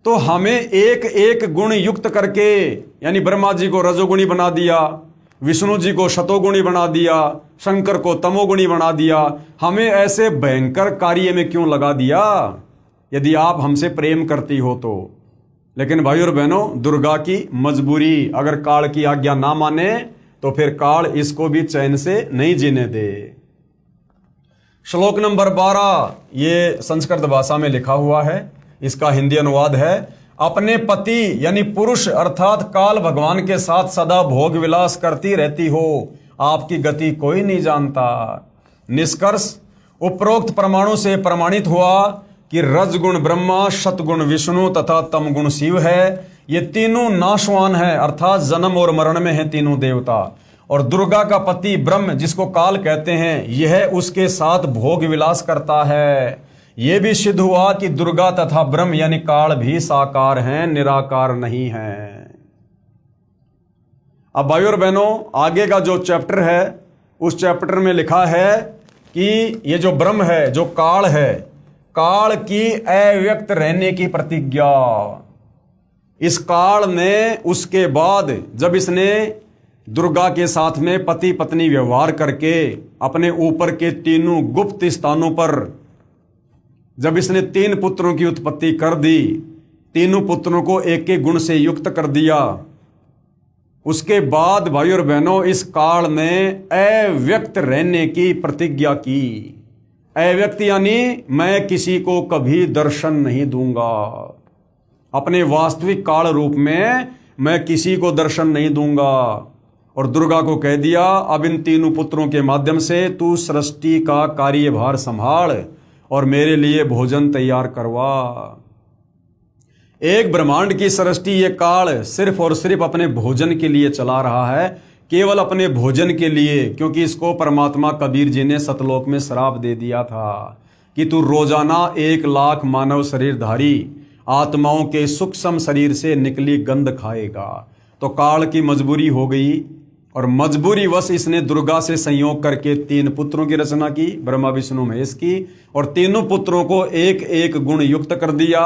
तो हमें एक एक गुण युक्त करके, यानी ब्रह्मा जी को रजोगुणी बना दिया, विष्णु जी को शतोगुणी बना दिया, शंकर को तमोगुणी बना दिया, हमें ऐसे भयंकर कार्य में क्यों लगा दिया, यदि आप हमसे प्रेम करती हो तो? लेकिन भाई और बहनों, दुर्गा की मजबूरी, अगर काल की आज्ञा ना माने तो फिर काल इसको भी चैन से नहीं जीने दे। श्लोक नंबर 12 ये संस्कृत भाषा में लिखा हुआ है, इसका हिंदी अनुवाद है, अपने पति यानी पुरुष अर्थात काल भगवान के साथ सदा भोग विलास करती रहती हो, आपकी गति कोई नहीं जानता। निष्कर्ष, उपरोक्त प्रमाणों से प्रमाणित हुआ कि रजगुण ब्रह्मा, शतगुण विष्णु तथा तमगुण शिव है। ये तीनों नाशवान है, अर्थात जन्म और मरण में है तीनों देवता। और दुर्गा का पति ब्रह्म, जिसको काल कहते हैं, यह उसके साथ भोग विलास करता है। यह भी सिद्ध हुआ कि दुर्गा तथा ब्रह्म यानी काल भी साकार हैं, निराकार नहीं हैं। अब भाई और बहनों, आगे का जो चैप्टर है उस चैप्टर में लिखा है कि ये जो ब्रह्म है, जो काल है, काल की अव्यक्त रहने की प्रतिज्ञा। इस काल ने उसके बाद जब इसने दुर्गा के साथ में पति पत्नी व्यवहार करके अपने ऊपर के तीनों गुप्त स्थानों पर जब इसने 3 पुत्रों की उत्पत्ति कर दी, तीनों पुत्रों को एक एक गुण से युक्त कर दिया, उसके बाद भाई और बहनों इस काल ने अव्यक्त रहने की प्रतिज्ञा की। अव्यक्त यानी मैं किसी को कभी दर्शन नहीं दूंगा, अपने वास्तविक काल रूप में मैं किसी को दर्शन नहीं दूंगा। और दुर्गा को कह दिया, अब इन तीनों पुत्रों के माध्यम से तू सृष्टि का कार्यभार संभाल और मेरे लिए भोजन तैयार करवा। एक ब्रह्मांड की सृष्टि ये काल सिर्फ और सिर्फ अपने भोजन के लिए चला रहा है, केवल अपने भोजन के लिए, क्योंकि इसको परमात्मा कबीर जी ने सतलोक में श्राप दे दिया था कि तू रोजाना 1 लाख मानव शरीरधारी आत्माओं के सूक्ष्म शरीर से निकली गंध खाएगा। तो काल की मजबूरी हो गई और मजबूरी वश इसने दुर्गा से संयोग करके 3 पुत्रों की रचना की, ब्रह्मा विष्णु महेश की, और तीनों पुत्रों को एक एक गुण युक्त कर दिया।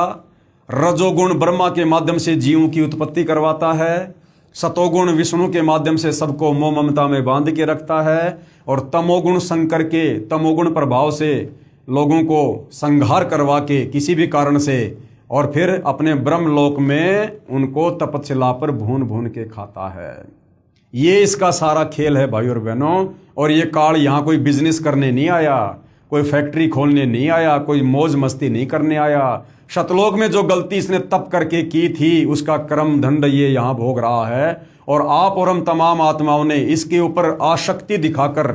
रजोगुण ब्रह्मा के माध्यम से जीवों की उत्पत्ति करवाता है, सतोगुण विष्णु के माध्यम से सबको मोह ममता में बांध के रखता है, और तमोगुण शंकर के तमोगुण प्रभाव से लोगों को संहार करवा के किसी भी कारण से, और फिर अपने ब्रह्मलोक में उनको तपशिला पर भून भून के खाता है। ये इसका सारा खेल है भाई और बहनों। और ये काल यहाँ कोई बिजनेस करने नहीं आया, कोई फैक्ट्री खोलने नहीं आया, कोई मौज मस्ती नहीं करने आया। शतलोक में जो गलती इसने तप करके की थी उसका कर्म दंड ये यहाँ भोग रहा है। और आप और हम तमाम आत्माओं ने इसके ऊपर आसक्ति दिखाकर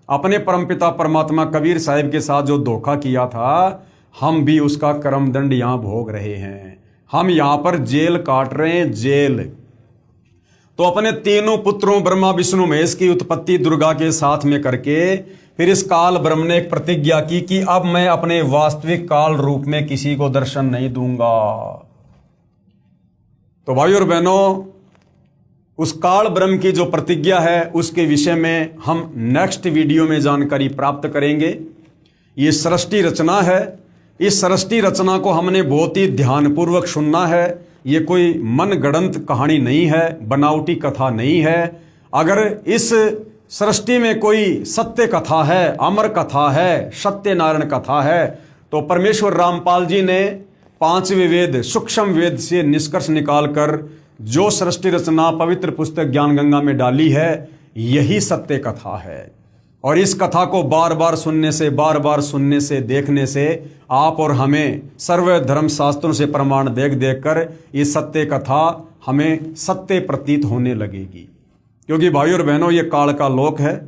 अपने परमपिता परमात्मा कबीर साहिब के साथ जो धोखा किया था, हम भी उसका कर्म दंड यहाँ भोग रहे हैं। हम यहाँ पर जेल काट रहे हैं, जेल। तो अपने तीनों पुत्रों ब्रह्मा विष्णु महेश की उत्पत्ति दुर्गा के साथ में करके फिर इस काल ब्रह्म ने एक प्रतिज्ञा की कि अब मैं अपने वास्तविक काल रूप में किसी को दर्शन नहीं दूंगा। तो भाई और बहनों, उस काल ब्रह्म की जो प्रतिज्ञा है उसके विषय में हम नेक्स्ट वीडियो में जानकारी प्राप्त करेंगे। ये सृष्टि रचना है, इस सृष्टि रचना को हमने बहुत ही ध्यानपूर्वक सुनना है। ये कोई मनगढ़ंत कहानी नहीं है, बनावटी कथा नहीं है। अगर इस सृष्टि में कोई सत्य कथा है, अमर कथा है, सत्यनारायण कथा है, तो परमेश्वर रामपाल जी ने 5वें वेद सूक्ष्म वेद से निष्कर्ष निकालकर जो सृष्टि रचना पवित्र पुस्तक ज्ञान गंगा में डाली है, यही सत्य कथा है। और इस कथा को बार बार सुनने से, बार बार सुनने से, देखने से आप और हमें सर्व धर्म शास्त्रों से प्रमाण देख देख कर ये सत्य कथा हमें सत्य प्रतीत होने लगेगी। क्योंकि भाई और बहनों, ये काल का लोक है।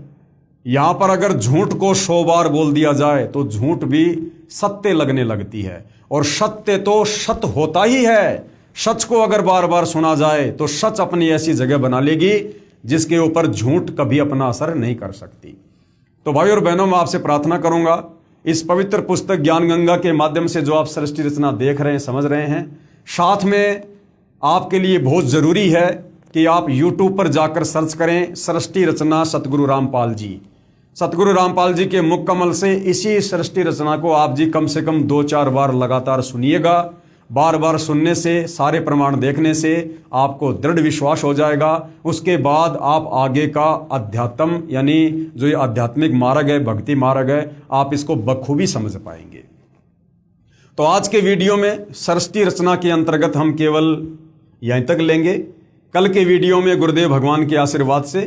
यहाँ पर अगर झूठ को 100 बार बोल दिया जाए तो झूठ भी सत्य लगने लगती है, और सत्य तो सत्य होता ही है। सच को अगर बार बार सुना जाए तो सच अपनी ऐसी जगह बना लेगी जिसके ऊपर झूठ कभी अपना असर नहीं कर सकती। तो भाई और बहनों, मैं आपसे प्रार्थना करूंगा, इस पवित्र पुस्तक ज्ञान गंगा के माध्यम से जो आप सृष्टि रचना देख रहे हैं, समझ रहे हैं, साथ में आपके लिए बहुत जरूरी है कि आप YouTube पर जाकर सर्च करें सृष्टि रचना सतगुरु रामपाल जी। सतगुरु रामपाल जी के मुख कमल से इसी सृष्टि रचना को आप जी कम से कम 2-4 बार लगातार सुनिएगा। बार बार सुनने से, सारे प्रमाण देखने से आपको दृढ़ विश्वास हो जाएगा। उसके बाद आप आगे का अध्यात्म यानी जो ये आध्यात्मिक मार्ग है, भक्ति मार्ग है, आप इसको बखूबी समझ पाएंगे। तो आज के वीडियो में सृष्टि रचना के अंतर्गत हम केवल यहीं तक लेंगे। कल के वीडियो में गुरुदेव भगवान के आशीर्वाद से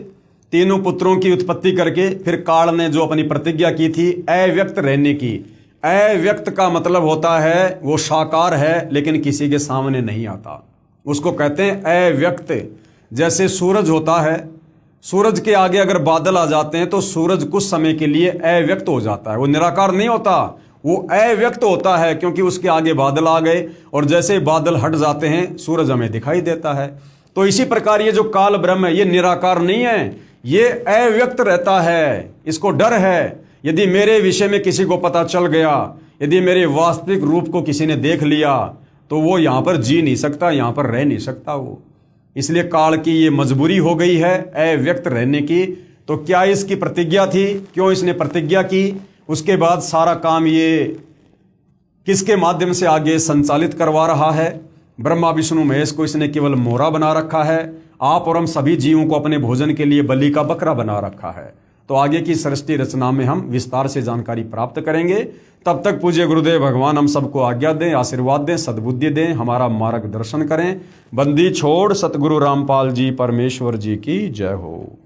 तीनों पुत्रों की उत्पत्ति करके फिर काल ने जो अपनी प्रतिज्ञा की थी अव्यक्त रहने की। अव्यक्त का मतलब होता है वो साकार है लेकिन किसी के सामने नहीं आता, उसको कहते हैं अव्यक्त। जैसे सूरज होता है, सूरज के आगे अगर बादल आ जाते हैं तो सूरज कुछ समय के लिए अव्यक्त हो जाता है, वो निराकार नहीं होता, वो अव्यक्त होता है क्योंकि उसके आगे बादल आ गए और जैसे बादल हट जाते हैं सूरज हमें दिखाई देता है। तो इसी प्रकार ये जो काल ब्रह्म है ये निराकार नहीं है, ये अव्यक्त रहता है। इसको डर है, यदि मेरे विषय में किसी को पता चल गया, यदि मेरे वास्तविक रूप को किसी ने देख लिया तो वो यहाँ पर जी नहीं सकता, यहाँ पर रह नहीं सकता वो। इसलिए काल की ये मजबूरी हो गई है अव्यक्त रहने की। तो क्या इसकी प्रतिज्ञा थी, क्यों इसने प्रतिज्ञा की, उसके बाद सारा काम ये किसके माध्यम से आगे संचालित करवा रहा है? ब्रह्मा विष्णु महेश को इसने केवल मोहरा बना रखा है, आप और हम सभी जीवों को अपने भोजन के लिए बलि का बकरा बना रखा है। तो आगे की सृष्टि रचना में हम विस्तार से जानकारी प्राप्त करेंगे। तब तक पूज्य गुरुदेव भगवान हम सबको आज्ञा दें, आशीर्वाद दें, सद्बुद्धि दें, हमारा मार्गदर्शन करें। बंदी छोड़ सतगुरु रामपाल जी परमेश्वर जी की जय हो।